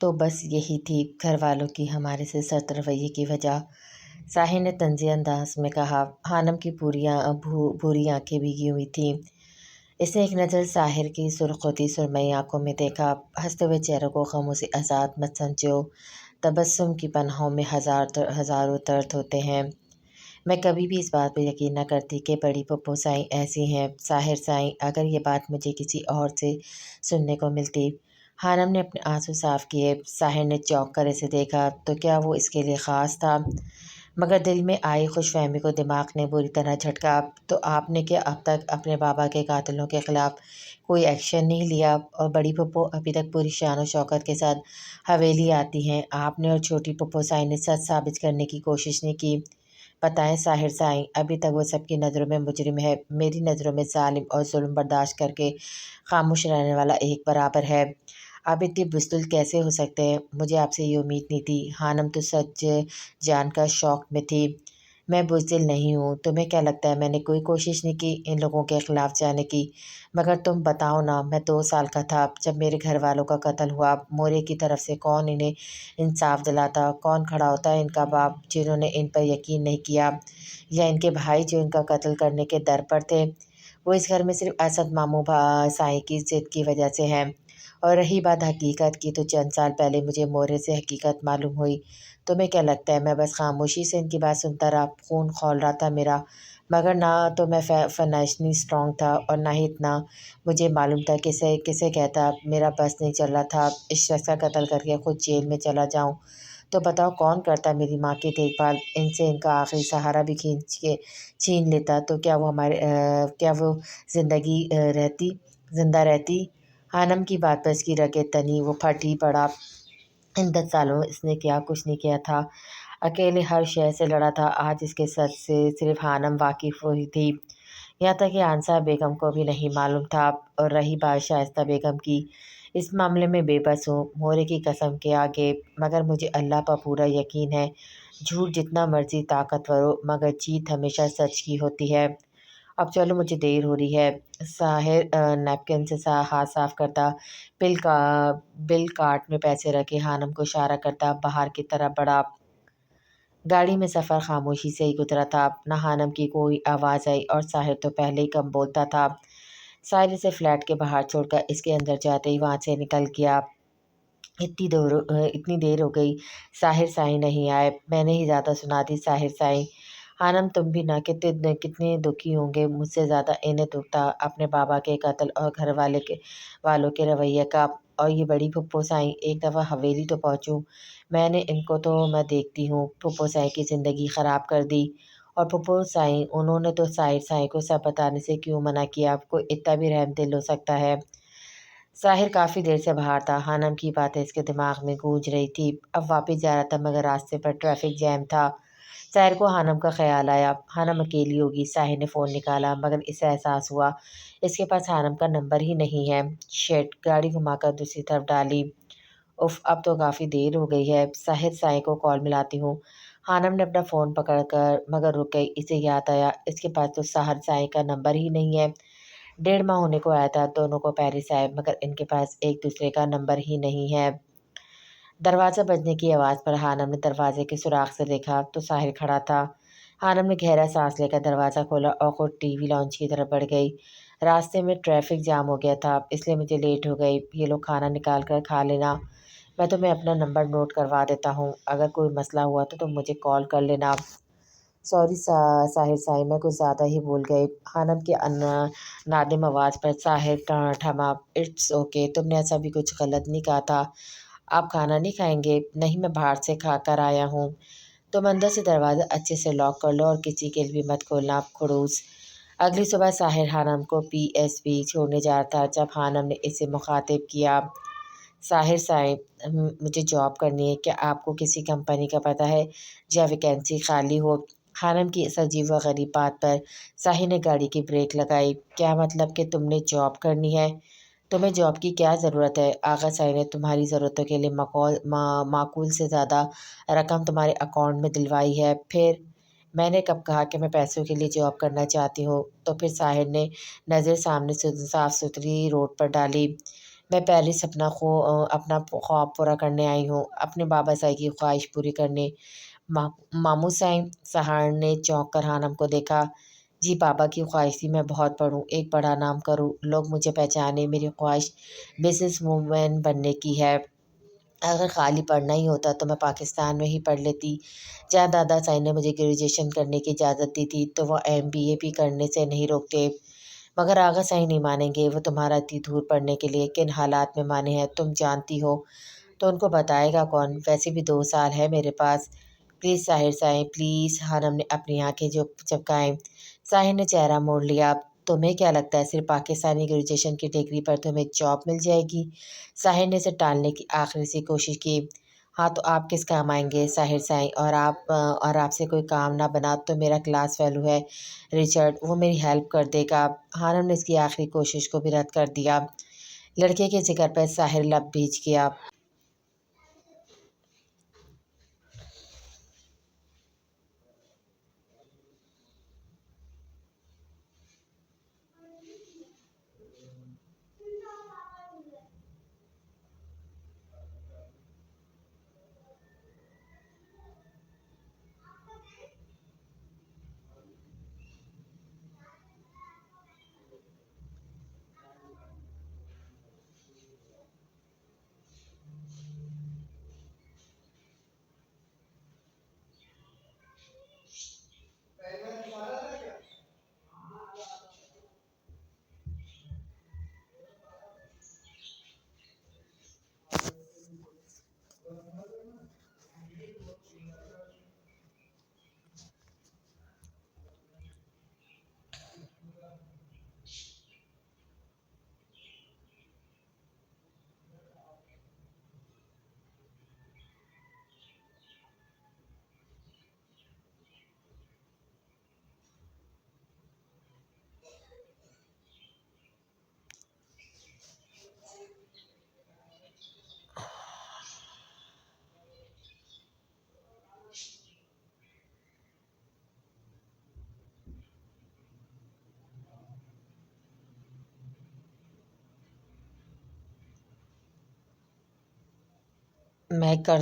تو بس یہی تھی گھر والوں کی ہمارے سے سخت رویے کی وجہ۔ ساحر نے طنزیہ انداز میں کہا۔ خانم کی بھوری آنکھیں بھیگی ہوئی تھیں۔ اس نے ایک نظر ساحر کی سرخ ہوتی سرمئی آنکھوں میں دیکھا۔ ہنستے ہوئے چہروں کو غموں سے آزاد مت سمجھو، تبسم کی پناہوں میں ہزاروں درد ہوتے ہیں۔ میں کبھی بھی اس بات پہ یقین نہ کرتی کہ بڑی پھپھو سائیں ایسی ہیں۔ ساحر سائیں، اگر یہ بات مجھے کسی اور سے سننے کو ملتی۔ خانم نے اپنے آنسو صاف کیے۔ ساحر نے چونک کر اسے دیکھا۔ تو کیا وہ اس کے لیے خاص تھا؟ مگر دل میں آئی خوش فہمی کو دماغ نے بری طرح جھٹکا۔ تو آپ نے کیا اب تک اپنے بابا کے قاتلوں کے خلاف کوئی ایکشن نہیں لیا؟ اور بڑی پھپھو ابھی تک پوری شان و شوکت کے ساتھ حویلی آتی ہیں۔ آپ نے اور چھوٹی پھپھو سائیں نے سچ ثابت کرنے کی کوشش نہیں کی؟ بتائیں ساحر سائیں، ابھی تک وہ سب کی نظروں میں مجرم ہے، میری نظروں میں ظالم، اور ظلم برداشت کر کے خاموش رہنے والا ایک برابر ہے۔ آپ اتنی بزدل کیسے ہو سکتے ہیں؟ مجھے آپ سے یہ امید نہیں تھی۔ خانم تو سچ جان کر شوق میں تھی۔ میں بزدل نہیں ہوں۔ تمہیں کیا لگتا ہے میں نے کوئی کوشش نہیں کی ان لوگوں کے خلاف جانے کی؟ مگر تم بتاؤ نا، میں 2 سال کا تھا جب میرے گھر والوں کا قتل ہوا۔ مورے کی طرف سے کون انہیں انصاف دلاتا؟ کون کھڑا ہوتا ان کا باپ جنہوں نے ان پر یقین نہیں کیا؟ یا ان کے بھائی جو ان کا قتل کرنے کے در پر تھے؟ وہ اس گھر میں صرف اسد ماموں سائیں کی ضد کی وجہ سے ہیں۔ اور رہی بات حقیقت کی، تو چند سال پہلے مجھے مورے سے حقیقت معلوم ہوئی۔ تمہیں کیا لگتا ہے میں بس خاموشی سے ان کی بات سنتا رہا؟ خون کھول رہا تھا میرا، مگر نہ تو میں فائنینشلی اسٹرانگ تھا اور نہ ہی اتنا مجھے معلوم تھا کسے کہتا۔ میرا بس نہیں چل رہا تھا اس شخص کا قتل کر کے خود جیل میں چلا جاؤں۔ تو بتاؤ کون کرتا میری ماں کی دیکھ بھال؟ ان سے ان کا آخری سہارا بھی چھین لیتا تو کیا وہ زندہ رہتی؟ خانم کی بات پر اس کی رگیں تنی، وہ پھٹ ہی پڑا۔ ان 10 سالوں میں اس نے کچھ نہیں کیا تھا، اکیلے ہر شے سے لڑا تھا۔ آج اس کے سچ سے صرف خانم واقف ہوئی تھی، یہاں تک کہ آنسا بیگم کو بھی نہیں معلوم تھا۔ اور رہی بات شائستہ بیگم کی، اس معاملے میں بے بس ہوں مورے کی قسم کے آگے، مگر مجھے اللہ پر پورا یقین ہے۔ جھوٹ جتنا مرضی طاقتور ہو، مگر جیت ہمیشہ سچ کی ہوتی ہے۔ اب چلو مجھے دیر ہو رہی ہے۔ ساحر نیپکن سے ہاتھ صاف کرتا، بل کارٹ میں پیسے رکھے خانم کو اشارہ کرتا باہر کی طرف بڑھا۔ گاڑی میں سفر خاموشی سے ہی گزرا تھا، نہ خانم کی کوئی آواز آئی اور ساحر تو پہلے ہی کم بولتا تھا۔ ساحر اسے فلیٹ کے باہر چھوڑ کر اس کے اندر جاتے ہی وہاں سے نکل گیا۔ اتنی دیر ہو گئی ساحر سائیں نہیں آئے، میں نے ہی زیادہ سنا دی ساحر سائیں۔ خانم تم بھی نہ کتنے دکھی ہوں گے، مجھ سے زیادہ انہیں دکھ تھا اپنے بابا کے قتل اور گھر والوں کے رویے کا۔ اور یہ بڑی پھپھو سائیں، ایک دفعہ حویلی تو پہنچوں میں نے ان کو تو میں دیکھتی ہوں پھپھو سائیں کی زندگی خراب کر دی۔ اور پھپھو سائیں، انہوں نے تو ساحر سائیں کو سب بتانے سے کیوں منع کیا؟ کوئی اتنا بھی رحم دل ہو سکتا ہے؟ ساحر کافی دیر سے باہر تھا، خانم کی باتیں اس کے دماغ میں گونج رہی تھی۔ اب واپس جا رہا تھا مگر راستے پر ٹریفک جیم تھا۔ ساحر کو خانم کا خیال آیا، خانم اکیلی ہوگی۔ ساحر نے فون نکالا مگر اسے احساس ہوا اس کے پاس خانم کا نمبر ہی نہیں ہے۔ شٹ، گاڑی گھما کر دوسری طرف ڈالی۔ اف، اب تو کافی دیر ہو گئی ہے، ساحر سائیں کو کال ملاتی ہوں۔ خانم نے اپنا فون پکڑ کر مگر رک گئی، اسے یاد آیا اس کے پاس تو ساحر سائیں کا نمبر ہی نہیں ہے۔ 1.5 ماہ ہونے کو آیا تھا دونوں کو پیرس آئے، مگر ان کے پاس ایک دوسرے کا نمبر ہی نہیں ہے۔ دروازہ بجنے کی آواز پر خانم نے دروازے کے سوراخ سے دیکھا تو ساحر کھڑا تھا۔ خانم نے گہرا سانس لے کر دروازہ کھولا اور خود ٹی وی لاؤنج کی طرف بڑھ گئی۔ راستے میں ٹریفک جام ہو گیا تھا، اس لیے مجھے لیٹ ہو گئی۔ یہ لوگ کھانا نکال کر کھا لینا، میں تمہیں اپنا نمبر نوٹ کروا دیتا ہوں، اگر کوئی مسئلہ ہوا تو تم مجھے کال کر لینا۔ سوری ساحر سائیں، میں کچھ زیادہ ہی بھول گئی۔ خانم کی نادم آواز پر ساحر تھما۔ اٹس اوکے، تم نے ایسا بھی کچھ غلط نہیں کہا تھا۔ آپ کھانا نہیں کھائیں گے؟ نہیں، میں باہر سے کھا کر آیا ہوں۔ تم اندر سے دروازہ اچھے سے لاک کر لو اور کسی کے لیے بھی مت کھولنا، خڑوس۔ اگلی صبح ساحر خانم کو پی ایس بی چھوڑنے جا رہا تھا جب خانم نے اسے مخاطب کیا۔ ساحر سائیں، مجھے جاب کرنی ہے، کیا آپ کو کسی کمپنی کا پتہ ہے جہاں ویکینسی خالی ہو؟ خانم کی اس عجیب و غریب بات پر ساحر نے گاڑی کی بریک لگائی۔ کیا مطلب کہ تم نے جاب کرنی ہے؟ تمہیں جاب کی کیا ضرورت ہے؟ آغا سائیں نے تمہاری ضرورتوں کے لیے معقول سے زیادہ رقم تمہارے اکاؤنٹ میں دلوائی ہے۔ پھر میں نے کب کہا کہ میں پیسوں کے لیے جاب کرنا چاہتی ہوں؟ تو پھر ساحر نے نظر سامنے صاف ستھری روڈ پر ڈالی۔ میں پہلے سپنا اپنا خواب پورا کرنے آئی ہوں، اپنے بابا صاحب کی خواہش پوری کرنے۔ ماموں صاحب سہار نے چونک کر ہانم کو دیکھا۔ جی بابا کی خواہش تھی میں بہت پڑھوں، ایک بڑا نام کروں، لوگ مجھے پہچانے، میری خواہش بزنس وومن بننے کی ہے۔ اگر خالی پڑھنا ہی ہوتا تو میں پاکستان میں ہی پڑھ لیتی، جہاں دادا صاحب نے مجھے گریجویشن کرنے کی اجازت دی تھی تو وہ MBA بھی کرنے سے نہیں روکتے۔ مگر آغا صاحب نہیں مانیں گے، وہ تمہارا اتنی دور پڑھنے کے لیے کن حالات میں مانے ہیں تم جانتی ہو، تو ان کو بتائے گا کون؟ ویسے بھی 2 سال ہے میرے پاس، پلیز ساحر صاحب پلیز۔ ہانم نے اپنی آنکھیں جو چپکائیں۔ ساحر نے چہرہ موڑ لیا۔ تمہیں کیا لگتا ہے صرف پاکستانی گریجویشن کی ڈگری پر تمہیں جاب مل جائے گی؟ ساحر نے اسے ٹالنے کی آخری سی کوشش کی۔ ہاں تو آپ کس کام آئیں گے ساحر صاحب؟ اور آپ سے کوئی کام نہ بنا تو میرا کلاس فیلو ہے رچرڈ، وہ میری ہیلپ کر دے گا۔ ہانم نے اس کی آخری کوشش کو بھی رد کر دیا۔ لڑکے کے ذکر پر ساحر لب بھیج گیا۔ میں کر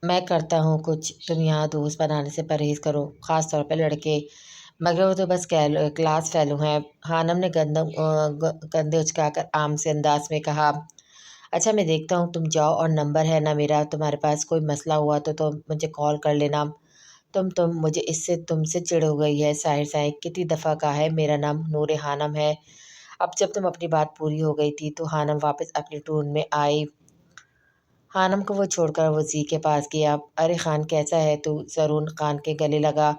میں کرتا ہوں کچھ، تم یہاں دوست بنانے سے پرہیز کرو، خاص طور پہ لڑکے، مگر وہ تو بس کلاس فیلو ہیں۔ ہانم نے کندھے اچکا کر عام سے انداز میں کہا۔ اچھا میں دیکھتا ہوں، تم جاؤ، اور نمبر ہے نا میرا، تمہارے پاس کوئی مسئلہ ہوا تو تم مجھے کال کر لینا۔ مجھے تم سے چڑ ہو گئی ہے ساحر صاحب، کتنی دفعہ کہا ہے میرا نام نور ہانم ہے۔ اب جب تم اپنی بات پوری ہو گئی تھی تو ہانم واپس اپنی ٹون میں آئی۔ ہانم کو وہ چھوڑ کر وہ زی کے پاس گیا۔ ارے خان کیسا ہے تو؟ زرون خان کے گلے لگا۔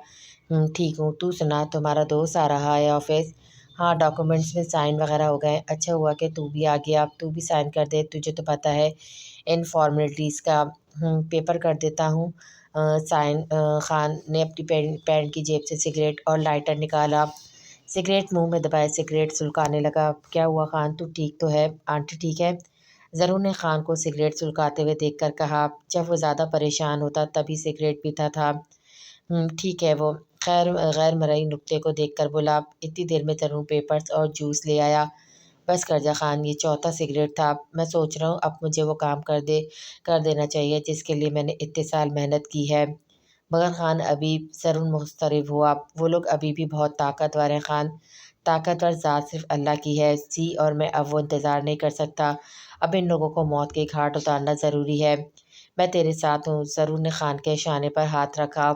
ٹھیک ہوں، تو سنا تمہارا دوست آ رہا ہے آفس؟ ہاں ڈاکومنٹس میں سائن وغیرہ ہو گئے، اچھا ہوا کہ تو بھی آ گیا، تو بھی سائن کر دے، تجھے تو پتہ ہے ان فارمیلٹیز کا۔ پیپر کر دیتا ہوں سائن۔ خان نے اپنی پینٹ کی جیب سے سگریٹ اور لائٹر نکالا، سگریٹ منہ میں دبائے سگریٹ سلگانے لگا۔ کیا ہوا خان، تو ٹھیک تو ہے؟ آنٹی ٹھیک ہے؟ ضرور نے خان کو سگریٹ سلگاتے ہوئے دیکھ کر کہا۔ جب وہ زیادہ پریشان ہوتا تبھی سگریٹ پیتا تھا۔ ٹھیک ہے وہ غیر مرئی نکتے کو دیکھ کر بولا۔ اتنی دیر میں ضرور پیپرز اور جوس لے آیا۔ بس کر جا خان، یہ چوتھا سگریٹ تھا، میں سوچ رہا ہوں اب مجھے وہ کام کر دینا چاہیے جس کے لیے میں نے اتنے سال محنت کی ہے۔ مگر خان ابھی ضرور مضطرب ہوا، وہ لوگ ابھی بھی بہت طاقتور ہیں خان، طاقتور ذات صرف اللہ کی ہے، اور میں اب وہ انتظار نہیں کر سکتا، اب ان لوگوں کو موت کے گھاٹ اتارنا ضروری ہے۔ میں تیرے ساتھ ہوں، ضرور نے خان کے شانے پر ہاتھ رکھا۔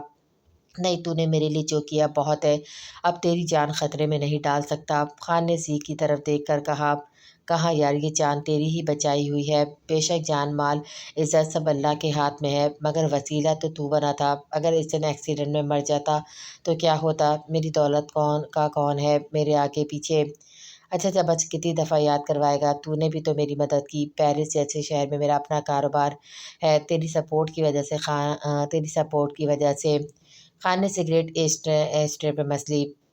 نہیں، تو نے میرے لیے جو کیا بہت ہے، اب تیری جان خطرے میں نہیں ڈال سکتا۔ خان نے زی کی طرف دیکھ کر کہا۔ کہاں یار، یہ جان تیری ہی بچائی ہوئی ہے، بے شک جان مال عزت سب اللہ کے ہاتھ میں ہے، مگر وسیلہ تو بنا تھا، اگر اس دن ایکسیڈنٹ میں مر جاتا تو کیا ہوتا؟ میری دولت کون ہے میرے آگے پیچھے؟ اچھا بس کتنی دفعہ یاد کروائے گا، تو نے بھی تو میری مدد کی، پیرس جیسے شہر میں میرا اپنا کاروبار ہے، تیری سپورٹ کی وجہ سے خان نے سگریٹ ایسٹرے پہ مس لی۔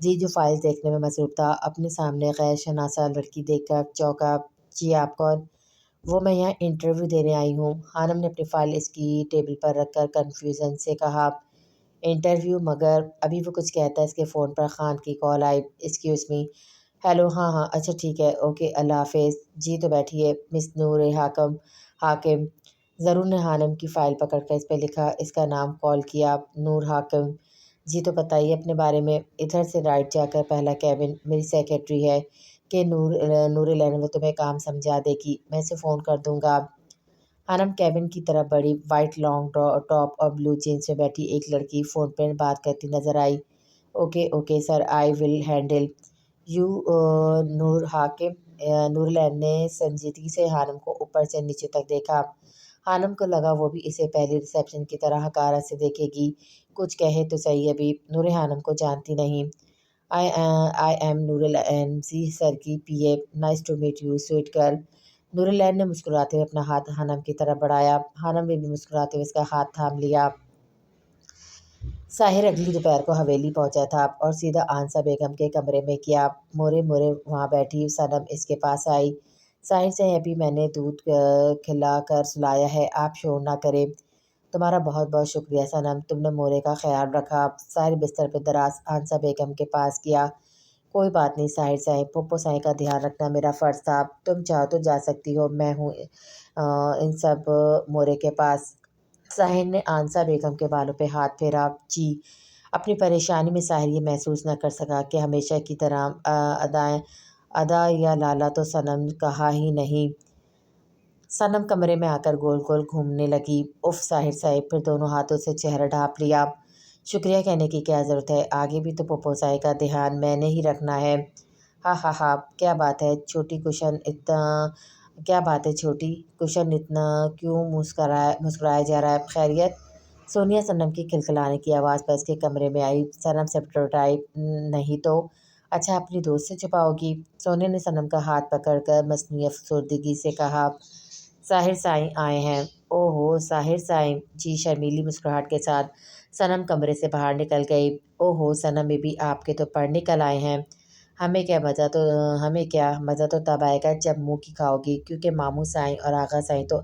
جی جو فائل دیکھنے میں مصروف تھا اپنے سامنے غیر شناسا لڑکی دیکھ کر چونکا۔ جی آپ کون؟ وہ میں یہاں انٹرویو دینے آئی ہوں۔ خانم نے اپنی فائل اس کی ٹیبل پر رکھ کر کنفیوژن سے کہا۔ انٹرویو؟ مگر ابھی وہ کچھ کہتا ہے اس کے فون پر خان کی کال آئی۔ Excuse me? ہیلو، ہاں ہاں اچھا ٹھیک ہے، اوکے اللہ حافظ۔ جی تو بیٹھیے مس نور حاکم۔ ضرور نے خانم کی فائل پکڑ کر اس پہ لکھا اس کا نام کال کیا۔ نور حاکم؟ جی تو بتائیے اپنے بارے میں۔ ادھر سے رائٹ جا کر پہلا کیبن، میری سیکرٹری ہے کہ نور العین وہ تمہیں کام سمجھا دے گی، میں اسے فون کر دوں گا۔ خانم کیبن کی طرف بڑی۔ وائٹ لانگ ٹاپ اور بلو جینس میں بیٹھی ایک لڑکی فون پہ بات کرتی نظر آئی۔ Okay okay sir, I will handle you Noor Hakim. Noor ul-Ain نے سنجیدگی سے خانم کو اوپر سے نیچے تک دیکھا۔ خانم کو لگا وہ بھی اسے پہلی ریسیپشن کی طرح حقارت سے دیکھے گی۔ کچھ کہے تو صحیح، ابھی نور خانم کو جانتی نہیں۔ آئی ایم نور العین، جی سر کی P A, nice to meet you sweet girl. Noor ul-Ain نے مسکراتے ہوئے اپنا ہاتھ خانم کی طرف بڑھایا۔ خانم نے بھی مسکراتے ہوئے اس کا ہاتھ تھام لیا۔ ساحر اگلی دوپہر کو حویلی پہنچا تھا اور سیدھا آنسا بیگم کے کمرے میں گیا۔ مورے وہاں بیٹھی صنم اس کے پاس آئی۔ ساحر سے ابھی میں نے دودھ کھلا کر سلایا ہے، آپ شور نہ کریں۔ تمہارا بہت بہت شکریہ صنم، تم نے مورے کا خیال رکھا۔ ساحر بستر پہ دراز آنسا بیگم کے پاس گیا۔ کوئی بات نہیں ساحر صاحب، پھپھو صاحب کا دھیان رکھنا میرا فرض تھا، تم چاہو تو جا سکتی ہو، میں ہوں ان سب مورے کے پاس۔ ساحر نے آنسا بیگم کے بالوں پہ ہاتھ پھیرا۔ جی۔ اپنی پریشانی میں ساحر یہ محسوس نہ کر سکا کہ ہمیشہ کی طرح ادا یا لالا تو صنم کہا ہی نہیں۔ صنم کمرے میں آ کر گول گول گھومنے لگی۔ اف ساحر صاحب، پھر دونوں ہاتھوں سے چہرہ ڈھانپ لیا۔ شکریہ کہنے کی کیا ضرورت ہے، آگے بھی تو پھپھو صاحب کا دھیان میں نے ہی رکھنا ہے۔ ہاں ہاں ہاں، کیا بات ہے چھوٹی کشن اتنا کیوں مسکرایا جا رہا ہے، خیریت؟ سونیا صنم کی کھلکھلانے کی آواز پر اس کے کمرے میں آئی۔ صنم سٹروٹائپ نہیں تو اچھا اپنی دوست سے چھپاؤ گی؟ سونیا نے صنم کا ہاتھ پکڑ کر مصنوعی افسردگی سے کہا۔ ساحر صاحب آئے ہیں۔ او ہو ساحر صاحب، جی شرمیلی مسکراہٹ کے ساتھ صنم کمرے سے باہر نکل گئی۔ او ہو صنم بی بی، آپ کے تو پر نکل آئے ہیں۔ ہمیں کیا مزہ تو تب آئے گا جب منہ کی کھاؤ گی، کیونکہ ماموں صاحب اور آغا صاحب تو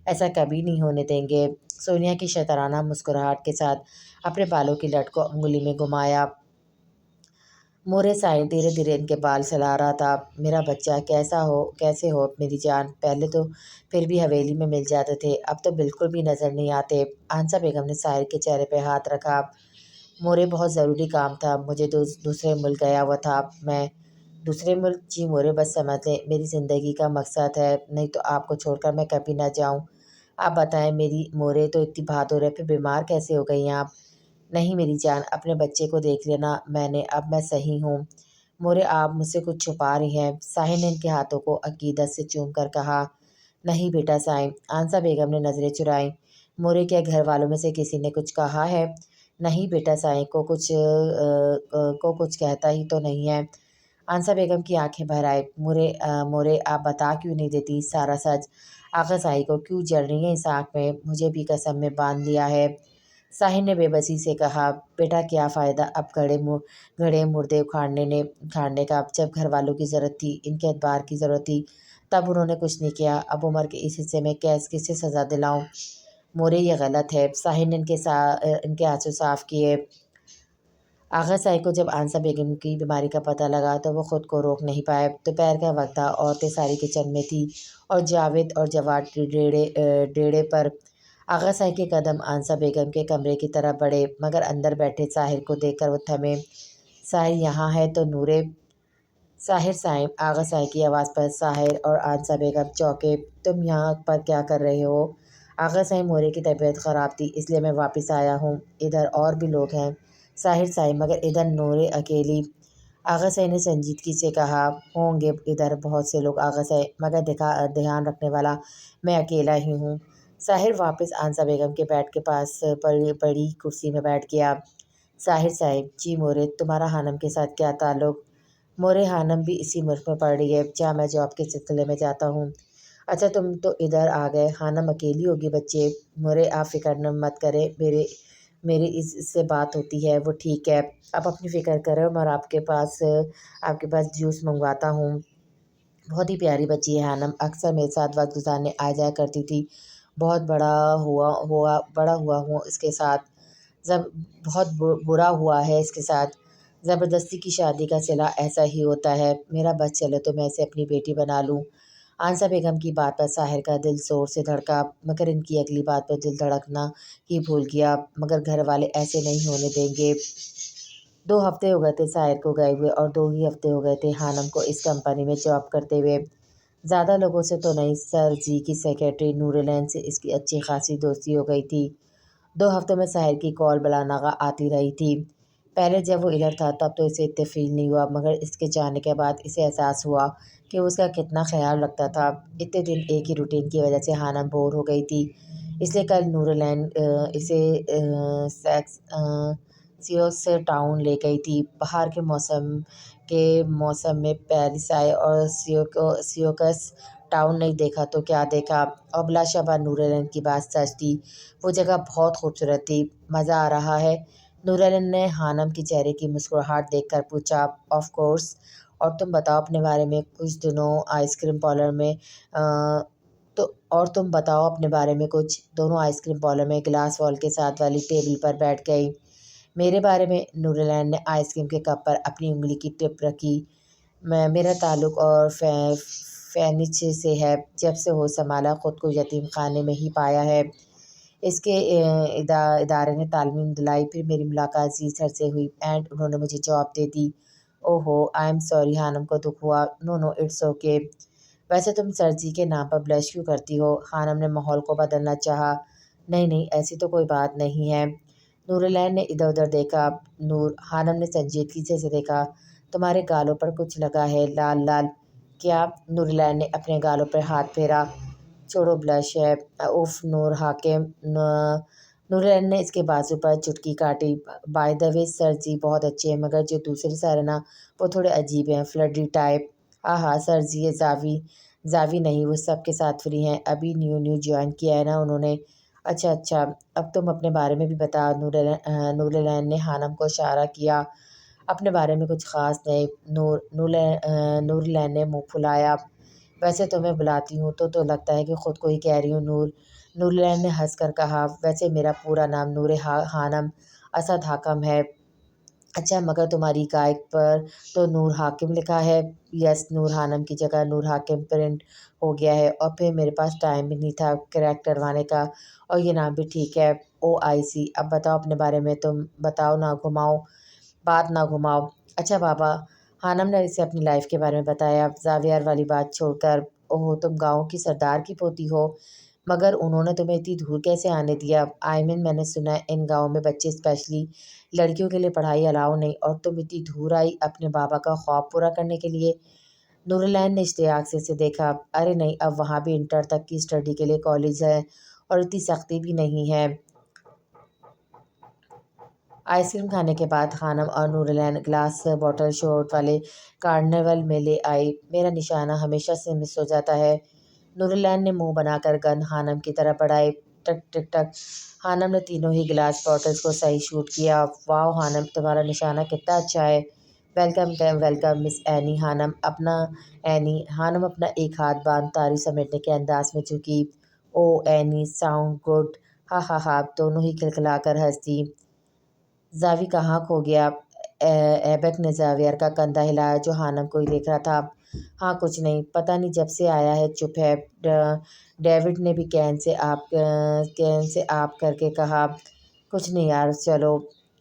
ایسا کبھی نہیں ہونے دیں گے۔ سونیا کی شیطانہ مسکراہٹ کے ساتھ اپنے بالوں کی لٹ کو انگلی میں گھمایا۔ مورے صاحب دھیرے دھیرے ان کے بال سلا رہا تھا۔ میرا بچہ کیسے ہو میری جان؟ پہلے تو پھر بھی حویلی میں مل جاتے تھے، اب تو بالکل بھی نظر نہیں آتے۔ آنسا بیگم نے ساحر کے چہرے پہ ہاتھ رکھا۔ مورے بہت ضروری کام تھا، مجھے دوسرے ملک گیا ہوا تھا میں۔ دوسرے ملک؟ جی مورے بس سمجھ لیں میری زندگی کا مقصد ہے، نہیں تو آپ کو چھوڑ کر میں کبھی نہ جاؤں۔ آپ بتائیں میری مورے تو اتنی بہادر ہے، پھر بیمار کیسے ہو گئی آپ؟ نہیں میری جان، اپنے بچے کو دیکھ لینا میں نے، اب میں صحیح ہوں۔ مورے آپ مجھ سے کچھ چھپا رہی ہیں؟ ساحر نے ان کے ہاتھوں کو عقیدت سے چوم کر کہا۔ نہیں بیٹا صاحب، آنسا بیگم نے نظریں چرائیں۔ مورے کیا گھر والوں میں سے کسی نے کچھ کہا ہے؟ نہیں بیٹا صاحب کو کچھ کہتا ہی تو نہیں ہے۔ آنسا بیگم کی آنکھیں بھر آئیں۔ مورے آپ بتا کیوں نہیں دیتی سارا سچ؟ آغا صاحب کو کیوں جل رہی ہیں اس آنکھ میں؟ مجھے بھی قسم میں باندھ لیا ہے۔ ساحر نے بے بسی سے کہا۔ بیٹا کیا فائدہ اب گھڑے مردے اکھاڑنے کا، جب گھر والوں کی ضرورت تھی، ان کے اعتبار کی ضرورت تھی، تب انہوں نے کچھ نہیں کیا، اب عمر کے اس حصے میں کسے سزا دلاؤں؟ مورے یہ غلط ہے۔ ساحر نے ان کے آنسو صاف کیے۔ آغا صاحب کو جب آنسا بیگم کی بیماری کا پتہ لگا تو وہ خود کو روک نہیں پائے۔ دوپہر کا وقت تھا، عورتیں ساری کچن میں تھیں اور جاوید اور جواد ڈیڑے پر۔ آغا صاحب کے قدم آنسا بیگم کے کمرے کی طرف بڑھے، مگر اندر بیٹھے ساحر کو دیکھ کر وہ تھمے۔ ساحر یہاں ہے تو نورے؟ ساحر صاحب، آغا صاحب کی آواز پر ساحر اور آنسا بیگم چونکے۔ تم یہاں پر کیا کر رہے ہو؟ آغا صاحب مورے کی طبیعت خراب تھی اس لیے میں واپس آیا ہوں، ادھر اور بھی لوگ ہیں۔ ساحر صاحب، مگر ادھر نورے اکیلی؟ آغا صاحب نے سنجیدگی سے کہا۔ ہوں گے ادھر بہت سے لوگ آغا صاحب، مگر دھیان رکھنے والا میں اکیلا ہی ہوں۔ ساحر واپس آنسا بیگم کے بیڈ کے پاس پڑی کرسی میں بیٹھ گیا۔ ساحر صاحب، جی مورے تمہارا خانم کے ساتھ کیا تعلق؟ مورے خانم بھی اسی ملک میں پڑھ رہی ہے جہاں میں جاب کے سلسلے میں جاتا ہوں۔ اچھا تم تو ادھر آ گئے، خانم اکیلی ہوگی بچے؟ مورے آپ فکر مت کریں، میری اس سے بات ہوتی ہے وہ ٹھیک ہے، آپ اپنی فکر کریں اور آپ کے پاس جوس منگواتا ہوں۔ بہت ہی پیاری بچی ہے حنم، اکثر میرے ساتھ وقت گزارنے آ جایا کرتی تھی۔ بہت بڑا ہوا ہوں اس کے ساتھ، جب بہت برا ہوا ہے اس کے ساتھ۔ زبردستی کی شادی کا صلہ ایسا ہی ہوتا ہے، میرا بس چلے تو میں اسے اپنی بیٹی بنا لوں۔ آنسا بیگم کی بات پر ساحر کا دل زور سے دھڑکا، مگر ان کی اگلی بات پر دل دھڑکنا ہی بھول گیا، مگر گھر والے ایسے نہیں ہونے دیں گے۔ 2 ہفتے ہو گئے تھے ساحر کو گئے ہوئے، اور 2 ہی ہفتے ہو گئے تھے حنم کو اس کمپنی میں جاب کرتے ہوئے۔ زیادہ لوگوں سے تو نہیں، سر جی کی سیکرٹری نور العین سے اس کی اچھی خاصی دوستی ہو گئی تھی۔ 2 ہفتوں میں ساحر کی کال بلانغہ آتی رہی تھی۔ پہلے جب وہ ادھر تھا تب تو اسے اتنے فیل نہیں ہوا، مگر اس کے جانے کے بعد اسے احساس ہوا کہ وہ اس کا کتنا خیال رکھتا تھا۔ اتنے دن ایک ہی روٹین کی وجہ سے حنم بور ہو گئی تھی، اس لیے کل نور العین اسے سیوکس ٹاؤن لے گئی تھی۔ بہار کے موسم میں پیرس آئے اور سیوکس ٹاؤن نہیں دیکھا تو کیا دیکھا، اور بلا شبہ نور العین کی بات سچ تھی، وہ جگہ بہت خوبصورت تھی۔ مزہ آ رہا ہے؟ نور العین نے حنم کے چہرے کی مسکراہٹ دیکھ کر پوچھا۔ آف کورس، اور تم بتاؤ اپنے بارے میں کچھ۔ دونوں آئس کریم پارلر میں گلاس وال کے ساتھ والی ٹیبل پر بیٹھ گئی۔ میرے بارے میں؟ نور العین نے آئس کریم کے کپ پر اپنی انگلی کی ٹپ رکھی۔ میرا تعلق اور فینچ سے ہے، جب سے ہوش سنبھالا خود کو یتیم خانے میں ہی پایا ہے۔ اس کے ادارے نے تعلیم دلائی، پھر میری ملاقات زی سر سے ہوئی اینڈ انہوں نے مجھے جاب دے دی۔ اوہ ہو، آئی ایم سوری، حنم کو دکھ ہوا۔ No no, it's okay. ویسے تم سر جی کے نام پر بلش کیوں کرتی ہو؟ حنم نے ماحول کو بدلنا چاہا۔ نہیں نہیں، ایسی تو کوئی بات نہیں ہے۔ نور العین نے ادھر ادھر دیکھا۔ حنم نے سنجیدگی سے دیکھا۔ تمہارے گالوں پر کچھ لگا ہے، لال لال۔ کیا؟ نور العین نے اپنے گالوں پر ہاتھ پھیرا۔ چھوڑو، بلش ہے۔ اف نور العین نے اس کے بازو پر چٹکی کاٹی۔ بائی دا وے، سر جی بہت اچھے ہیں، مگر جو دوسرے سر ہیں نا، وہ تھوڑے عجیب ہیں، فلرٹی ٹائپ۔ ہاں ہاں، سر جی یہ زاوی نہیں، وہ سب کے ساتھ فری ہیں، ابھی نیو جوائن کیا ہے نا انہوں نے۔ اچھا اچھا، اب تم اپنے بارے میں بھی بتاؤ۔ نور العین نے حنم کو اشارہ کیا۔ اپنے بارے میں کچھ خاص نہیں، نور العین نے منہ پھلایا۔ ویسے تمہیں بلاتی ہوں تو لگتا ہے کہ خود کو ہی کہہ رہی ہوں نور العین نے ہنس کر کہا۔ ویسے میرا پورا نام نور حنم اسد حاکم ہے۔ اچھا، مگر تمہاری گائیڈ پر تو نور حاکم لکھا ہے۔ یس، نور حنم کی جگہ نور حاکم پرنٹ ہو گیا ہے، اور پھر میرے پاس ٹائم بھی نہیں تھا کریکٹ کروانے کا، اور یہ نام بھی ٹھیک ہے۔ او آئی سی، اب بتاؤ اپنے بارے میں، تم بتاؤ، بات نہ گھماؤ۔ اچھا بابا، حنم نے اسے اپنی لائف کے بارے میں بتایا، زاویار والی بات چھوڑ کر۔ اوہ، تم گاؤں کی سردار کی پوتی ہو، مگر انہوں نے تمہیں اتنی دور کیسے آنے دیا؟ میں نے سنا ہے ان گاؤں میں بچے اسپیشلی لڑکیوں کے لیے پڑھائی الاؤ نہیں، اور تم اتنی دور آئی اپنے بابا کا خواب پورا کرنے کے لیے؟ نور العین نے اشتیاق سے اسے دیکھا۔ ارے نہیں، اب وہاں بھی انٹر تک کی اسٹڈی کے لیے کالج ہے، اور اتنی سختی بھی نہیں ہے۔ آئس کریم کھانے کے بعد حنم اور نور العین گلاس باٹل شورٹ والے کارنیول میں لے آئی۔ میرا نشانہ ہمیشہ سے مس ہو جاتا ہے۔ نور العین نے منہ بنا کر گن حنم کی طرف بڑھائے۔ ٹک ٹک ٹک، حنم نے تینوں ہی گلاس باٹلز کو صحیح شوٹ کیا۔ واؤ حنم، تمہارا نشانہ کتنا اچھا ہے۔ ویلکم مس اینی۔ حنم اپنا ایک ہاتھ باندھ تاری سمیٹنے کے انداز میں جھکی۔ او اینی، ساؤنڈ گڈ۔ ہا ہا ہا، دونوں ہی کھلکھلا کر ہنس دیں۔ زاوی کہاں کھو گیا؟ ایبک نے زاویار کا کندھا ہلایا جو حنم کو ہی دیکھ رہا تھا۔ ہاں کچھ نہیں، پتہ نہیں جب سے آیا ہے چپ ہے۔ ڈیوڈ نے بھی کین سے آپ کر کے کہا۔ کچھ نہیں یار، چلو۔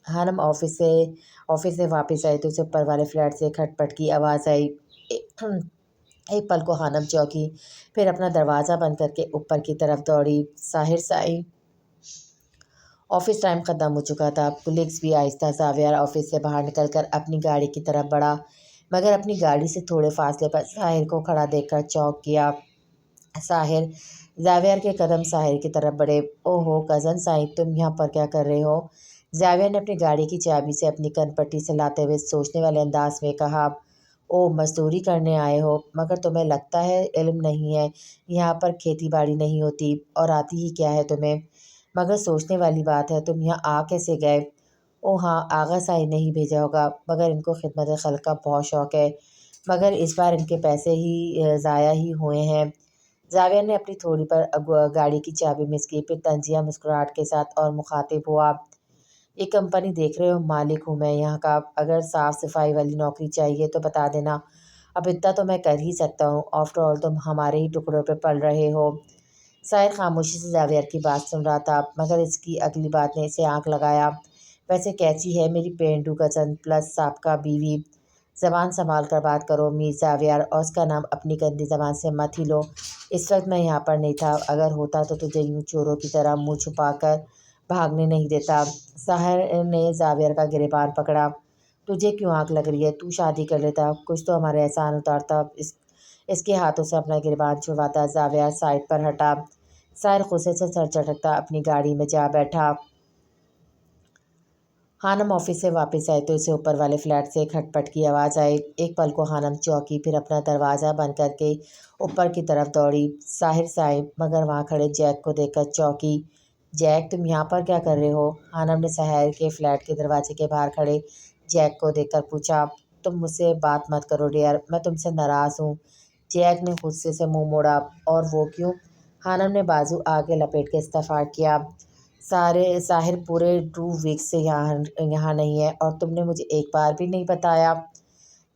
حنم آفس سے واپس آئی تو اسے اوپر والے فلیٹ سے کھٹ پٹ کی آواز آئی۔ ایک پل کو حنم چونکی، پھر اپنا دروازہ بند کر کے اوپر کی طرف دوڑی۔ ساحر سائیں، آفس ٹائم ختم ہو چکا تھا، کولیگز بھی آہستہ۔ زاویار آفس سے باہر نکل کر اپنی گاڑی کی طرف بڑھا، مگر اپنی گاڑی سے تھوڑے فاصلے پر ساحر کو کھڑا دیکھ کر چونک گیا۔ ساحر! زاویار کے قدم ساحر کی طرف بڑھے۔ اوہ ہو کزن سائیں، تم یہاں پر کیا کر رہے ہو؟ زاویار نے اپنی گاڑی کی چابی سے اپنی کن پٹی سے لاتے ہوئے سوچنے والے انداز میں کہا۔ اوہ، مزدوری کرنے آئے ہو؟ مگر تمہیں لگتا ہے علم نہیں ہے، یہاں پر کھیتی باڑی نہیں ہوتی، اور آتی ہی کیا ہے تمہیں؟ مگر سوچنے والی بات ہے تم یہاں آ کیسے گئے؟ او ہاں، آغا صاحب نے ہی بھیجا ہوگا، مگر ان کو خدمت خلق کا بہت شوق ہے، مگر اس بار ان کے پیسے ہی ضائع ہی ہوئے ہیں۔ زاویہ نے اپنی تھوڑی پر گاڑی کی چابی مس کی، پھر طنزیہ مسکراہٹ کے ساتھ اور مخاطب ہوا۔ یہ کمپنی دیکھ رہے ہو، مالک ہوں میں یہاں کا، اگر صاف صفائی والی نوکری چاہیے تو بتا دینا، اب اتنا تو میں کر ہی سکتا ہوں، آفٹر آل تم ہمارے ہی ٹکڑوں پہ پل رہے ہو۔ ساحر خاموشی سے زاویہ کی بات سن رہا تھا، مگر اس کی اگلی بات نے اسے آنکھ لگایا۔ ویسے کیسی ہے میری پینڈو کزن پلس سابقہ بیوی؟ زبان سنبھال کر بات کرو میر زاویہ، اور اس کا نام اپنی گندی زبان سے مت ہی لو۔ اس وقت میں یہاں پر نہیں تھا، اگر ہوتا تو تجھے یوں چوروں کی طرح منہ چھپا کر بھاگنے نہیں دیتا۔ ساحر نے زاویہ کا گریبان پکڑا۔ تجھے کیوں آنکھ لگ رہی ہے؟ تو شادی کر لیتا، کچھ تو ہمارے احسان اتارتا۔ اس کے ہاتھوں سے اپنا گریبان چھڑواتا زاویہ سائڈ پر ہٹا۔ ساحر غصے سے سر جھٹکتا اپنی گاڑی میں جا بیٹھا۔ خانم آفس سے واپس آئے تو اسے اوپر والے فلیٹ سے کھٹ پٹ کی آواز آئی۔ ایک پل کو خانم چوکی، پھر اپنا دروازہ بند کر کے اوپر کی طرف دوڑی۔ ساحر صاحب، مگر وہاں کھڑے جیک کو دیکھ کر چوکی۔ جیک، تم یہاں پر کیا کر رہے ہو؟ خانم نے ساحر کے فلیٹ کے دروازے کے باہر کھڑے جیک کو دیکھ کر پوچھا۔ تم مجھ سے بات مت کرو ڈیئر، میں تم سے ناراض ہوں۔ جیک نے غصے سے منہ موڑا۔ اور وہ کیوں؟ خانم نے بازو آگے لپیٹ کے استفسار کیا۔ ساحر پورے 2 ویکس سے یہاں نہیں ہے، اور تم نے مجھے ایک بار بھی نہیں بتایا۔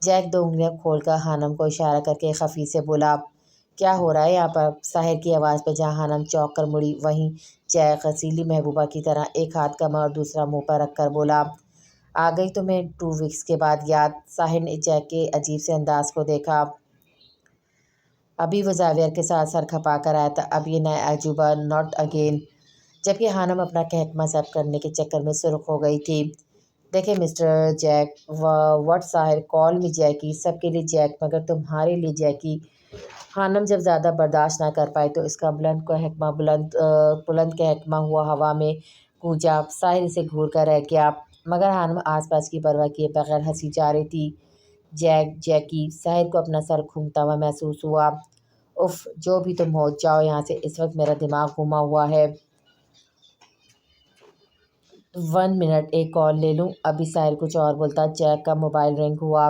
جیک 2 انگلیاں کھول کر خانم کو اشارہ کر کے خفی سے بولا۔ کیا ہو رہا ہے یہاں پر؟ ساحر کی آواز پہ جہاں خانم چونک کر مڑی، وہیں جیک غسیلی محبوبہ کی طرح ایک ہاتھ کمر اور دوسرا منہ پر رکھ کر بولا۔ آ گئی تمہیں 2 ویکس کے بعد یاد؟ ساحر نے جیک کے عجیب سے انداز کو دیکھا۔ ابھی وہ زاویہ کے ساتھ سر کھپا کر آیا تھا، اب یہ نیا عجوبہ ناٹ اگین۔ جبکہ خانم اپنا کہکمہ ضبط کرنے کے چکر میں سرخ ہو گئی تھی۔ دیکھیں mister Jack, what Sahir call me Jackie, سب کے لیے جیک مگر تمہارے لیے جیکی۔ خانم جب زیادہ برداشت نہ کر پائی تو اس کا بلند کہکمہ ہوا ہوا میں گونجا۔ ساحر اسے گھور کر رہ گیا، مگر خانم آس پاس کی پرواہ کیے بغیر ہنسی جا رہی تھی۔ جیک، جیکی، ساحر کو اپنا سر گھومتا ہوا محسوس ہوا۔ اف، جو بھی تم ہو، جاؤ یہاں سے، اس وقت میرا دماغ گھوما ہوا ہے۔ 1 منٹ، ایک کال لے لوں؟ ابھی ساحر کچھ اور بولتا، جیک کا موبائل رنگ ہوا۔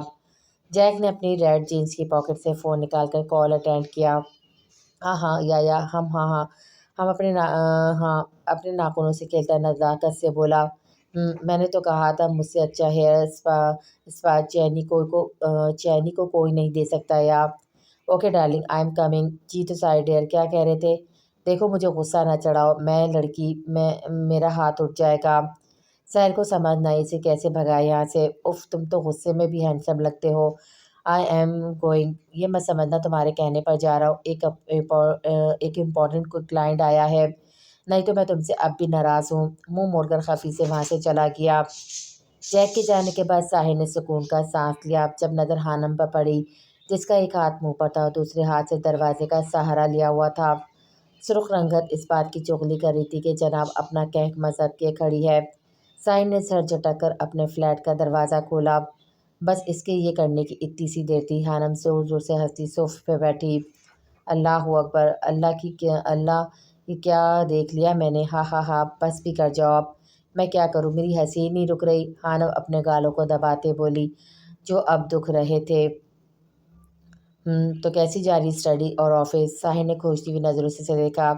جیک نے اپنی ریڈ جینس کی پاکٹ سے فون نکال کر کال اٹینڈ کیا۔ ہاں ہاں یا ہم ہم اپنے ناخنوں سے کھیلتا نزاکت سے بولا۔ میں نے تو کہا تھا مجھ سے اچھا ہیئر اسپا چینی کو کوئی نہیں دے سکتا یا۔ Okay darling, I am coming. جی تو ساحر ڈیئر کیا کہہ رہے تھے؟ دیکھو مجھے غصہ نہ چڑھاؤ، میں لڑکی، میرا ہاتھ اٹھ جائے گا۔ ساحر کو سمجھ نہ آئی اسے کیسے بھگائے یہاں سے۔ اف، تم تو غصے میں بھی ہینڈسم لگتے ہو۔ آئی ایم گوئنگ، یہ مت سمجھنا تمہارے کہنے پر جا رہا ہوں، ایک امپورٹنٹ کلائنٹ آیا ہے، نہیں تو میں تم سے اب بھی ناراض ہوں۔ منہ موڑ کر خفی سے وہاں سے چلا گیا۔ جیک کے جانے کے بعد ساحر نے سکون کا سانس لیا، جب نظر خانم پر پڑی جس کا ایک ہاتھ منہ پر تھا اور دوسرے ہاتھ سے دروازے کا سہارا لیا ہوا تھا۔ سرخ رنگت اس بات کی چغلی کر رہی تھی کہ جناب اپنا کہکمہ ضبط کیے کھڑی ہے۔ ساحر نے سر جھٹک کر اپنے فلیٹ کا دروازہ کھولا۔ بس اس کے یہ کرنے کی اتنی سی دیر تھی۔ خانم زور زور سے ہنستی صوفے پہ بیٹھی۔ اللہ اکبر، اللہ یہ کیا دیکھ لیا میں نے، ہاں ہاں ہاں، بس بھی کر جاؤ اب، میں کیا کروں، میری ہنسی ہی نہیں رک رہی۔ خانم اپنے گالوں کو دباتے بولی جو اب دکھ رہے تھے۔ تو کیسی جا رہی اسٹڈی اور آفس؟ ساحر نے کھوجتی ہوئی نظروں سے اسے دیکھا۔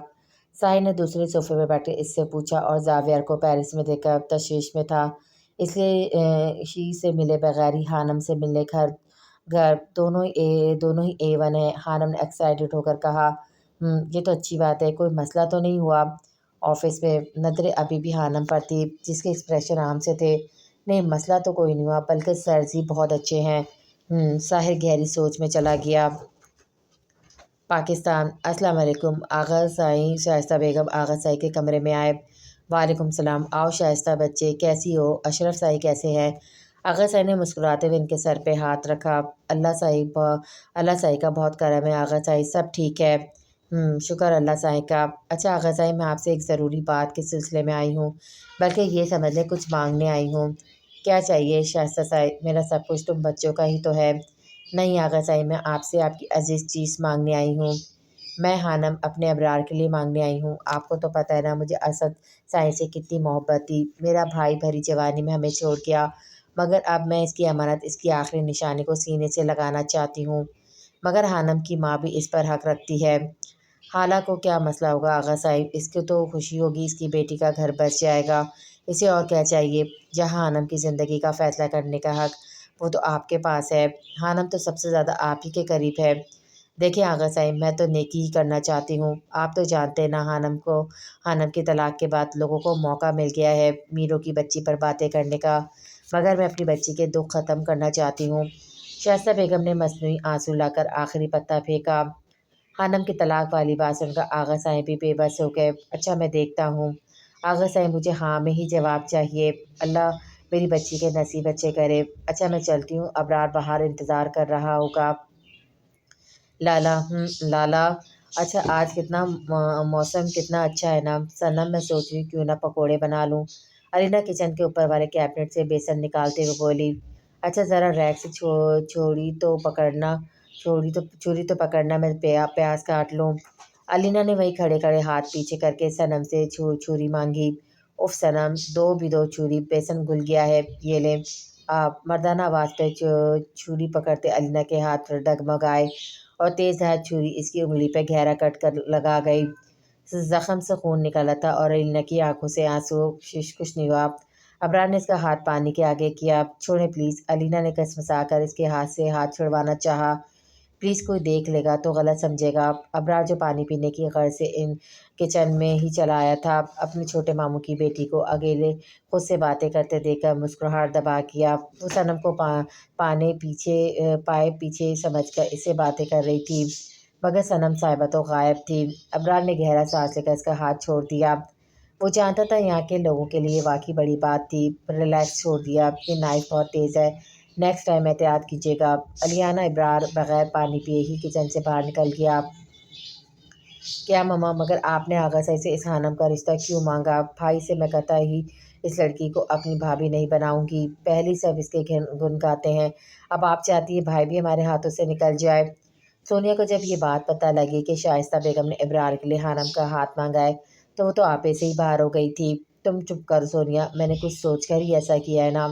ساحر نے دوسرے صوفے پہ بیٹھے اس سے پوچھا، اور زاویہ کو پیرس میں دیکھ کر تشویش میں تھا، اس لیے ہی سے ملے بغیر ہی خانم سے ملنے گھر دونوں ہی A1 ہیں۔ خانم نے ایکسائٹڈ ہو کر کہا۔ یہ تو اچھی بات ہے، کوئی مسئلہ تو نہیں ہوا آفس میں؟ نظریں ابھی بھی خانم پر تھی جس کے ایکسپریشن عام سے تھے۔ نہیں، مسئلہ تو کوئی نہیں ہوا، بلکہ سرز ہی بہت اچھے ہیں۔ ساحر گہری سوچ میں چلا گیا۔ پاکستان۔ السلام علیکم آغا صاحب، شائستہ بیگم آغا صاحب کے کمرے میں آئے۔ وعلیکم السلام، آؤ شائستہ بچے، کیسی ہو؟ اشرف صاحب کیسے ہیں؟ آغا صاحب نے مسکراتے ہوئے ان کے سر پہ ہاتھ رکھا۔ اللہ صاحب کا بہت کرم ہے آغا صاحب، سب ٹھیک ہے۔ شکر اللہ صاحب کا۔ اچھا آغا صاحب، میں آپ سے ایک ضروری بات کے سلسلے میں آئی ہوں، بلکہ یہ سمجھ لیں کچھ مانگنے آئی ہوں۔ کیا چاہیے شائستہ صاحب؟ میرا سب کچھ تم بچوں کا ہی تو ہے۔ نہیں آغا صاحب، میں آپ سے آپ کی عزیز چیز مانگنے آئی ہوں۔ میں حانم اپنے ابرار کے لیے مانگنے آئی ہوں۔ آپ کو تو پتہ ہے نا مجھے اسد سائیں سے کتنی محبت تھی۔ میرا بھائی بھری جوانی میں ہمیں چھوڑ گیا، مگر اب میں اس کی امانت، اس کی آخری نشانی کو سینے سے لگانا چاہتی ہوں۔ مگر حانم کی ماں بھی اس پر حق رکھتی ہے۔ خالہ کو کیا مسئلہ ہوگا آغا صاحب، اس کو تو خوشی ہوگی، اس کی بیٹی کا گھر بس جائے گا، اسے اور کیا چاہیے۔ جہاں حانم کی زندگی کا فیصلہ کرنے کا حق، وہ تو آپ کے پاس ہے۔ حانم تو سب سے زیادہ آپ ہی کے قریب ہے۔ دیکھیں آغا صاحب، میں تو نیکی ہی کرنا چاہتی ہوں۔ آپ تو جانتے ہیں نا حانم کی طلاق کے بعد لوگوں کو موقع مل گیا ہے میروں کی بچی پر باتیں کرنے کا، مگر میں اپنی بچی کے دکھ ختم کرنا چاہتی ہوں۔ شائستہ بیگم نے مصنوعی آنسو لا کر آخری پتا پھینکا۔ حانم کی طلاق والی بات سن کر آغا صاحب بھی بے بس ہو گئے۔ اچھا میں دیکھتا ہوں آغا صاحب، مجھے ہاں میں ہی جواب چاہیے۔ اللہ میری بچی کے نصیب اچھے کرے۔ اچھا میں چلتی ہوں، ابرار باہر انتظار کر رہا ہوگا۔ لالا لالا اچھا آج کتنا موسم کتنا اچھا ہے نا صنم، میں سوچ رہی ہوں کیوں نہ پکوڑے بنا لوں۔ علینا کچن کے اوپر والے کیبنٹ سے بیسن نکالتے ہوئے بولی۔ اچھا ذرا ریک سے چھری تو پکڑنا، میں پیاز کاٹ لوں۔ علینا نے وہی کھڑے کھڑے ہاتھ پیچھے کر کے صنم سے چھری مانگی۔ اف صنم، دو چھری، بیسن گل گیا ہے، یہ لیں۔ آپ مردانہ آواز پہ چھری پکڑتے علینا کے ہاتھ ڈگمگائے اور تیز دھار چھری اس کی انگلی پہ گہرا کٹ کر لگا گئی۔ زخم سے خون نکلا تھا اور علینا کی آنکھوں سے آنسو کچھ نہیں ہوا۔ ابرار نے اس کا ہاتھ پانی کے آگے کیا۔ چھوڑیں پلیز، علینا نے کسمسا کر اس کے ہاتھ سے ہاتھ چھڑوانا چاہا۔ پلیز کوئی دیکھ لے گا تو غلط سمجھے گا۔ ابرار جو پانی پینے کی غرض سے ان کچن میں ہی چلا آیا تھا، اپنے چھوٹے ماموں کی بیٹی کو اکیلے خود سے باتیں کرتے دیکھ کر مسکراہٹ دبا کیا۔ وہ صنم کو پائے پیچھے سمجھ کر اس سے باتیں کر رہی تھی، مگر صنم صاحبہ تو غائب تھی۔ ابرار نے گہرا سانس لے کر اس کا ہاتھ چھوڑ دیا۔ وہ جانتا تھا یہاں کے لوگوں کے لیے واقعی بڑی بات تھی۔ ریلیکس، چھوڑ دیا، یہ نائف بہت تیز ہے، نیکسٹ ٹائم احتیاط کیجیے گا۔ علیانہ ابرار بغیر پانی پیے ہی کچن سے باہر نکل گیا۔ کیا ماما، مگر آپ نے آغا صاحب سے اس حانم کا رشتہ کیوں مانگا؟ بھائی سے میں قطعی اس لڑکی کو اپنی بھابھی نہیں بناؤں گی، پہلے سب اس کے گن گاتے ہیں، اب آپ چاہتی ہیں بھائی بھی ہمارے ہاتھوں سے نکل جائے۔ سونیا کو جب یہ بات پتہ لگی کہ شائستہ بیگم نے ابرار کے لیے حانم کا ہاتھ مانگا ہے تو وہ تو آپے سے ہی باہر ہو گئی تھی۔ تم چپ کرو سونیا، میں نے کچھ سوچ کر ہی ایسا کیا ہے نا۔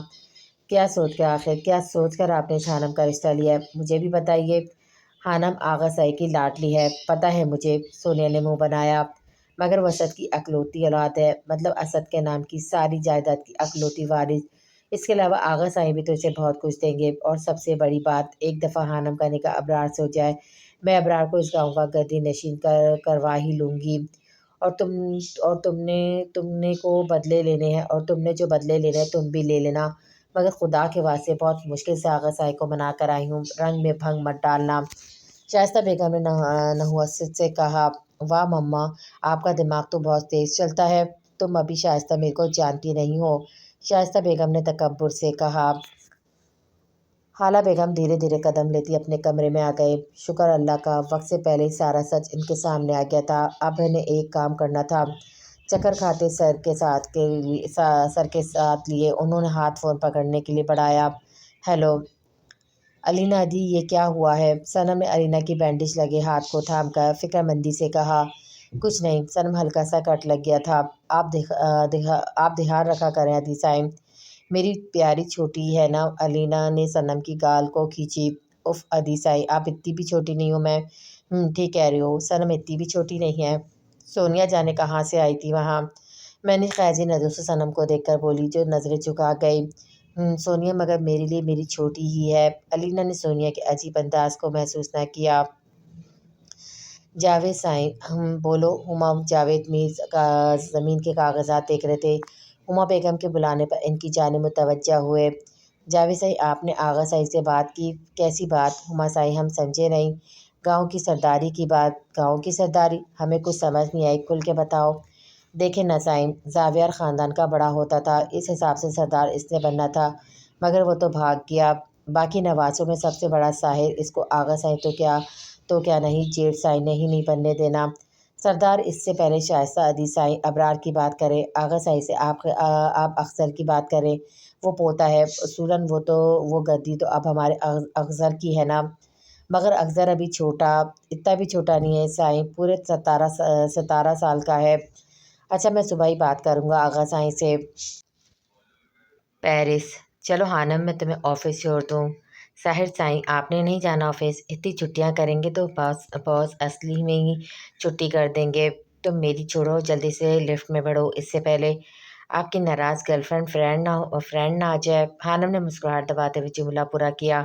کیا سوچ کر آپ نے اس حانم کا رشتہ لیا ہے، مجھے بھی بتائیے۔ حانم آغا صاحب کی لاڈلی ہے، پتہ ہے مجھے، سونیا نے منہ بنایا، مگر وہ اسد کی اکلوتی اولاد ہے، مطلب اسد کے نام کی ساری جائیداد کی اکلوتی وارث۔ اس کے علاوہ آغا صاحب بھی تو اسے بہت کچھ دیں گے، اور سب سے بڑی بات، ایک دفعہ حانم کا نکاح ابرار سے ہو جائے، میں ابرار کو اس گاؤں کا گدی نشین کروا ہی لوں گی، اور تم نے کو بدلے لینے ہیں، اور تم نے جو بدلے لینے ہیں تم بھی لے لینا، مگر خدا کے واسطے بہت مشکل سے آغا صاحب کو منا کر آئی ہوں، رنگ میں بھنگ مت ڈالنا۔ شائستہ بیگم نے نحوست سے کہا۔ واہ مما، آپ کا دماغ تو بہت تیز چلتا ہے، تم ابھی شائستہ میرے کو جانتی نہیں ہو، شائستہ بیگم نے تکبر سے کہا۔ خالہ بیگم دھیرے دھیرے قدم لیتی اپنے کمرے میں آ گئے۔ شکر اللہ کا، وقت سے پہلے ہی سارا سچ ان کے سامنے آ گیا تھا، اب انہیں ایک کام کرنا تھا۔ چکر کھاتے سر کے ساتھ لیے انہوں نے ہاتھ فون پکڑنے کے لیے بڑھایا۔ ہیلو علینا دی، یہ کیا ہوا ہے؟ صنم نے علینا کی بینڈیج لگے ہاتھ کو تھام کر فکر مندی سے کہا۔ کچھ نہیں صنم، ہلکا سا کٹ لگ گیا تھا، آپ دھیان رکھا کریں عدی صاحب، میری پیاری چھوٹی ہے نا۔ علینا نے صنم کی گال کو کھینچی۔ اف عدی صاحب، آپ اتنی بھی چھوٹی نہیں ہو، میں ٹھیک کہہ رہی ہو، صنم اتنی بھی چھوٹی نہیں ہے۔ سونیا جانے کہاں سے آئی تھی وہاں، میں نے خیزی نظروں سے صنم کو دیکھ کر بولی، جو نظریں چکا گئی۔ سونیا مگر میرے لیے میری چھوٹی ہی ہے۔ علینا نے سونیا کے عجیب انداز کو محسوس نہ کیا۔ جاوید صاحب بولو۔ ہما جاوید میز زمین کے کاغذات دیکھ رہے تھے، ہما بیگم کے بلانے پر ان کی جانب متوجہ ہوئے۔ جاوید صاحب، آپ نے آغا صاحب سے بات کی؟ کیسی بات؟ ہما صاحب، ہم سمجھے نہیں۔ گاؤں کی سرداری کی بات۔ گاؤں کی سرداری؟ ہمیں کچھ سمجھ نہیں آئی، کھل کے بتاؤ۔ دیکھیں نا صاحب، زاویہ خاندان کا بڑا ہوتا تھا، اس حساب سے سردار اس نے بننا تھا، مگر وہ تو بھاگ گیا۔ باقی نواسوں میں سب سے بڑا ساحر، اس کو آغا صاحب تو کیا نہیں، جیٹھ صاحب نے ہی نہیں بننے دینا۔ سردار اس سے پہلے شائستہ عدی صاحب ابرار کی بات کریں، آغا صاحب سے آپ اخضر کی بات کریں، وہ پوتا ہے، اصولاً وہ گدی تو اب ہمارے اخضر کی ہے نا۔ مگر اکثر ابھی چھوٹا، اتنا بھی چھوٹا نہیں ہے سائیں، پورے 17 سال کا ہے۔ اچھا میں صبح ہی بات کروں گا آغا سائیں سے۔ پیرس، چلو ہانم میں تمہیں آفس چھوڑ دوں۔ ساحر سائیں، آپ نے نہیں جانا آفس؟ اتنی چھٹیاں کریں گے تو باس اصلی میں ہی چھٹی کر دیں گے۔ تم میری چھوڑو، جلدی سے لفٹ میں بڑھو، اس سے پہلے آپ کی ناراض گرل فرینڈ نہ آ جائے۔ ہانم نے مسکراہٹ دباتے ہوئے جملہ پورا کیا۔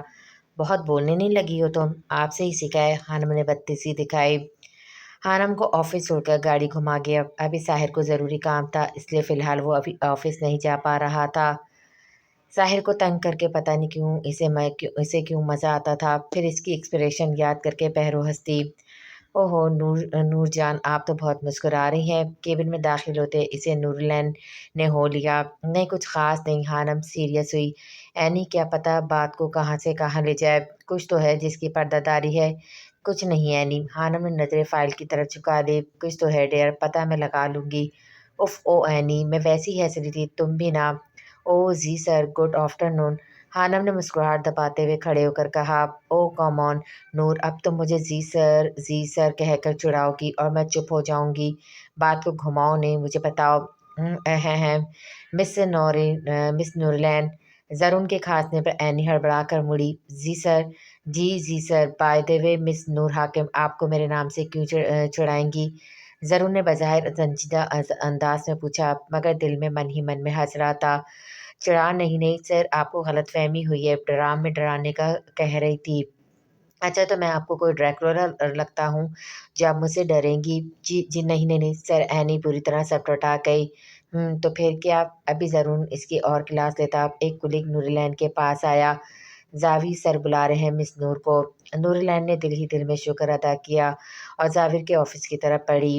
بہت بولنے نہیں لگی ہو تم، آپ سے ہی سکھائے، ہانم نے بدتمیزی دکھائی۔ ہانم کو آفس چھوڑ کر گاڑی گھما گیا۔ ابھی ساحر کو ضروری کام تھا، اس لیے فی الحال وہ ابھی آفس نہیں جا پا رہا تھا۔ ساحر کو تنگ کر کے پتہ نہیں کیوں اسے کیوں مزہ آتا تھا، پھر اس کی ایکسپریشن یاد کر کے بہرو ہنستی۔ اوہو نور جان، آپ تو بہت مسکرا رہی ہیں۔ کیبن میں داخل ہوتے اسے نورلین نے ہو لیا۔ نہیں کچھ خاص نہیں، ہانم سیریس ہوئی۔ اینی کیا پتہ بات کو کہاں سے کہاں لے جائے، کچھ تو ہے جس کی پردہ داری ہے۔ کچھ نہیں اینی، ہانم نے نظریں فائل کی طرف جھکا دی۔ کچھ تو ہے ڈیئر، پتہ میں لگا لوں گی۔ اف او اینی، میں ویسے ہی ہنس رہی تھی، تم بھی نا۔ او جی سر، گڈ آفٹرنون، ہانم نے مسکراہٹ دباتے ہوئے کھڑے ہو کر کہا۔ او کم آن نور، اب تم مجھے جی سر کہہ کر چڑھاؤ گی اور میں چپ ہو جاؤں گی؟ بات کو گھماؤ نہیں، مجھے بتاؤ۔ مس نورلین، زرون کے کھانسنے پر اینی ہڑبڑا کر مڑی۔ جی سر، جی سر، بائی دی وے مس نور حاکم، آپ کو میرے نام سے کیوں چڑھائیں گی؟ زرون نے بظاہر سنجیدہ انداز میں پوچھا، مگر دل میں من ہی من میں ہنس رہا تھا۔ چڑھا نہیں سر، آپ کو غلط فہمی ہوئی ہے، ڈرام میں ڈرانے کا کہہ رہی تھی۔ اچھا تو میں آپ کو کوئی ڈریکولا لگتا ہوں جو آپ مجھ سے ڈریں گی؟ جی نہیں سر، اینی پوری طرح سٹپٹا گئی۔ تو پھر کیا؟ ابھی ضرور اس کی اور کلاس لیتا۔ ایک کلیگ نورلین کے پاس آیا۔ زاویر سر بلا رہے ہیں مس نور کو۔ نورلین نے دل ہی دل میں شکر ادا کیا اور زاویر کے آفس کی طرف بڑھی۔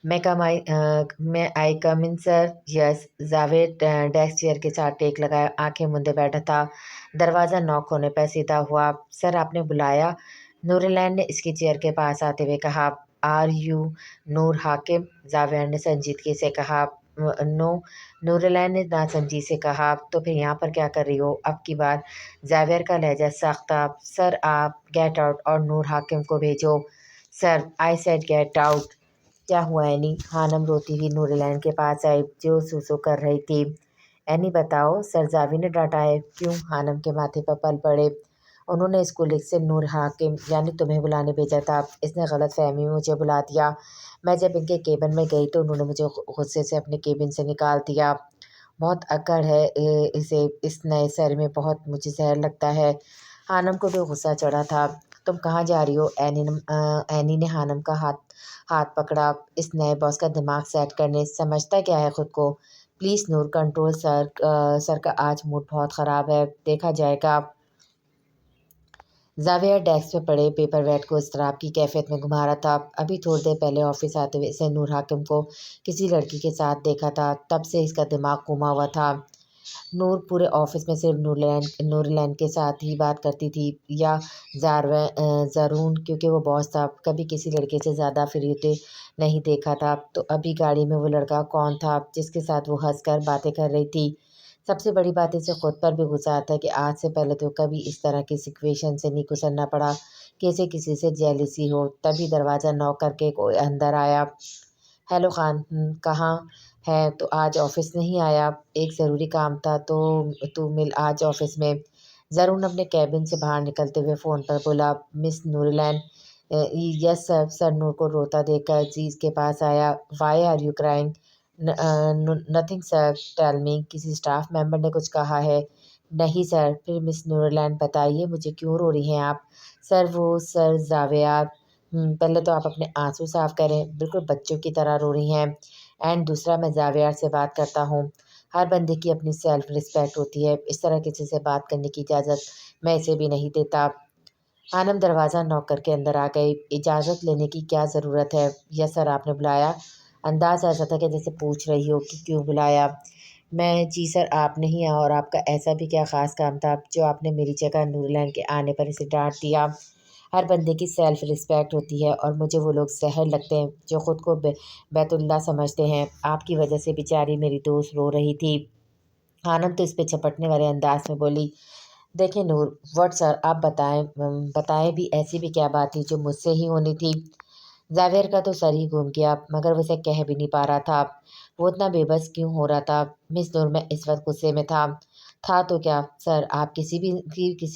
میں آئی کم ان سر؟ یس، زاویر ڈیسک چیئر کے ساتھ ٹیک لگائے آنکھیں مندے بیٹھا تھا۔ دروازہ ناک ہونے پر سیدھا ہوا۔ سر آپ نے بلایا؟ نورلین نے اس کی چیئر کے پاس آتے ہوئے کہا۔ آر یو نور حاکم؟ زاویر نے سنجیدگی سے کہا۔ نو، نورلین نے ناسمجھی سے کہا۔ تو پھر یہاں پر کیا کر رہی ہو؟ اب کی بار زاویر کا لہجہ سخت تھا۔ سر آپ گیٹ آؤٹ اور نور حاکم کو بھیجو۔ سر، آئی سیڈ گیٹ آؤٹ۔ کیا ہوا اینی؟ ہانم روتی ہوئی نورلین کے پاس آئی جو سوسو کر رہی تھی۔ اینی بتاؤ، سر زاویر نے ڈانٹا ہے؟ کیوں؟ ہانم کے ماتھے پر پل پڑے۔ انہوں نے اس کلیگ سے نور حاکم یعنی تمہیں بلانے بھیجا تھا، اس نے غلط فہمی میں مجھے بلا دیا۔ میں جب ان کے کیبن میں گئی تو انہوں نے مجھے غصے سے اپنے کیبن سے نکال دیا۔ بہت اکڑ ہے اسے، اس نئے سر میں بہت مجھے زہر لگتا ہے۔ ہانم کو بھی غصہ چڑھا تھا۔ تم کہاں جا رہی ہو؟ اینی نے ہانم کا ہاتھ پکڑا۔ اس نئے باس کا دماغ سیٹ کرنے، سمجھتا کیا ہے خود کو؟ پلیز نور کنٹرول سر کا آج موڈ بہت خراب ہے، دیکھا جائے گا۔ زاویہ ڈیسک پہ پڑے پیپر ویٹ کو اضطراب کی کیفیت میں گھما رہا تھا۔ ابھی تھوڑی دیر پہلے آفس آتے ہوئے اسے نور حاکم کو کسی لڑکی کے ساتھ دیکھا تھا، تب سے اس کا دماغ گھوما ہوا تھا۔ نور پورے آفس میں صرف نورلین کے ساتھ ہی بات کرتی تھی یا زرون، کیونکہ وہ باس تھا، کبھی کسی لڑکے سے زیادہ فری ہوتے نہیں دیکھا تھا۔ تو ابھی گاڑی میں وہ لڑکا کون تھا جس کے ساتھ وہ ہنس کر باتیں کر رہی تھی؟ سب سے بڑی بات اسے خود پر بھی غصہ آتا ہے کہ آج سے پہلے تو کبھی اس طرح کی سچویشن سے نہیں گزرنا پڑا کہ اسے کسی سے جیلسی ہو۔ تبھی دروازہ نوک کر کے کوئی اندر آیا۔ ہیلو خان، کہاں ہے؟ تو آج آفس نہیں آیا؟ ایک ضروری کام تھا تو مل آج آفس میں۔ زرون اپنے کیبن سے باہر نکلتے ہوئے فون پر بولا۔ مس نورلین؟ یس سر۔ سر نور کو روتا دیکھ کر جیز کے پاس آیا۔ Why are you crying? Nothing sir, tell me, کسی اسٹاف ممبر نے کچھ کہا ہے؟ نہیں سر۔ پھر مس نورلین بتائیے مجھے کیوں رو رہی ہیں آپ؟ سر زاویہ، پہلے تو آپ اپنے آنسو صاف کریں، بالکل بچوں کی طرح رو رہی ہیں۔ اینڈ دوسرا، میں زاویہ سے بات کرتا ہوں، ہر بندے کی اپنی سیلف رسپیکٹ ہوتی ہے، اس طرح کسی سے بات کرنے کی اجازت میں اسے بھی نہیں دیتا۔ ہانم دروازہ نوک کر کے اندر آ گئی۔ اجازت لینے کی کیا ضرورت ہے؟ یس سر، آپ نے بلایا؟ انداز ایسا تھا کہ جیسے پوچھ رہی ہو کہ کیوں بلایا۔ جی سر، آپ نہیں اور آپ کا ایسا بھی کیا خاص کام تھا جو آپ نے میری جگہ نورلین کے آنے پر اسے ڈانٹ دیا؟ ہر بندے کی سیلف رسپیکٹ ہوتی ہے اور مجھے وہ لوگ زہر لگتے ہیں جو خود کو بیت اللہ سمجھتے ہیں۔ آپ کی وجہ سے بیچاری میری دوست رو رہی تھی۔ ہانم تو اس پہ چھپٹنے والے انداز میں بولی۔ دیکھیں نور، واٹ سر آپ بتائیں، بتائیں بھی ایسی بھی کیا بات تھی جو مجھ سے ہی ہونی تھی؟ زاویہ کا تو سر ہی گھوم گیا، مگر وہ اسے کہہ بھی نہیں پا رہا تھا وہ اتنا بے بس کیوں ہو رہا تھا۔ مس نور میں اس وقت غصے میں تھا تو کیا سر، آپ کسی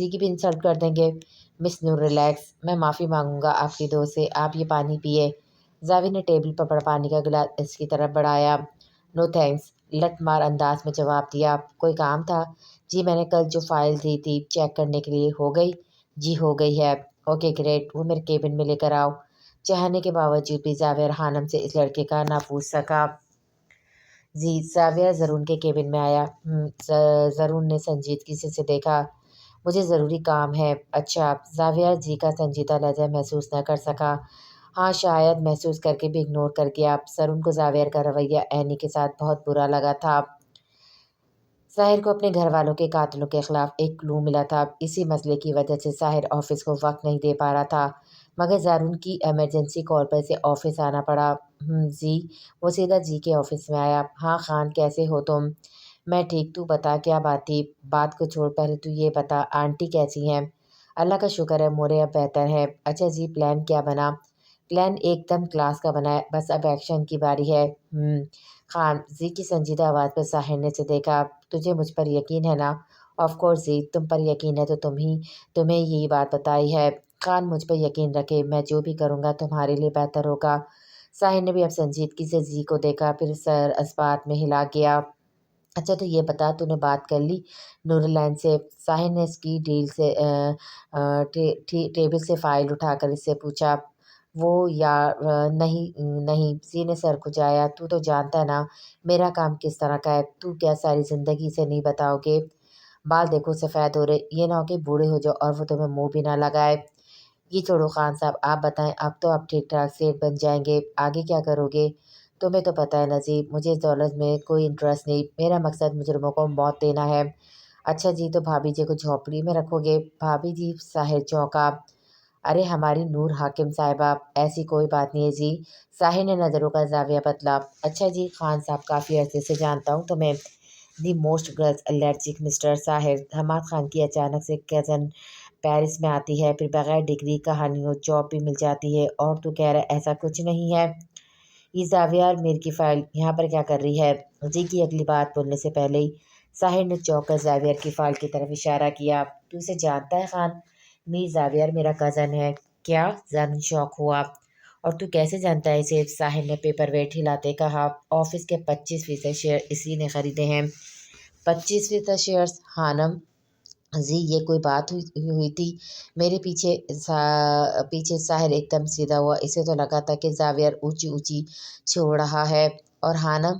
کی بھی انسلٹ کر دیں گے؟ مس نور ریلیکس، میں معافی مانگوں گا آپ کی دوست سے، آپ یہ پانی پیے۔ زاویہ نے ٹیبل پر پڑا پانی کا گلاس اس کی طرف بڑھایا۔ نو تھینکس، لٹ مار انداز میں جواب دیا۔ کوئی کام تھا؟ جی میں نے کل جو فائل دی تھی چیک کرنے کے لیے، ہو گئی؟ جی ہو گئی ہے۔ اوکے گریٹ، وہ میرے کیبن میں لے کر آؤ۔ چاہنے کے باوجود بھی زاویہ خانم سے اس لڑکے کا نہ پوچھ سکا۔ جی زاویہ زرون کے کیبن میں آیا۔ زرون نے سنجیدگی سے دیکھا۔ مجھے ضروری کام ہے۔ اچھا، زاویہ جی کا سنجیدہ لہجہ محسوس نہ کر سکا۔ ہاں شاید محسوس کر کے بھی اگنور کر گیا۔ زرون کو زاویہ کا رویہ اینی کے ساتھ بہت برا لگا تھا۔ ساحر کو اپنے گھر والوں کے قاتلوں کے خلاف ایک کلو ملا تھا، اسی مسئلے کی وجہ سے ساحر آفس کو وقت نہیں دے پا رہا تھا، مگر زارون کی ایمرجنسی کال پر اسے آفس آنا پڑا۔ جی، وہ سیدھا جی کے آفس میں آیا۔ ہاں خان، کیسے ہو تم؟ میں ٹھیک، تو بتا کیا بات تھی؟ بات کو چھوڑ، پہلے تو یہ بتا آنٹی کیسی ہیں؟ اللہ کا شکر ہے مورے اب بہتر ہے۔ اچھا جی، پلان کیا بنا؟ پلان ایک دم کلاس کا بنا ہے، بس اب ایکشن کی باری ہے۔ خان، زی کی سنجیدہ آواز پر ساحر نے سے دیکھا۔ تجھے مجھ پر یقین ہے نا؟ آف کورس زی، تم پر یقین ہے تو تمہیں یہی بات بتائی ہے۔ خان، مجھ پر یقین رکھے، میں جو بھی کروں گا تمہارے لیے بہتر ہوگا۔ ساحر نے بھی اب سنجیدگی سے زی کو دیکھا، پھر سر اسبات میں ہلا گیا۔ اچھا تو یہ بتا، تو نے بات کر لی نور لائن سے؟ ساحر نے اس کی ٹیبل سے فائل اٹھا کر اس سے پوچھا۔ وہ یا نہیں، زی نے سر کھجایا۔ تو جانتا ہے نا میرا کام کس طرح کا ہے، تو کیا ساری زندگی سے نہیں بتاؤ گے؟ بال دیکھو سفید ہو رہے، یہ نہ ہو کہ بوڑھے ہو جاؤ اور وہ تمہیں منہ بھی نہ لگائے۔ یہ چھوڑو خان صاحب، آپ بتائیں، اب تو آپ ٹھیک ٹھاک سیٹ بن جائیں گے، آگے کیا کرو گے؟ تمہیں تو پتہ ہے نذیر، مجھے اس دولت میں کوئی انٹرسٹ نہیں، میرا مقصد مجرموں کو موت دینا ہے۔ اچھا جی، تو بھابھی جی کو جھونپڑی میں رکھو گے؟ بھابھی جی؟ ساحر چونکا۔ ارے ہماری نور حاکم صاحبہ، ایسی کوئی بات نہیں ہے جی۔ ساحر نے نظروں کا زاویہ بدلا۔ اچھا جی، خان صاحب کافی عرصے سے جانتا ہوں تمہیں۔ The most girls allergic mister Sahir, Hammad Khan کی اچانک سے کزن پیرس میں آتی ہے، پھر بغیر ڈگری کہانیوں جاب بھی مل جاتی ہے، اور تو کہہ رہا ایسا کچھ نہیں ہے؟ یہ زاویہ اور میر کی فائل یہاں پر کیا کر رہی ہے؟ جی کی اگلی بات بولنے سے پہلے ہی ساحر نے چونک کر زاویہ کی فائل کی طرف اشارہ کیا۔ تو اسے جانتا ہے خان؟ میر زاویہ میرا کزن ہے۔ کیا؟ زن شوق ہوا۔ اور تو کیسے جانتا ہے اسے؟ ساحر نے پیپر ویٹ ہلاتے کہا۔ آفس کے 25% شیئر اسی نے خریدے ہیں۔ 25% شیئرز؟ خانم جی، یہ کوئی بات ہوئی تھی؟ میرے پیچھے ساحر ایک دم سیدھا ہوا، اسے تو لگا تھا کہ زاویہ اونچی اونچی چھوڑ رہا ہے۔ اور ہانم؟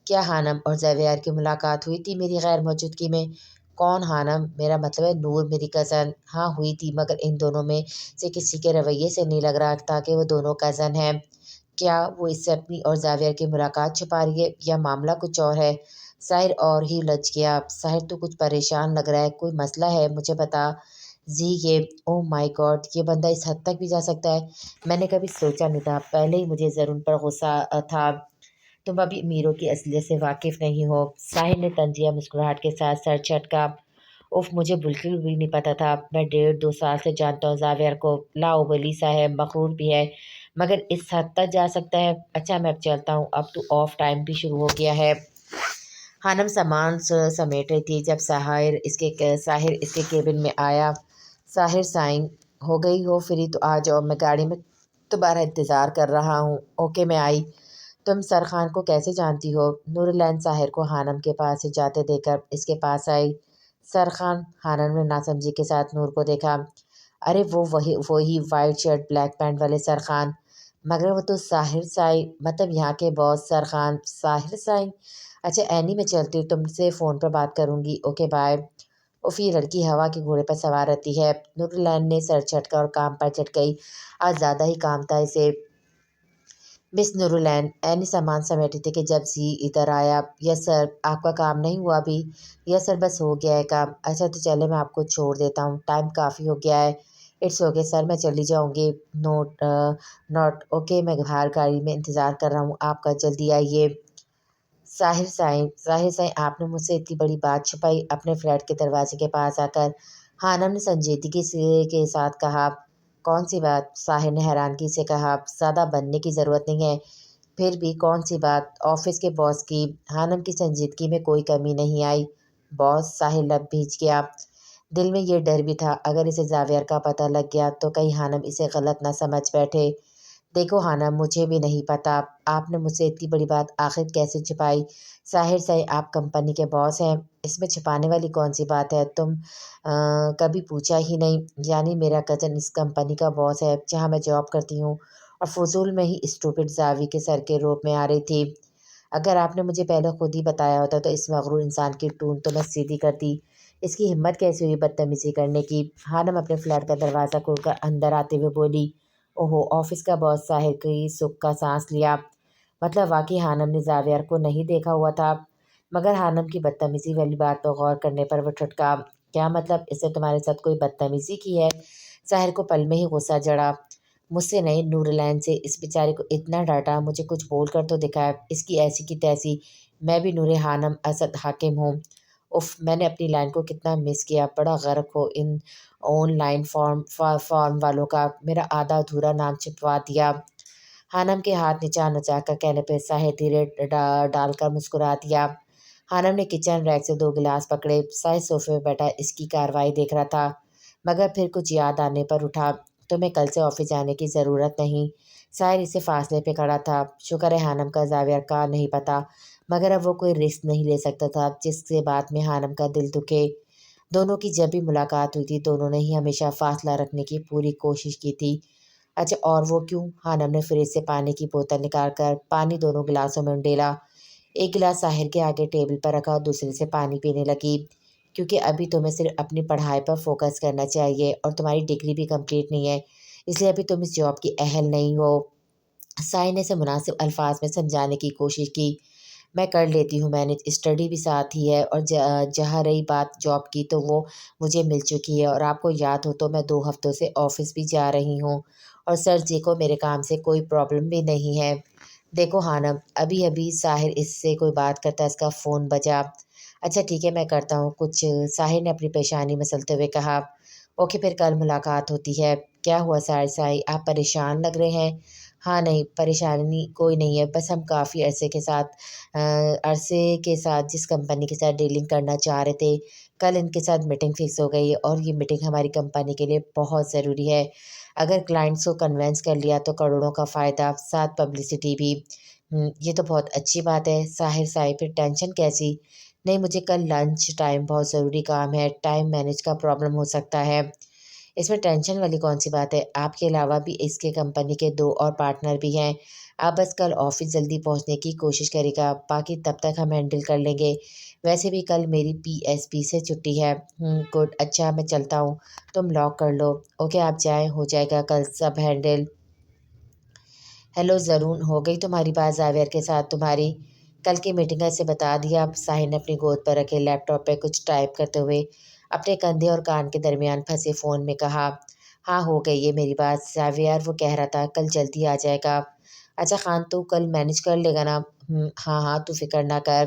کیا ہانم اور زاویہ کی ملاقات ہوئی تھی میری غیر موجودگی میں؟ کون ہانم؟ میرا مطلب ہے نور، میری کزن۔ ہاں ہوئی تھی، مگر ان دونوں میں سے کسی کے رویے سے نہیں لگ رہا تھا کہ وہ دونوں کزن ہیں۔ کیا وہ اس سے اپنی اور زاویہ کی ملاقات چھپا رہی ہے، یا معاملہ کچھ اور ہے؟ ساحر اور ہی لج گیا۔ ساحر تو کچھ پریشان لگ رہا ہے، کوئی مسئلہ ہے؟ مجھے بتا۔ جی یہ، او مائی گاڈ، یہ بندہ اس حد تک بھی جا سکتا ہے؟ میں نے کبھی سوچا نہیں تھا، پہلے ہی مجھے ضرور پر غصہ تھا۔ تم ابھی امیروں کی اصلیت سے واقف نہیں ہو۔ ساحر نے طنزیہ مسکراہٹ کے ساتھ سر جھٹکا۔ اف، مجھے بالکل بھی نہیں پتا تھا، میں 1.5-2 سال سے جانتا ہوں زاویہ کو، لاؤبالی سا ہے، مغرور بھی ہے، مگر اس حد تک جا سکتا ہے؟ اچھا میں اب چلتا ہوں، اب تو آف ٹائم بھی شروع ہو گیا ہے۔ خانم سامان سمیٹ رہی تھی جب ساحر اس کے کیبن میں آیا۔ ساحر سائن، ہو گئی ہو فری تو آ جاؤ، میں گاڑی میں تمہارا انتظار کر رہا ہوں۔ اوکے میں آئی۔ تم سرخان کو کیسے جانتی ہو؟ نور لین ساحر کو خانم کے پاس سے جاتے دیکھ کر اس کے پاس آئی۔ سرخان؟ خانم نے ناسمجھی کے ساتھ نور کو دیکھا۔ ارے وہی وائٹ شرٹ بلیک پینٹ والے سرخان، مگر وہ تو ساحر سائن، مطلب یہاں کے باس سرخان۔ ساحر سائن؟ اچھا اینی، میں چلتی ہوں، تم سے فون پر بات کروں گی، اوکے بائے۔ اف، یہ لڑکی ہوا کے گھوڑے پر سوار رہتی ہے۔ نور لین نے سر جھٹکا اور کام پر چٹ گئی، آج زیادہ ہی کام تھا اسے۔ مس نورلین اینی سامان سمیٹی تھی کہ جب زی ادھر آیا۔ یس سر، آپ کا کام نہیں ہوا ابھی؟ یس سر، بس ہو گیا ہے کام۔ اچھا تو چلے، میں آپ کو چھوڑ دیتا ہوں، ٹائم کافی ہو گیا ہے۔ اٹس اوکے سر، میں چلی جاؤں گی۔ ناٹ اوکے، میں باہر گاڑی میں انتظار کر رہا ہوں آپ کا، جلدی آئیے۔ ظاہر سائن، آپ نے مجھ سے اتنی بڑی بات چھپائی، اپنے فلیٹ کے دروازے کے پاس آ کر حانم نے سنجیدگی سے کے ساتھ کہا، کون سی بات؟ ساحر نے حیرانگی سے کہا، زیادہ بننے کی ضرورت نہیں ہے۔ پھر بھی کون سی بات؟ آفس کے باس کی۔ حانم کی سنجیدگی میں کوئی کمی نہیں آئی۔ باس؟ ساحر لب بھیج گیا۔ دل میں یہ ڈر بھی تھا، اگر اسے زاویہ کا پتہ لگ گیا تو کہیں حانم اسے غلط نہ سمجھ بیٹھے۔ دیکھو حانم، مجھے بھی نہیں پتا آپ نے مجھ سے اتنی بڑی بات آخر کیسے چھپائی۔ ساحر سے آپ کمپنی کے باس ہیں، اس میں چھپانے والی کون سی بات ہے؟ تم کبھی پوچھا ہی نہیں؟ یعنی میرا کزن اس کمپنی کا باس ہے جہاں میں جاب کرتی ہوں، اور فضول میں ہی اسٹوپڈ زاوی کے سر کے روپ میں آ رہی تھی۔ اگر آپ نے مجھے پہلے خود ہی بتایا ہوتا تو اس مغرور انسان کی ٹون تو میں سیدھی کرتی۔ اس کی ہمت کیسی ہوئی بدتمیزی کرنے کی؟ حانم اپنے فلیٹ کا دروازہ کھول کر اندر آتے ہوئے بولی۔ اوہو، آفس کا باس! ساحر کی سکھ کا سانس لیا۔ مطلب واقعی حانم نے زاویہ کو نہیں دیکھا ہوا تھا؟ مگر حانم کی بدتمیزی والی بات پر غور کرنے پر وہ ٹھٹکا۔ کیا مطلب؟ اس نے تمہارے ساتھ کوئی بدتمیزی کی ہے؟ ساحر کو پل میں ہی غصہ چڑھا۔ مجھ سے نہیں، نور العین سے۔ اس بیچارے کو اتنا ڈانٹا، مجھے کچھ بول کر تو دکھائے۔ اس کی ایسی کی تیسی۔ میں بھی نور حانم اسد حاکم ہوں۔ اف، میں نے اپنی لائن کو کتنا مس کیا۔ بڑا غرق ہو ان آن لائن فارم والوں کا، میرا آدھا ادھورا نام چھپوا دیا۔ حانم کے ہاتھ نچا نچا کر کہنے پہ ساحر دھیرے ڈال کر مسکرا دیا۔ حانم نے کچن ریک سے 2 گلاس پکڑے۔ ساحر صوفے پہ بیٹھا اس کی کارروائی دیکھ رہا تھا، مگر پھر کچھ یاد آنے پر اٹھا۔ تمہیں کل سے آفس جانے کی ضرورت نہیں۔ ساحر اسے فاصلے پہ کھڑا تھا۔ شکر ہے حانم کا زاویہ کا نہیں پتا، مگر اب وہ کوئی رسک نہیں لے سکتا تھا جس سے بات میں حانم کا دل دکھے۔ دونوں کی جب بھی ملاقات ہوئی تھی دونوں نے ہی ہمیشہ فاصلہ رکھنے کی پوری کوشش کی تھی۔ اچھا، اور وہ کیوں؟ حانم نے فریج سے پانی کی بوتل نکال کر پانی دونوں گلاسوں میں انڈیلا۔ ایک گلاس ساحر کے آگے ٹیبل پر رکھا اور دوسرے سے پانی پینے لگی۔ کیونکہ ابھی تمہیں صرف اپنی پڑھائی پر فوکس کرنا چاہیے، اور تمہاری ڈگری بھی کمپلیٹ نہیں ہے، اس لیے ابھی تم اس جاب کی اہل نہیں ہو۔ ساحر نے اسے مناسب الفاظ میں سمجھانے کی کوشش کی۔ میں کر لیتی ہوں مینج، اسٹڈی بھی ساتھ ہی ہے، اور جہاں رہی بات جاب کی تو وہ مجھے مل چکی ہے، اور آپ کو یاد ہو تو میں 2 ہفتوں سے آفس بھی جا رہی ہوں، اور سر جی کو میرے کام سے کوئی پرابلم بھی نہیں ہے۔ دیکھو حانم، ابھی ابھی ساحر اس سے کوئی بات کرتا اس کا فون بجا۔ اچھا ٹھیک ہے، میں کرتا ہوں کچھ، ساحر نے اپنی پیشانی مسلتے ہوئے کہا۔ اوکے، پھر کل ملاقات ہوتی ہے۔ کیا ہوا ساحر صاحب، آپ پریشان لگ رہے ہیں؟ ہاں نہیں، پریشانی کوئی نہیں ہے، بس ہم کافی عرصے کے ساتھ جس کمپنی کے ساتھ ڈیلنگ کرنا چاہ رہے تھے، کل ان کے ساتھ میٹنگ فکس ہو گئی، اور یہ میٹنگ ہماری کمپنی کے لیے بہت ضروری ہے۔ اگر کلائنٹس کو کنونس کر لیا تو کروڑوں کا فائدہ، ساتھ پبلسٹی بھی۔ یہ تو بہت اچھی بات ہے۔ ساحر صاحب، پھر ٹینشن کیسی؟ نہیں، مجھے کل لنچ ٹائم بہت ضروری کام ہے، ٹائم مینیج کا پرابلم ہو سکتا ہے۔ اس میں ٹینشن والی کون سی بات ہے؟ آپ کے علاوہ بھی اس کے کمپنی کے 2 اور پارٹنر بھی ہیں۔ آپ بس کل آفس جلدی پہنچنے کی کوشش کرے گا، باقی تب تک ہم ہینڈل کر لیں گے۔ ویسے بھی کل میری PSP سے چھٹی ہے۔ گڈ، اچھا میں چلتا ہوں، تم لاک کر لو۔ اوکے، آپ جائیں، ہو جائے گا کل سب ہینڈل۔ ہیلو زرون، ہو گئی تمہاری بات زاویہ کے ساتھ؟ تمہاری کل کی میٹنگ ہے، اسے بتا دیا؟ ساحر نے اپنی گود پر رکھے لیپ ٹاپ پہ کچھ ٹائپ کرتے ہوئے اپنے کندھے اور کان کے درمیان پھنسے فون میں کہا۔ ہاں، ہو گئی ہے میری بات زاویہ، وہ کہہ رہا تھا کل جلدی آ جائے گا۔ اچھا خان، تو کل مینیج کر لے گا نا؟ ہاں ہاں، تو فکر نہ کر۔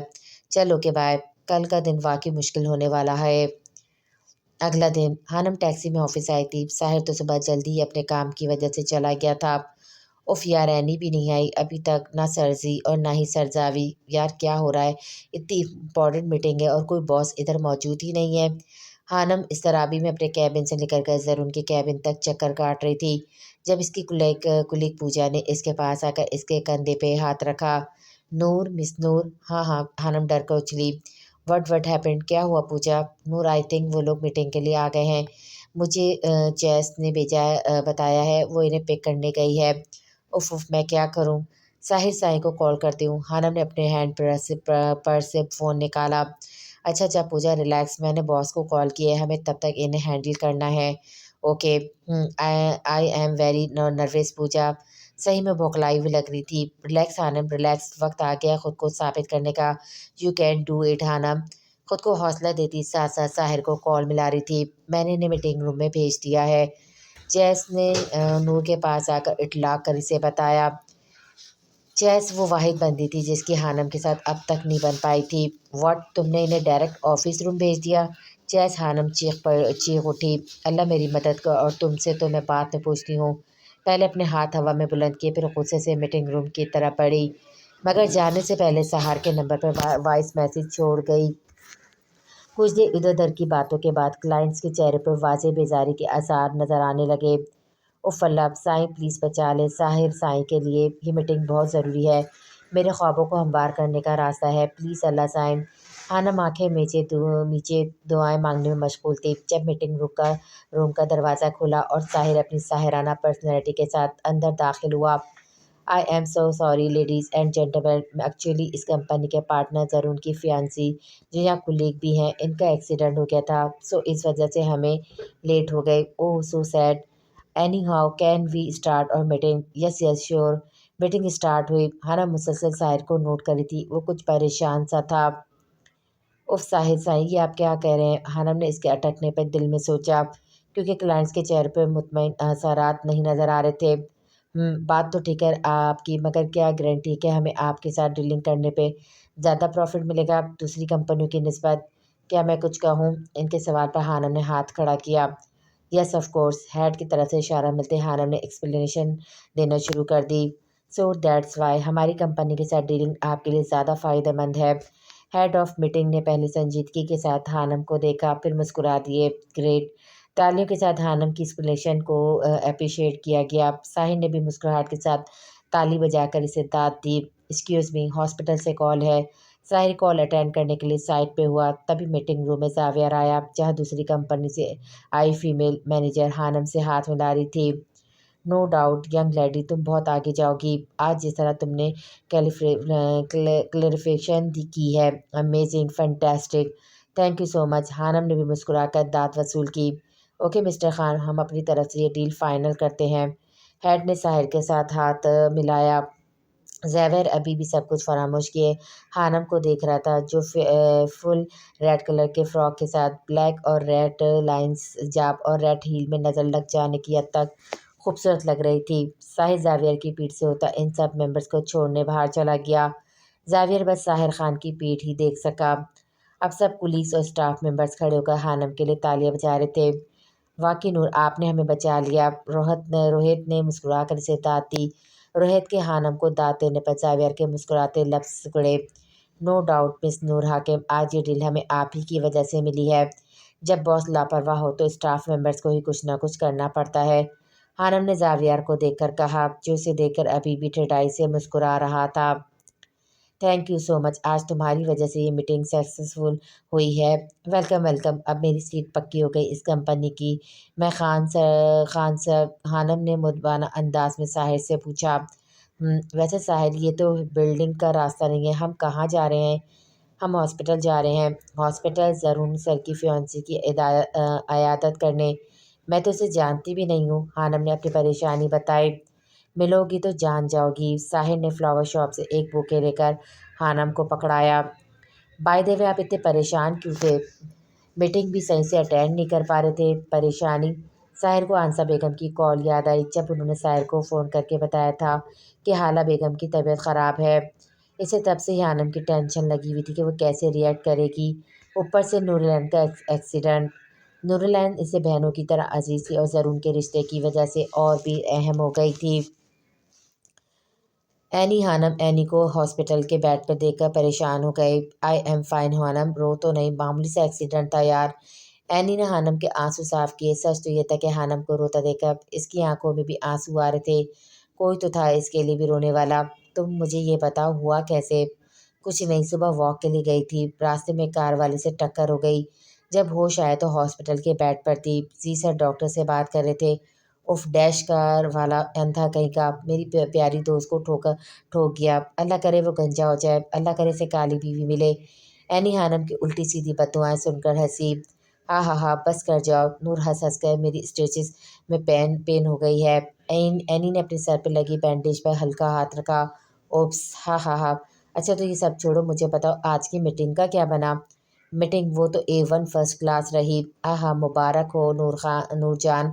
چل اوکے بائے۔ کل کا دن واقعی مشکل ہونے والا ہے۔ اگلا دن حانم ٹیکسی میں آفس آئی تھی۔ ساحر تو صبح جلدی ہی اپنے کام کی وجہ سے چلا گیا تھا۔ اف یار، رینی بھی نہیں آئی ابھی تک، نہ سرزی اور نہ ہی سرزاوی۔ یار کیا ہو رہا ہے؟ اتنی امپورٹنٹ میٹنگ ہے اور کوئی باس ادھر موجود ہی نہیں ہے۔ حانم اضطرابی میں اپنے کیبن سے نکل کر زرون کے کیبن تک چکر کاٹ رہی تھی جب اس کی کلیگ پوجا نے اس کے پاس آ کر اس کے کندھے پہ ہاتھ رکھا۔ نور، مس نور؟ ہاں ہاں، حانم ڈر کر اچھلی۔ What happened? کیا ہوا پوجا؟ نور، آئی تھنک وہ لوگ میٹنگ کے لیے آ گئے ہیں، مجھے جیس نے بتایا ہے، وہ انہیں پک کرنے گئی ہے۔ اف میں کیا کروں؟ ساحر کو کال کرتی ہوں۔ حانم نے اپنے ہینڈ پر سے فون نکالا۔ اچھا اچھا پوجا، ریلیکس، میں نے باس کو کال کیا ہے، ہمیں تب تک انہیں ہینڈل کرنا ہے۔ Okay. I am very nervous پوجا، صحیح میں بوکھلائی ہوئی لگ رہی تھی۔ ریلیکس حانم، ریلیکس، وقت آ گیا خود کو ثابت کرنے کا۔ یو کین ڈو اٹ حانم، خود کو حوصلہ دیتی ساتھ ساتھ ساحر کو کال ملا رہی تھی۔ میں نے انہیں میٹنگ روم میں بھیج دیا ہے، جیس نے نور کے پاس آ کر اٹلا کر اسے بتایا۔ جیس وہ واحد بندی تھی جس کی حانم کے ساتھ اب تک نہیں بن پائی تھی۔ واٹ، تم نے انہیں ڈائریکٹ آفس روم بھیج دیا؟ جیس خانم چیخ اٹھی، اللہ میری مدد کر، اور تم سے تو میں بات میں پوچھتی ہوں۔ پہلے اپنے ہاتھ ہوا میں بلند کیے، پھر غصے سے میٹنگ روم کی طرف بڑھی، مگر جانے سے پہلے سہار کے نمبر پر وائس میسیج چھوڑ گئی۔ کچھ دیر ادھر ادھر کی باتوں کے بعد کلائنٹس کے چہرے پر واضح بیزاری کے آثار نظر آنے لگے۔ اف اللہ، سائیں پلیز بچا لیں، ساحر سائیں کے لیے یہ میٹنگ بہت ضروری ہے، میرے خوابوں کو ہموار کرنے کا راستہ ہے، پلیز اللہ سائیں۔ خانم آنکھیں میچے دعائیں مانگنے میں مشغول تھی جب میٹنگ روم کا دروازہ کھلا اور ساحر اپنی ساحرانہ پرسنالٹی کے ساتھ اندر داخل ہوا۔ I am so sorry ladies and gentlemen, actually اس کمپنی کے پارٹنرز اور ان کی فیانسی جو یہاں کلیگ بھی ہیں، ان کا ایکسیڈنٹ ہو گیا تھا، سو اس وجہ سے ہمیں لیٹ ہو گئے۔ Oh so sad, anyhow can we start our meeting? Yes yes sure. Meeting start ہوئی۔ ہانا مسلسل ساحر کو نوٹ کر رہی تھی، وہ کچھ پریشان سا تھا۔ اف ساحر سائیں، یہ آپ کیا کہہ رہے ہیں؟ حنم نے اس کے اٹکنے پر دل میں سوچا، کیونکہ کلائنٹس کے چہرے پر مطمئن اثرات نہیں نظر آ رہے تھے۔ بات تو ٹھیک ہے آپ کی، مگر کیا گارنٹی کہ ہمیں آپ کے ساتھ ڈیلنگ کرنے پہ زیادہ پروفٹ ملے گا دوسری کمپنیوں کی نسبت؟ کیا میں کچھ کہوں؟ ان کے سوال پر حنم نے ہاتھ کھڑا کیا۔ یس آف کورس، ہیڈ کی طرف سے اشارہ ملتے حنم نے ایکسپلینیشن دینا شروع کر دی۔ سو دیٹس وائی ہماری کمپنی کے ساتھ ڈیلنگ آپ کے لیے زیادہ فائدہ مند ہے۔ ہیڈ آف میٹنگ نے پہلے سنجیدگی کے ساتھ حنم کو دیکھا، پھر مسکرا دیے۔ گریٹ، تالیوں کے ساتھ حنم کی ایکسپلینیشن کو اپریشیٹ کیا گیا۔ ساحر نے بھی مسکراہٹ کے ساتھ تالی بجا کر اسے داد دی۔ ایکسکیوز می، ہاسپٹل سے کال ہے۔ ساحر کال اٹینڈ کرنے کے لیے سائٹ پہ ہوا، تبھی میٹنگ روم میں زاویہ آیا، جہاں دوسری کمپنی سے آئی فیمیل مینیجر حنم سے ہاتھ ملا رہی تھی۔ نو ڈاؤٹ ینگ لیڈی، تم بہت آگے جاؤ گی آج جس طرح تم نے کلیریفیکیشن کی ہے، amazing, fantastic, thank you so much. Hanam نے بھی مسکرا کر داد وصول کی۔ اوکے مسٹر خان، ہم اپنی طرف سے یہ ڈیل فائنل کرتے ہیں۔ ہیڈ نے ساحر کے ساتھ ہاتھ ملایا۔ زیور ابھی بھی سب کچھ فراموش کیے حنم کو دیکھ رہا تھا، جو فل ریڈ کلر کے فراک کے ساتھ بلیک اور ریڈ لائنز جاب اور ریڈ ہیل میں نظر لگ جانے کی حد تک خوبصورت لگ رہی تھی۔ ساحر زاویہ کی پیٹھ سے ہوتا ان سب ممبرز کو چھوڑنے باہر چلا گیا۔ زاویہ بس ساحر خان کی پیٹھ ہی دیکھ سکا۔ اب سب پولیس اور اسٹاف ممبرز کھڑے ہو کر حنم کے لیے تالیاں بجا رہے تھے۔ واقعی نور، آپ نے ہمیں بچا لیا، روہت نے مسکرا کر اسے داد دی۔ روہت کے حنم کو داد دینے پر زاویہ کے مسکراتے لب سکڑے۔ نو ڈاؤٹ مس نور حاکم، آج یہ ڈیل ہمیں آپ ہی کی وجہ سے ملی ہے۔ جب باس لاپرواہ ہو تو اسٹاف ممبرز کو ہی کچھ نہ کچھ کرنا پڑتا ہے۔ حنم نے زاویہ کو دیکھ کر کہا، جو اسے دیکھ کر ابھی بھی ٹھٹائی سے مسکرا رہا تھا۔ تھینک یو سو مچ، آج تمہاری وجہ سے یہ میٹنگ سکسیسفل ہوئی ہے۔ ویلکم ویلکم، اب میری سیٹ پکی ہو گئی اس کمپنی کی۔ میں خان سر، حنم نے مدبانہ انداز میں ساحر سے پوچھا۔ ویسے ساحر، یہ تو بلڈنگ کا راستہ نہیں ہے، ہم کہاں جا رہے ہیں؟ ہم ہاسپٹل جا رہے ہیں۔ ہاسپٹل؟ زرون سر کی فیانسی کی عیادت کرنے؟ میں تو اسے جانتی بھی نہیں ہوں، حنم نے اپنی پریشانی بتائی۔ ملو گی تو جان جاؤ گی۔ ساحر نے فلاور شاپ سے ایک بوکے لے کر حنم کو پکڑایا۔ بائی دی وے، آپ اتنے پریشان کیوں تھے؟ میٹنگ بھی صحیح سے اٹینڈ نہیں کر پا رہے تھے؟ پریشانی؟ ساحر کو آنسا بیگم کی کال یاد آئی، جب انہوں نے ساحر کو فون کر کے بتایا تھا کہ حالہ بیگم کی طبیعت خراب ہے۔ اسے تب سے ہی حنم کی ٹینشن لگی ہوئی تھی کہ وہ کیسے ری ایکٹ کرے گی، اوپر سے نورالعین کا ایکسیڈنٹ۔ نورالعین اسے بہنوں کی طرح عزیز تھی اور زرون کے رشتے کی وجہ سے اور بھی اہم ہو گئی تھی۔ حنم اینی کو ہاسپٹل کے بیڈ پر دیکھ کر پریشان ہو گئے۔ آئی ایم فائن حنم، رو تو نہیں، معمولی سا ایکسیڈنٹ تھا یار۔ اینی نے حنم کے آنسو صاف کیے۔ سچ تو یہ تھا کہ حنم کو روتا دیکھ کر اس کی آنکھوں میں بھی آنسو آ رہے تھے، کوئی تو تھا اس کے لیے بھی رونے والا۔ تم مجھے یہ بتاؤ ہوا کیسے؟ کچھ نہیں، صبح واک کے لیے گئی تھی، راستے میں کار والے سے ٹکر ہو گئی، جب ہوش آیا تو ہاسپٹل کے بیڈ پر تھی۔ جی سر ڈاکٹر سے بات کر رہے تھے؟ اف ڈیش کار والا اندھا کہیں کا میری پیاری دوست کو ٹھوک گیا، اللہ کرے وہ گنجا ہو جائے، اللہ کرے اسے کالی بیوی ملے۔ اینی حنم کی الٹی سیدھی بددعائیں سن کر ہنسی۔ ہاں ہاں ہاں بس کر جاؤ، نور ہنس کر، میری اسٹیچز میں پین ہو گئی ہے۔ اینی نے اپنے سر پہ لگی بینڈیج پر ہلکا ہاتھ رکھا۔ اوپس، ہاں ہاں ہاں، اچھا تو یہ سب چھوڑو، مجھے بتاؤ آج کی میٹنگ کا کیا بنا؟ میٹنگ وہ تو A1 فرسٹ کلاس رہی۔ ہاں مبارک ہو نور جان،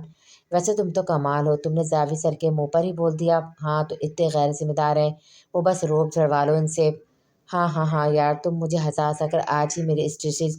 ویسے تم تو کمال ہو، تم نے زاوی سر کے منہ پر ہی بول دیا۔ ہاں تو اتنے غیر ذمہ دار ہیں وہ، بس روب جھڑوا لو ان سے۔ ہاں ہاں ہاں یار، تم مجھے ہنسا کر آج ہی میرے اسٹیچز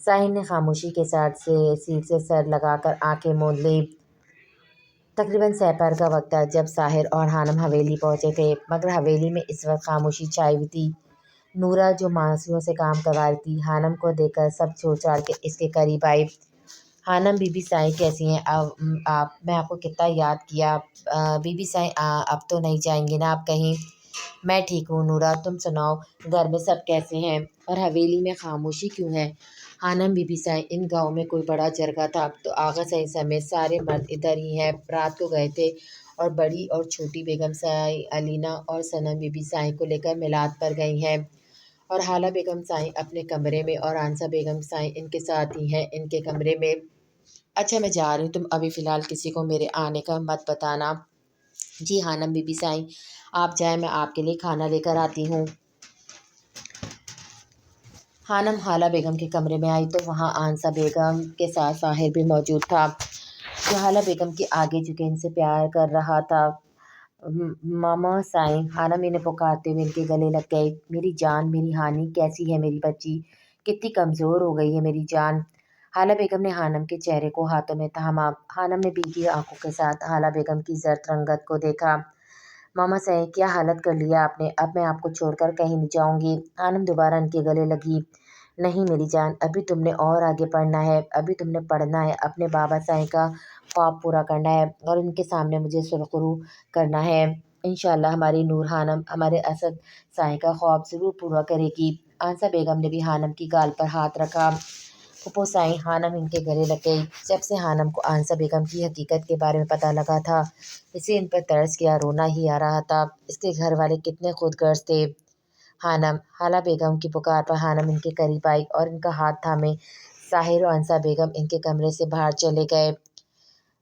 ساحر نے خاموشی کے ساتھ سے سیٹ سے سر لگا کر آنکھیں موند لی۔ تقریباً سحر کا وقت تھا جب ساحر اور خانم حویلی پہنچے تھے، مگر حویلی میں اس وقت خاموشی چھائی ہوئی تھی۔ نورا جو مانسیوں سے کام کروا رہی تھی، خانم کو دیکھ کر سب چھوڑ چھاڑ کے اس کے قریب آئی۔ خانم بی بی سائیں کیسی ہیں آپ؟ میں آپ کو کتنا یاد کیا۔ بی بی سائیں اب تو نہیں جائیں گی نا آپ کہیں؟ میں ٹھیک ہوں نورا، تم سناؤ گھر میں سب کیسے ہیں؟ اور حویلی میں خاموشی کیوں ہے؟ خانم بی بی سائیں ان گاؤں میں کوئی بڑا جرگہ تھا تو آغا سائیں سمیت سارے مرد ادھر ہی ہیں، رات کو گئے تھے اور بڑی اور چھوٹی بیگم سائیں علینا اور صنم بی بی سائیں کو لے کر میلاد پر گئی ہیں، اور حالہ بیگم سائیں اپنے کمرے میں اور آنسہ بیگم سائیں ان کے ساتھ ہی ہیں ان کے کمرے میں۔ اچھا میں جا رہی ہوں، تم ابھی فی الحال کسی کو میرے آنے کا مت بتانا۔ جی خانم بی بی سائیں آپ جائیں، میں آپ کے لیے کھانا لے کر آتی ہوں۔ خانم حالہ بیگم کے کمرے میں آئی تو وہاں آنسہ بیگم کے ساتھ ساحر بھی موجود تھا، جو حالہ بیگم کے آگے جھکے ان سے پیار کر رہا تھا۔ ماما سائیں، خانم انہیں پکارتے ہوئے ان کے گلے لگ گئی۔ میری جان، میری ہانی، کیسی ہے میری بچی؟ کتنی کمزور ہو گئی ہے میری جان۔ حالہ بیگم نے خانم کے چہرے کو ہاتھوں میں تھاما۔ خانم نے بھیگی آنکھوں کے ساتھ حالہ بیگم کی زرد رنگت کو دیکھا۔ ماما سائیں کیا حالت کر لیا آپ نے؟ اب میں آپ کو چھوڑ کر کہیں نہیں جاؤں گی۔ خانم دوبارہ ان کے گلے لگی۔ نہیں میری جان، ابھی تم نے اور آگے پڑھنا ہے، ابھی تم نے پڑھنا ہے، اپنے بابا سائیں کا خواب پورا کرنا ہے اور ان کے سامنے مجھے سرخرو کرنا ہے۔ انشاءاللہ ہماری نور خانم ہمارے اسد سائیں کا خواب ضرور پورا کرے گی۔ آنسہ بیگم نے بھی خانم کی گال پر ہاتھ رکھا۔ پھوپھو سائیں، خانم ان کے گلے لگ گئی۔ جب سے خانم کو آنسہ بیگم کی حقیقت کے بارے میں پتہ لگا تھا، اسے ان پر ترس کیا رونا ہی آ رہا تھا۔ اس کے گھر والے کتنے خود غرض تھے۔ خانم، حالہ بیگم کی پکار پر خانم ان کے قریب آئی اور ان کا ہاتھ تھامے ساحر اور آنسہ بیگم ان کے کمرے سے باہر چلے گئے۔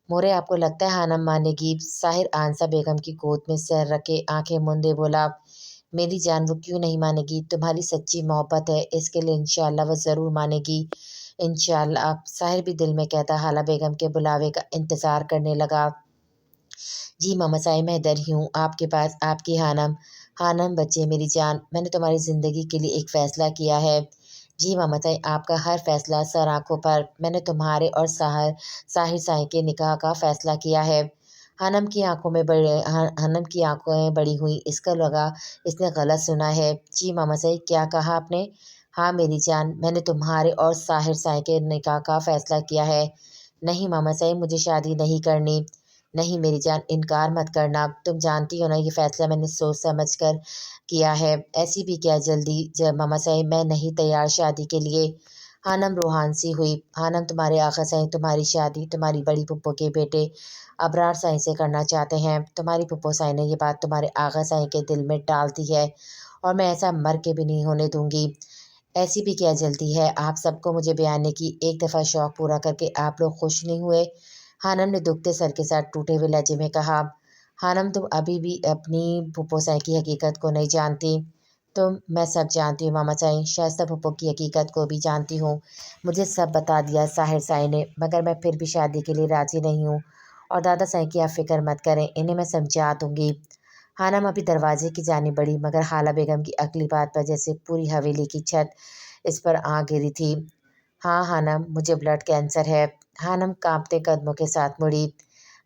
مورے آپ کو لگتا ہے خانم مانے گی؟ ساحر آنسہ بیگم کی گود میں سر رکھے آنکھیں موندے بولا۔ میری جان وہ کیوں نہیں مانے گی؟ تمہاری سچی محبت ہے، اس کے لیے انشاءاللہ وہ ضرور مانے گی۔ انشاءاللہ۔ ساحر بھی دل میں کہتا حالہ بیگم کے بلاوے کا انتظار کرنے لگا۔ جی ماما سائیں میں ادھر ہی ہوں آپ کے پاس، آپ کی خانم۔ خانم بچے میری جان، میں نے تمہاری زندگی کے لیے ایک فیصلہ کیا ہے۔ جی ماما سائیں آپ کا ہر فیصلہ سر آنکھوں پر، میں نے تمہارے اور ساحر سائیں کے نکاح کا فیصلہ کیا ہے۔ خانم کی آنکھیں بڑی ہوئیں، اس کا لگا اس نے غلط سنا ہے۔ جی ماما سائیں کیا کہا آپ نے؟ ہاں میری جان، میں نے تمہارے اور ساحر سائیں کے نکاح کا فیصلہ کیا ہے۔ نہیں ماما سائیں مجھے شادی نہیں کرنی۔ نہیں میری جان انکار مت کرنا، تم جانتی ہو نا یہ فیصلہ میں نے سوچ سمجھ کر کیا ہے۔ ایسی بھی کیا جلدی ماما سائیں، میں نہیں تیار شادی کے لیے۔ خانم روحان سی ہوئی۔ خانم تمہارے آقا سائیں تمہاری شادی تمہاری بڑی پھپھو کے بیٹے ابرار سائیں سے کرنا چاہتے ہیں۔ تمہاری پھپھو سائیں نے یہ بات تمہارے آقا سائیں کے دل میں ڈال دی ہے اور میں ایسا مر کے بھی نہیں ہونے دوں گی۔ ایسی بھی کیا جلدی ہے آپ سب کو مجھے بیانے کی؟ ایک دفعہ شوق پورا کر کے آپ لوگ خوش نہیں ہوئے؟ خانم نے دکھتے سر کے ساتھ ٹوٹے ہوئے لہجے میں کہا۔ خانم تم ابھی بھی اپنی پھپھو سائیں کی حقیقت کو نہیں جانتی۔ میں سب جانتی ہوں ماما سائیں، شائستہ پھپھو کی حقیقت کو بھی جانتی ہوں۔ مجھے سب بتا دیا ساحر سائیں نے، مگر میں پھر بھی شادی کے لیے راضی نہیں ہوں۔ اور دادا سائیں کی آپ فکر مت کریں، انہیں میں سمجھا دوں گی۔ خانم ابھی دروازے کی جانب بڑھی، مگر خالہ بیگم کی اگلی بات پر جیسے پوری حویلی کی چھت اس پر آ گری تھی۔ ہاں خانم مجھے بلڈ کینسر ہے۔ خانم کانپتے قدموں کے ساتھ مڑی۔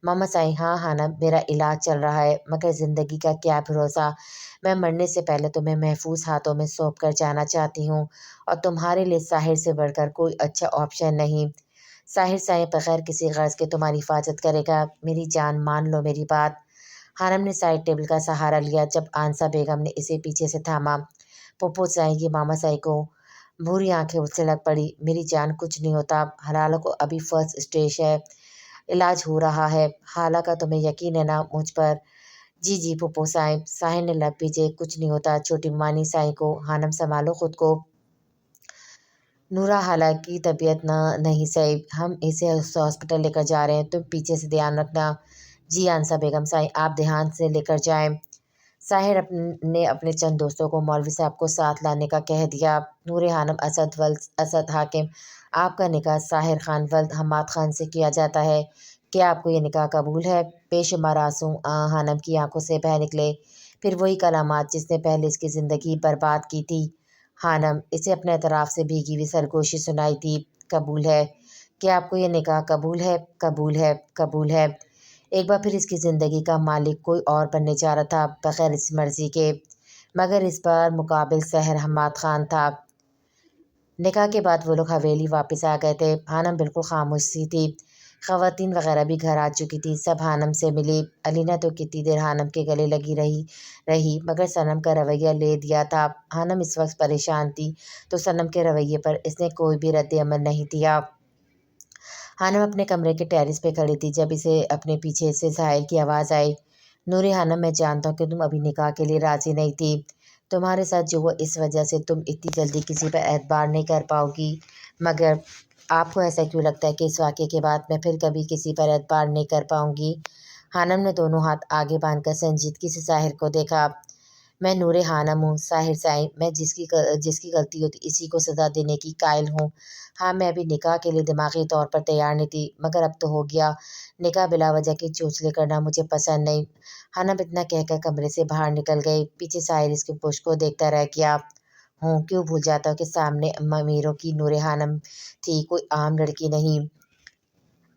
ماما سائیں ہاں خانم میرا علاج چل رہا ہے، مگر زندگی کا کیا بھروسہ؟ میں مرنے سے پہلے تمہیں محفوظ ہاتھوں میں سونپ کر جانا چاہتی ہوں، اور تمہارے لیے ساحر سے بڑھ کر کوئی اچھا آپشن نہیں۔ ساحر سائیں بغیر کسی غرض کے تمہاری حفاظت کرے گا۔ میری جان مان لو میری بات۔ خانم نے سائڈ ٹیبل کا سہارا لیا جب آنسہ بیگم نے اسے پیچھے سے تھاما۔ پھپھو سائیں یہ ماما سائیں کو بھوری آنکھیں اس سے لگ پڑی۔ میری جان کچھ نہیں ہوتا، حلالہ کو ابھی فرسٹ اسٹیج ہے، علاج ہو رہا ہے۔ خالہ کا تمہیں یقین ہے نا مجھ پر؟ جی جی پھپھو سائیں۔ ساحر نے لب بھیجے کچھ نہیں ہوتا چھوٹی مانی سائیں کو، خانم سنبھالو خود کو۔ نورا خالہ کی طبیعت نہیں صحیح، ہم اسے ہاسپٹل لے کر جا رہے ہیں، تم پیچھے سے دھیان رکھنا۔ جی آنسہ بیگم سائیں آپ دھیان سے لے کر جائیں۔ ساحر نے اپنے چند دوستوں کو مولوی صاحب کو ساتھ لانے کا کہہ دیا۔ نور خانم اسد حاکم آپ کا نکاح ساحر خان ولد حماد خان سے کیا جاتا ہے، کیا آپ کو یہ نکاح قبول ہے؟ بے شمار آنسو خانم کی آنکھوں سے بہہ نکلے، پھر وہی کلمات جس نے پہلے اس کی زندگی برباد کی تھی۔ حانم اسے اپنے اعتراف سے بھیگی ہوئی سرگوشی سنائی تھی۔ قبول ہے؟ کیا آپ کو یہ نکاح قبول ہے؟ قبول ہے، قبول ہے۔ ایک بار پھر اس کی زندگی کا مالک کوئی اور بننے جا رہا تھا بغیر اس مرضی کے، مگر اس بار مقابل سحر حماد خان تھا۔ نکاح کے بعد وہ لوگ حویلی واپس آ گئے تھے۔ حانم بالکل خاموش سی تھی۔ خواتین وغیرہ بھی گھر آ چکی تھی، سب حانم سے ملی۔ علینا تو کتنی دیر حانم کے گلے لگی رہی مگر صنم کا رویہ لے دیا تھا۔ حانم اس وقت پریشان تھی تو صنم کے رویے پر اس نے کوئی بھی رد عمل نہیں دیا۔ حانم اپنے کمرے کے ٹیرس پہ کھڑی تھی جب اسے اپنے پیچھے سے ساحل کی آواز آئی۔ نوری حانم، میں جانتا ہوں کہ تم ابھی نکاح کے لیے راضی نہیں تھی۔ تمہارے ساتھ جو ہوا اس وجہ سے تم اتنی جلدی کسی پر اعتبار نہیں کر پاؤ گی، مگر آپ کو ایسا کیوں لگتا ہے کہ اس واقعے کے بعد میں پھر کبھی کسی پر اعتبار نہیں کر پاؤں گی؟ حانم نے دونوں ہاتھ آگے باندھ کر سنجیدگی سے ساحر کو دیکھا۔ میں نور حانم ہوں ساحر سائیں، میں جس کی غلطی ہوتی اسی کو سزا دینے کی قائل ہوں۔ ہاں، میں ابھی نکاح کے لیے دماغی طور پر تیار نہیں تھی، مگر اب تو ہو گیا۔ نکاح بلا وجہ کی چونچلے کرنا مجھے پسند نہیں۔ حانم اتنا کہہ کر کمرے سے باہر نکل گئی۔ پیچھے ساحر اس کے پشت کو دیکھتا رہ گیا۔ کیوں بھول جاتا ہوں کہ سامنے امیروں کی نور حانم تھی، کوئی عام لڑکی نہیں۔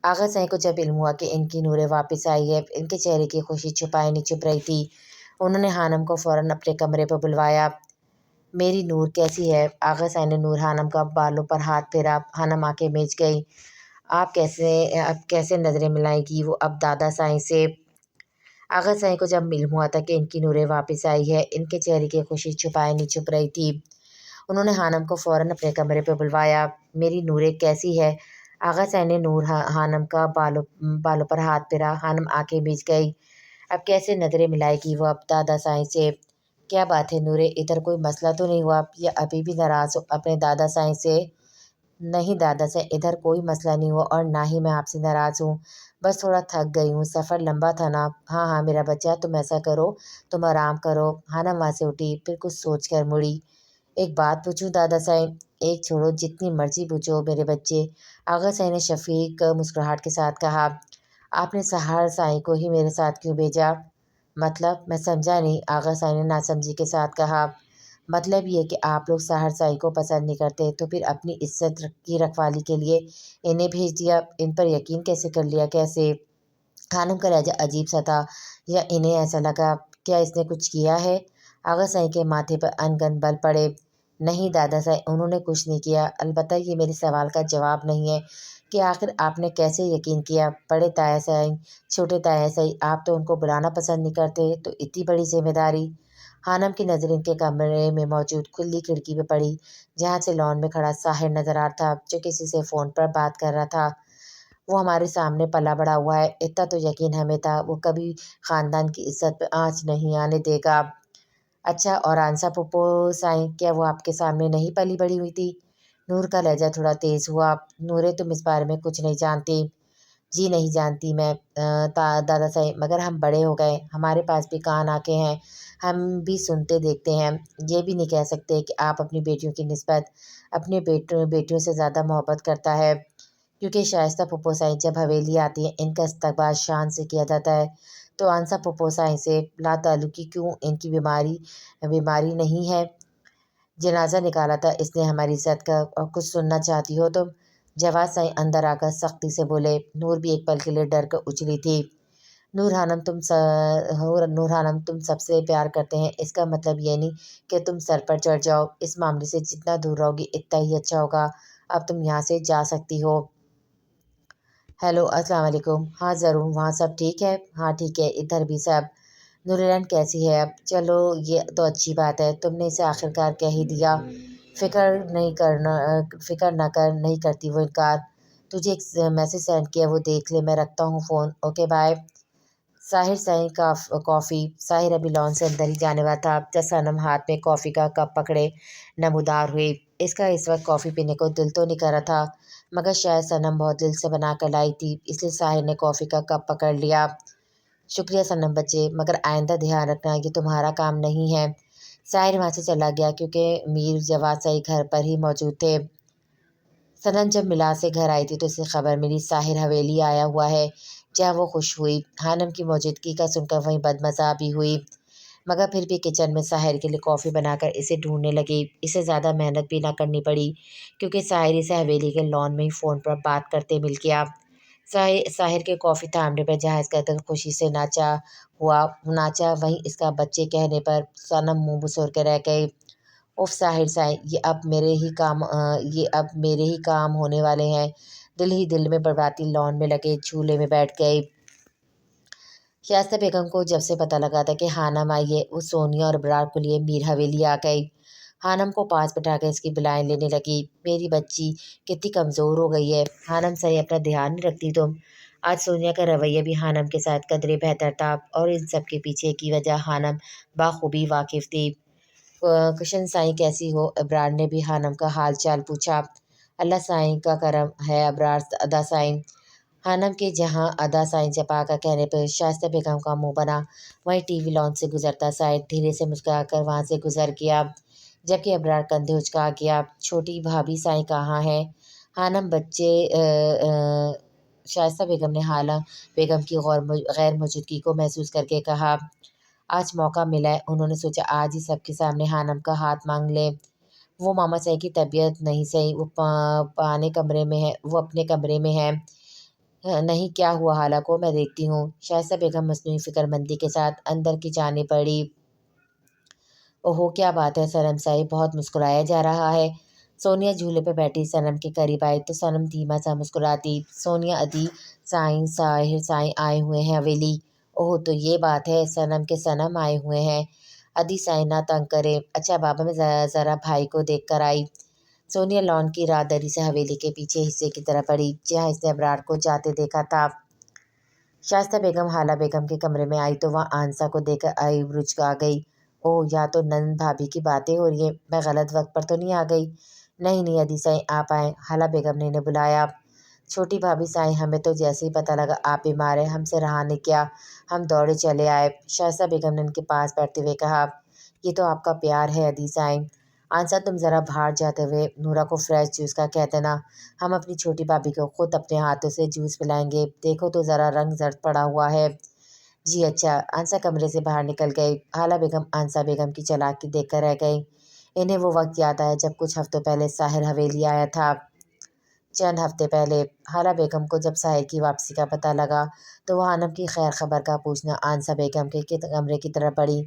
آغا سائیں کو جب علم ہوا کہ ان کی نوریں واپس آئی ہے، ان کے چہرے کی خوشی چھپائے نہیں چھپ رہی تھی۔ انہوں نے حانم کو فوراً اپنے کمرے پر بلوایا۔ میری نور کیسی ہے؟ آغا سائیں نے نور حانم کا بالوں پر ہاتھ پھیرا۔ حانم آنکھیں میچ گئی۔ اب کیسے نظریں ملائے گی وہ اب دادا سائیں سے؟ آغا سائیں کو جب علم ہوا تھا کہ ان کی نوریں واپس آئی ہے، ان کے چہرے کی خوشی چھپائے نہیں چھپ رہی تھی۔ انہوں نے حانم کو فوراً اپنے کمرے پہ بلوایا۔ میری نوریں کیسی ہے؟ آغا سائیں نے نور حانم کا بالوں پر ہاتھ پھیرا۔ حانم آنکھیں میچ گئی۔ اب کیسے نظریں ملائے گی وہ اب دادا سائیں سے؟ کیا بات ہے نوریں، ادھر کوئی مسئلہ تو نہیں ہوا یا ابھی بھی ناراض ہو اپنے دادا سائیں سے؟ نہیں دادا سائیں، ادھر کوئی مسئلہ نہیں ہوا اور نہ ہی میں آپ سے ناراض ہوں، بس تھوڑا تھک گئی ہوں، سفر لمبا تھا نا۔ ہاں ہاں میرا بچہ، تم ایسا کرو، تم آرام کرو۔ حانم وہاں سے اٹھی، پھر کچھ سوچ کر مڑی۔ ایک بات پوچھوں دادا سائیں؟ ایک چھوڑو، جتنی مرضی پوچھو میرے بچے، آغا سائیں نے شفیق مسکراہٹ کے ساتھ کہا۔ آپ نے ساحر سائیں کو ہی میرے ساتھ کیوں بھیجا؟ مطلب میں سمجھا نہیں، آغا سائیں نے ناسمجھی کے ساتھ کہا۔ مطلب یہ کہ آپ لوگ ساحر سائیں کو پسند نہیں کرتے تو پھر اپنی عزت کی رکھوالی کے لیے انہیں بھیج دیا، ان پر یقین کیسے کر لیا؟ کیسے؟ حانم کا لہجہ عجیب سا تھا، یا انہیں ایسا لگا کیا اس نے کچھ کیا ہے؟ آغا سائیں کے ماتھے پر انگن بل پڑے۔ نہیں دادا سائیں، انہوں نے کچھ نہیں کیا، البتہ یہ میرے سوال کا جواب نہیں ہے کہ آخر آپ نے کیسے یقین کیا؟ بڑے تایا سائیں، چھوٹے تایا سائیں، آپ تو ان کو بلانا پسند نہیں کرتے، تو اتنی بڑی ذمہ داری؟ حانم کی نظر ان کے کمرے میں موجود کھلی کھڑکی پہ پڑی، جہاں سے لان میں کھڑا ساحر نظر آ رہا تھا جو کسی سے فون پر بات کر رہا تھا۔ وہ ہمارے سامنے پلا بڑا ہوا ہے، اتنا تو یقین ہمیں تھا، وہ کبھی خاندان کی عزت پہ آنچ نہیں آنے دے گا۔ اچھا، اور آنسا پھوپھو سائیں، کیا وہ آپ کے سامنے نہیں پلی بڑی ہوئی تھی؟ نور کا لہجہ تھوڑا تیز ہوا۔ نوریں، تم اس بارے میں کچھ نہیں جانتی؟ جی نہیں جانتی میں دادا سائیں، مگر ہم بڑے ہو گئے، ہمارے پاس بھی کان آنکھیں ہیں، ہم بھی سنتے دیکھتے ہیں۔ یہ بھی نہیں کہہ سکتے کہ آپ اپنی بیٹیوں کی نسبت اپنے بیٹیوں سے زیادہ محبت کرتا ہے، کیونکہ شائستہ پھوپھو سائیں جب حویلی آتی ہیں ان کا استقبال شان سے کیا جاتا ہے، تو آنسا پھوپھو سائیں سے لا تعلقی کیوں؟ ان کی بیماری نہیں ہے؟ جنازہ نکالا تھا اس نے ہماری عزت کا، اور کچھ سننا چاہتی ہو تم؟ جواد سائیں اندر آ کر سختی سے بولے۔ نور بھی ایک پل کے لیے ڈر کر اچھلی تھی۔ نور حانم تم سب سے پیار کرتے ہیں، اس کا مطلب یہ نہیں کہ تم سر پر چڑھ جاؤ، اس معاملے سے جتنا دور رہو گی اتنا ہی اچھا ہوگا۔ اب تم یہاں سے جا سکتی ہو۔ ہیلو، السلام علیکم۔ ہاں ضرور، وہاں سب ٹھیک ہے؟ ہاں ٹھیک ہے، ادھر بھی سب۔ نورالعین کیسی ہے اب؟ چلو یہ تو اچھی بات ہے، تم نے اسے آخرکار کہہ ہی دیا۔ فکر نہ کر، نہیں کرتی وہ انکار۔ تجھے ایک میسج سینڈ کیا، وہ دیکھ لے، میں رکھتا ہوں فون، اوکے بائے۔ ساحر سائیں کافی۔ ساحر ابھی لان سے اندر ہی جانے والا تھا جب صنم ہاتھ میں کافی کا کپ پکڑے نمودار ہوئی۔ اس کا اس وقت کافی پینے کو دل تو نہیں کر رہا تھا، مگر شاید صنم بہت دل سے بنا کر لائی تھی، اس لیے ساحر نے کافی کا کپ پکڑ لیا۔ شکریہ صنم بچے، مگر آئندہ دھیان رکھنا یہ تمہارا کام نہیں ہے۔ ساحر وہاں سے چلا گیا کیونکہ میر جواد سائیں گھر پر ہی موجود تھے۔ صنم جب میلاد سے گھر آئی تھی تو اسے خبر ملی ساحر حویلی آیا ہوا ہے، جہاں وہ خوش ہوئی۔ حانم کی موجودگی کا سن کر وہیں بدمزہ بھی ہوئی۔ مگر پھر بھی کچن میں ساحر کے لیے کافی بنا کر اسے ڈھونڈنے لگی۔ اسے زیادہ محنت بھی نہ کرنی پڑی کیونکہ ساحر اسے حویلی کے لان میں ہی فون پر بات کرتے مل گیا۔ ساحر کے کافی تھامنے پر جہاں اس کا دل خوشی سے ناچا وہیں اس کا بچے کہنے پر صنم منہ بسور کے رہ گئی۔ اف ساحر سائیں، یہ اب میرے ہی کام ہونے والے ہیں۔ دل ہی دل میں برباتی لان میں لگے جھولے میں بیٹھ گئی۔ شائستہ بیگم کو جب سے پتہ لگا تھا کہ خانم آئی ہے، وہ سونیا اور ابرار کو لیے میر حویلی آ گئی۔ خانم کو پاس بٹھا کے اس کی بلائیں لینے لگی۔ میری بچی کتنی کمزور ہو گئی ہے، خانم صحیح اپنا دھیان نہیں رکھتی تم۔ آج سونیا کا رویہ بھی خانم کے ساتھ قدرے بہتر تھا اور ان سب کے پیچھے کی وجہ خانم بخوبی واقف تھی۔ کشن سائیں کیسی ہو؟ ابرار نے بھی خانم کا حال چال پوچھا۔ اللہ سائیں کا کرم ہے ابرار ادا سائیں۔ خانم کے جہاں ادا سائیں جپا کا کہنے پر شائستہ بیگم کا منہ بنا، وہیں ٹی وی لان سے گزرتا ساحر دھیرے سے مسکرا کر وہاں سے گزر گیا، جبکہ ابرار کندھے اچکا گیا۔ چھوٹی بھابھی سائیں کہاں ہے؟ خانم بچے شائستہ بیگم نے خالہ بیگم کی غیر موجودگی کو محسوس کر کے کہا۔ آج موقع ملا ہے، انہوں نے سوچا آج ہی سب کے سامنے خانم کا ہاتھ مانگ لیں۔ وہ ماما صحیح کی طبیعت نہیں صحیح، وہ اپنے کمرے میں ہے۔ نہیں، کیا ہوا خالہ کو؟ میں دیکھتی ہوں۔ شائستہ بیگم مصنوعی فکر مندی کے ساتھ اندر کی جانب بڑھی۔ اوہو، کیا بات ہے صنم صاحب، بہت مسکرایا جا رہا ہے۔ سونیا جھولے پہ بیٹھی صنم کے قریب آئی تو صنم دھیما سا مسکراتی۔ سونیا، ادی سائیں ساحر سائیں آئے ہوئے ہیں حویلی۔ اوہ، تو یہ بات ہے، صنم کے صنم آئے ہوئے ہیں۔ ادی سائیں نہ تنگ کرے۔ اچھا بابا، میں ذرا بھائی کو دیکھ کر آئی۔ سونیا لان کی راہ دری سے حویلی کے پیچھے حصے کی طرف بڑھی جہاں اس نے ابرار کو جاتے دیکھا تھا۔ شائستہ بیگم خالہ بیگم کے کمرے میں آئی تو وہاں آنسا کو دیکھ کر آئی برج آ گئی۔ اوہ، یا تو نند بھابھی کی باتیں ہو رہی ہیں، میں غلط وقت پر تو نہیں آ گئی؟ نہیں نہیں ادی سائیں، آپ آئیں، خالہ بیگم نے انہیں بلایا۔ چھوٹی بھابھی سائیں، ہمیں تو جیسے ہی پتہ لگا آپ بیمار ہیں ہم سے رہا نہیں کیا، ہم دوڑے چلے آئے۔ شائستہ بیگم نے ان کے پاس بیٹھتے ہوئے کہا۔ یہ تو آپ کا پیار ہے ادی سائیں۔ آنسا، تم ذرا باہر جاتے ہوئے نورا کو فریش جوس کا کہہ دینا، ہم اپنی چھوٹی بھابھی کو خود اپنے ہاتھوں سے جوس پلائیں گے، دیکھو تو ذرا رنگ زرد پڑا ہوا ہے۔ جی اچھا۔ آنسا کمرے سے باہر نکل گئی۔ خالہ بیگم آنسا بیگم کی چالاکی دیکھ کر رہ گئی۔ انہیں وہ وقت یاد آیا جب کچھ ہفتوں پہلے ساحر حویلی آیا تھا۔ چند ہفتے پہلے خالہ بیگم کو جب ساحر کی واپسی کا پتہ لگا تو وہ خانم کی خیر خبر کا پوچھنا آنسا بیگم کے کمرے کی طرف بڑھی۔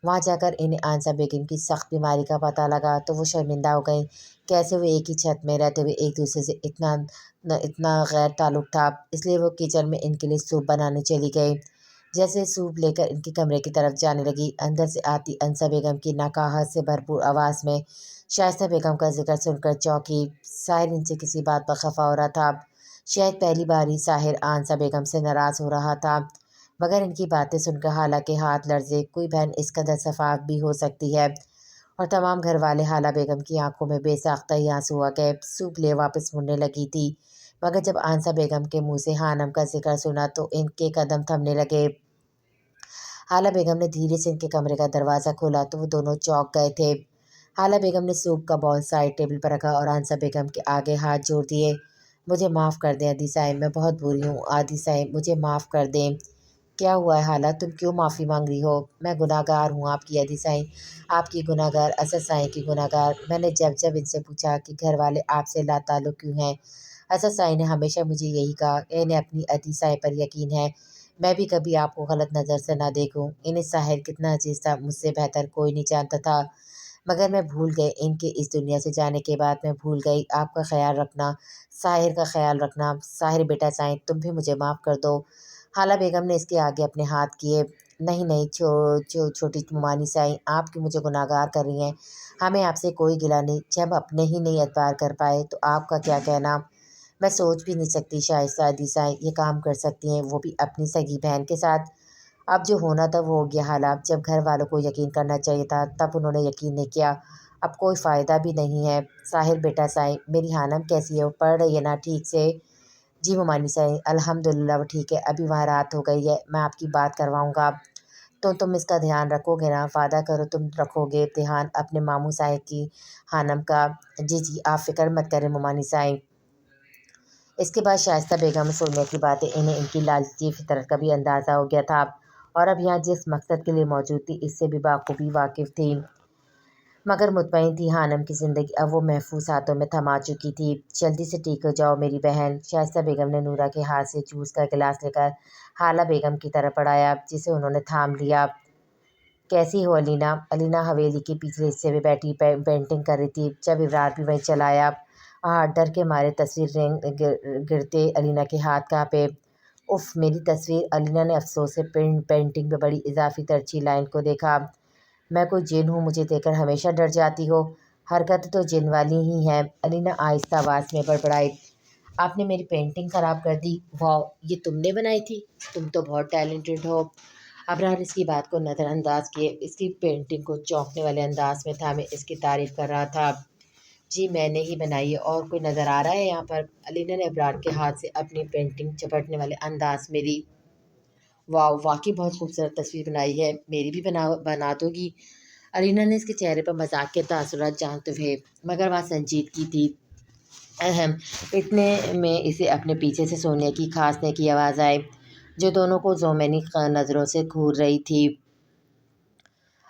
وہاں جا کر انہیں آنسا بیگم کی سخت بیماری کا پتہ لگا تو وہ شرمندہ ہو گئیں۔ کیسے وہ ایک ہی چھت میں رہتے ہوئے ایک دوسرے سے اتنا غیر تعلق تھا، اس لیے وہ کچن میں ان کے لیے سوپ بنانے چلی گئی۔ جیسے سوپ لے کر ان کے کمرے کی طرف جانے لگی، اندر سے آتی آنسا بیگم کی نقاہت سے بھرپور آواز میں شائستہ بیگم کا ذکر سن کر چونکی۔ ساحر ان سے کسی بات پر خفا ہو رہا تھا۔ شاید پہلی بار ہی ساحر آنسا بیگم سے ناراض ہو رہا تھا، مگر ان کی باتیں سن کر خالہ کے ہاتھ لرزے۔ کوئی بہن اس قدر شفاف بھی ہو سکتی ہے؟ اور تمام گھر والے خالہ بیگم کی آنکھوں میں بے ساختہ ہی آنسو آ گئے۔ سوپ لے واپس مڑنے لگی تھی، مگر جب آنسا بیگم کے منہ سے خانم کا ذکر سنا تو ان کے قدم تھمنے لگے۔ خالہ بیگم نے دھیرے سے ان کے کمرے کا دروازہ کھولا تو وہ دونوں چونک گئے تھے۔ خالہ بیگم نے سوپ کا باؤل سائڈ ٹیبل پر رکھا اور آنسا بیگم کے آگے ہاتھ جوڑ دیے۔ مجھے معاف کر دیں ادی سائیں، میں بہت بری ہوں، ادی سائیں مجھے معاف کر دیں۔ کیا ہوا ہے خالہ، تم کیوں معافی مانگ رہی ہو؟ میں گناہ گار ہوں آپ کی ادی سائیں، آپ کی گناہ گار، اسد سائیں کی گناہ گار۔ میں نے جب ان سے پوچھا کہ گھر والے آپ سے لا تعلق کیوں ہیں، اسد سائیں نے ہمیشہ مجھے یہی کہا کہ انہیں اپنی ادی سائیں پر یقین ہے، میں بھی کبھی آپ کو غلط نظر سے نہ دیکھوں۔ انہیں ساحر کتنا عزیز تھا مجھ سے بہتر کوئی نہیں جانتا تھا، مگر میں بھول گئی، ان کے اس دنیا سے جانے کے بعد میں بھول گئی۔ آپ کا خیال رکھنا، ساحر کا خیال رکھنا۔ ساحر بیٹا سائیں، تم بھی مجھے معاف کر دو۔ خالہ بیگم نے اس کے آگے اپنے ہاتھ کیے۔ نہیں نہیں چھوٹی مومانی سائیں، آپ کیوں مجھے گناہ گار کر رہی ہیں؟ ہمیں آپ سے کوئی گلہ نہیں، جب اپنے ہی نہیں اعتبار کر پائے تو آپ کا کیا کہنا؟ میں سوچ بھی نہیں سکتی شائستہ ادی سائیں یہ کام کر سکتی ہیں، وہ بھی اپنی سگی بہن کے ساتھ۔ اب جو ہونا تھا وہ ہو گیا خالہ، جب گھر والوں کو یقین کرنا چاہیے تھا تب انہوں نے یقین نہیں کیا، اب کوئی فائدہ بھی نہیں ہے۔ ساحر بیٹا سائیں، میری خانم کیسی ہے، وہ پڑھ رہی ہے نا ٹھیک سے؟ جی مومانی سائیں، الحمدللہ وہ ٹھیک ہے، ابھی وہاں رات ہو گئی ہے، میں آپ کی بات کرواؤں گا تو تم اس کا دھیان رکھو گے نا، وعدہ کرو تم رکھو گے دھیان اپنے ماموں سائیں کی خانم کا؟ جی جی آپ فکر مت کریں مومانی سائیں۔ اس کے بعد شائستہ بیگم اور سونیا کی باتیں انہیں ان کی لالچی فطرت کا بھی اندازہ ہو گیا تھا۔ اور اب یہاں جس مقصد کے لیے موجود تھی اس سے بھی بخوبی واقف تھی، مگر مطمئن تھی خانم کی زندگی اب وہ محفوظ ہاتھوں میں تھما چکی تھی۔ جلدی سے ٹھیک ہو جاؤ میری بہن، شائستہ بیگم نے نورہ کے ہاتھ سے جوس کا گلاس لے کر خالہ بیگم کی طرف بڑھایا، جسے انہوں نے تھام لیا۔ کیسی ہو علینا؟ علینا حویلی کے پچھلے حصے میں بیٹھی پینٹنگ کر رہی تھی جب ابرار بھی وہیں چلا آیا۔ ڈر کے مارے تصویر گرتے علینا کے ہاتھ کانپے۔ اف میری تصویر! علینا نے افسوس سے پینٹنگ پہ بڑی اضافی ترچھی لائن کو دیکھا۔ میں کوئی جن ہوں مجھے دیکھ کر ہمیشہ ڈر جاتی ہو؟ حرکت تو جن والی ہی ہے، علینا آہستہ آواز میں بڑبڑائی۔ آپ نے میری پینٹنگ خراب کر دی؟ واو، یہ تم نے بنائی تھی؟ تم تو بہت ٹیلنٹڈ ہو۔ ابرار اس کی بات کو نظر انداز کیے اس کی پینٹنگ کو چونکنے والے انداز میں تھامے اس کی تعریف کر رہا تھا۔ جی میں نے ہی بنائی ہے، اور کوئی نظر آ رہا ہے یہاں پر؟ علینا نے ابرار کے ہاتھ سے اپنی پینٹنگ چپٹنے والے انداز میں لی۔ واو، واقعی بہت خوبصورت تصویر بنائی ہے، میری بھی بنا دو گی؟ علینا نے اس کے چہرے پر مذاق کے تاثرات جانتے ہوئے، مگر وہاں سنجیدگی تھی۔ اہم اتنے میں اسے اپنے پیچھے سے سونیا کی کھانسنے کی آواز آئی، جو دونوں کو ذومینی نظروں سے گھور رہی تھی۔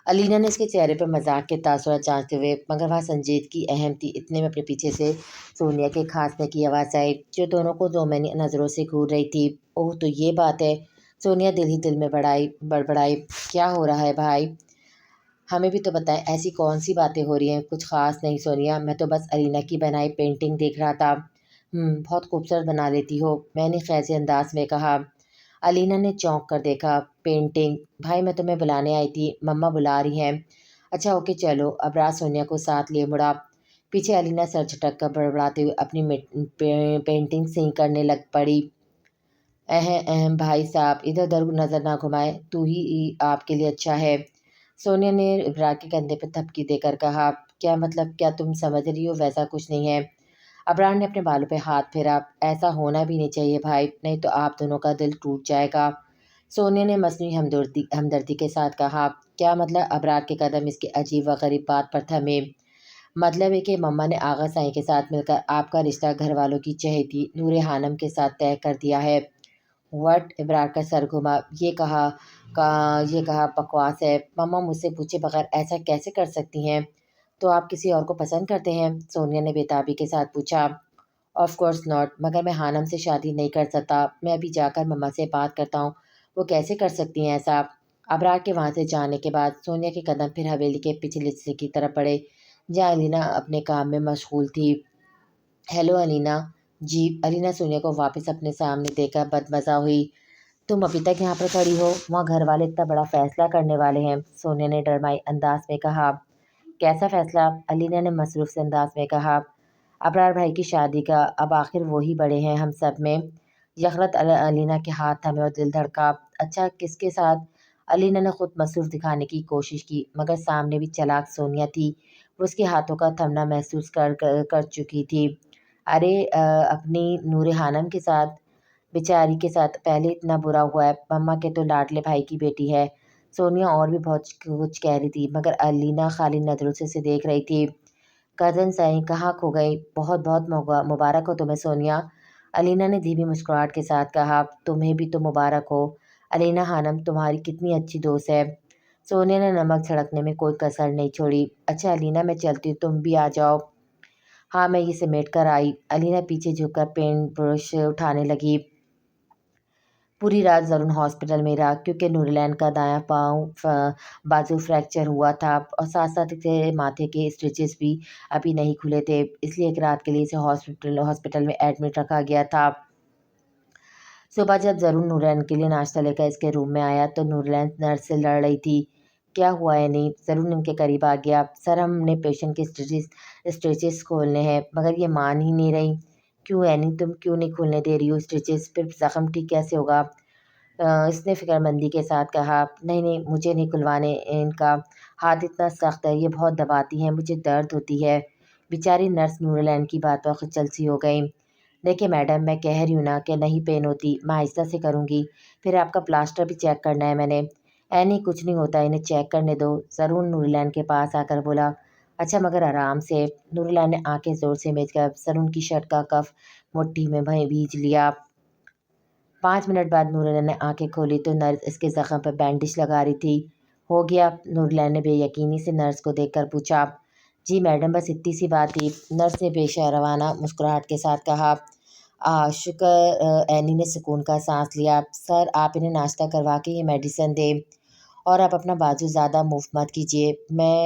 علینا نے اس کے چہرے پر مذاق کے تاثرات جانتے ہوئے، مگر وہاں سنجیدگی اہم تھی۔ اتنے میں اپنے پیچھے سے سونیا کے کھانسنے کی آواز آئی، جو دونوں کو ذومینی نظروں سے گھور رہی تھی۔ اوہ تو یہ بات ہے! سونیا دل ہی دل میں بڑبڑائی۔ کیا ہو رہا ہے بھائی؟ ہمیں بھی تو بتائیں، ایسی کون سی باتیں ہو رہی ہیں؟ کچھ خاص نہیں سونیا، میں تو بس علینا کی بنائی پینٹنگ دیکھ رہا تھا۔ بہت خوبصورت بنا لیتی ہو، میں نے خیزے انداز میں کہا۔ علینا نے چونک کر دیکھا۔ پینٹنگ؟ بھائی میں تمہیں بلانے آئی تھی، مما بلا رہی ہیں۔ اچھا اوکے چلو۔ ابرار سونیا کو ساتھ لیے مڑا۔ پیچھے علینا سر جھٹک کر بڑبڑاتے ہوئے اپنی پینٹنگ صحیح کرنے لگ پڑی۔ بھائی صاحب ادھر ادھر نظر نہ گھمائے، تو ہی آپ کے لیے اچھا ہے۔ سونیا نے ابرار کے کندھے پہ تھپکی دے کر کہا۔ کیا مطلب؟ کیا تم سمجھ رہی ہو ویسا کچھ نہیں ہے؟ ابرار نے اپنے بالوں پہ ہاتھ پھیرا۔ ایسا ہونا بھی نہیں چاہیے بھائی، نہیں تو آپ دونوں کا دل ٹوٹ جائے گا، سونیا نے مصنوعی ہمدردی کے ساتھ کہا۔ کیا مطلب؟ ابرار کے قدم اس کی عجیب و غریب بات پر تھمے۔ مطلب ہے کہ مما نے آغا سائیں کے ساتھ مل کر آپ کا رشتہ گھر والوں کی چہیتی نور خانم کے ساتھ طے کر دیا ہے۔ وٹ؟ ابرار کا سر گھما۔ یہ کہا بکواس ہے، مما مجھ سے پوچھے بغیر ایسا کیسے کر سکتی ہیں؟ تو آپ کسی اور کو پسند کرتے ہیں؟ سونیا نے بےتابی کے ساتھ پوچھا۔ آف کورس ناٹ، مگر میں خانم سے شادی نہیں کر سکتا، میں ابھی جا کر مما سے بات کرتا ہوں، وہ کیسے کر سکتی ہیں ایسا؟ ابرار کے وہاں سے جانے کے بعد سونیا کے قدم پھر حویلی کے پچھلے حصے کی طرف بڑھے جہاں علینا اپنے کام میں مشغول تھی۔ ہیلو علینا۔ جی؟ علینا سونیا کو واپس اپنے سامنے دیکھ کر بدمزہ ہوئی۔ تم ابھی تک یہاں پر کھڑی ہو؟ وہاں گھر والے اتنا بڑا فیصلہ کرنے والے ہیں، سونیا نے ڈرمائی انداز میں کہا۔ کیسا فیصلہ؟ علینا نے مصروف سے انداز میں کہا۔ ابرار بھائی کی شادی کا، اب آخر وہی بڑے ہیں ہم سب میں۔ یکرت علینا کے ہاتھ تھمے اور دل دھڑکا۔ اچھا کس کے ساتھ؟ علینا نے خود مصروف دکھانے کی کوشش کی، مگر سامنے بھی چالاک سونیا تھی، وہ اس کے ہاتھوں کا تھمنا محسوس کر چکی تھی۔ ارے اپنی نور خانم کے ساتھ؟ بیچاری کے ساتھ پہلے اتنا برا ہوا ہے، مما کے تو لاڈلے بھائی کی بیٹی ہے۔ سونیا اور بھی بہت کچھ کہہ رہی تھی، مگر علینا خالی نظروں سے اسے دیکھ رہی تھی۔ کزن سائیں کہاں کھو گئی؟ بہت بہت مبارک ہو تمہیں سونیا، علینا نے دھیمی مسکراہٹ کے ساتھ کہا۔ تمہیں بھی تو مبارک ہو، علینا خانم تمہاری کتنی اچھی دوست ہے۔ سونیا نے نمک چھڑکنے میں کوئی کسر نہیں چھوڑی۔ اچھا علینا میں چلتی ہوں، تم بھی آ جاؤ۔ ہاں میں یہ سمیٹ کر آئی۔ علینا پیچھے جھک کر پینٹ برش اٹھانے لگی۔ پوری رات زرون ہاسپٹل میں رہا کیونکہ نورلین کا دایاں بازو فریکچر ہوا تھا اور ساتھ ساتھ اسے ماتھے کے اسٹیچز بھی ابھی نہیں کھلے تھے، اس لیے ایک رات کے لیے اسے ہاسپٹل میں ایڈمٹ رکھا گیا تھا۔ صبح جب زرون نورلین کے لیے ناشتہ لے کر اس کے روم میں آیا تو نورلین نرس سے لڑ رہی تھی۔ کیا ہوا ہے نہیں؟ زرون ان کے قریب آ گیا۔ سر ہم نے پیشنٹ کے اسٹیچز کھولنے ہیں، مگر یہ مان ہی نہیں رہی۔ کیوں اینی تم کیوں نہیں کھولنے دے رہی ہو اسٹیچز؟ پھر زخم ٹھیک کیسے ہوگا؟ اس نے فکر مندی کے ساتھ کہا۔ نہیں مجھے نہیں کھلوانے، ان کا ہاتھ اتنا سخت ہے، یہ بہت دباتی ہیں، مجھے درد ہوتی ہے۔ بیچاری نرس نورلین کی بات پر خجل سی ہو گئی۔ دیکھیں میڈم میں کہہ رہی ہوں نا کہ نہیں پین ہوتی، میں آہستہ سے کروں گی، پھر آپ کا پلاسٹر بھی چیک کرنا ہے میں نے۔ نہیں کچھ نہیں ہوتا، انہیں چیک کرنے دو، زرون نورلین کے پاس آ کر بولا۔ اچھا مگر آرام سے۔ نورلین نے آنکھیں زور سے میچ کر زرون کی شرٹ کا کف مٹھی میں بھیج لیا۔ 5 منٹ بعد نوراللہ نے آنکھیں کھولی تو نرس اس کے زخم پر بینڈیج لگا رہی تھی۔ ہو گیا؟ نوراللہ نے بے یقینی سے نرس کو دیکھ کر پوچھا۔ جی میڈم، بس اتنی سی بات تھی، نرس نے بے شرمانہ مسکراہٹ کے ساتھ کہا۔ شکر، اینی نے سکون کا سانس لیا۔ سر، آپ انہیں ناشتہ کروا کے یہ میڈیسن دیں، اور آپ اپنا بازو زیادہ موو مت کیجیے، میں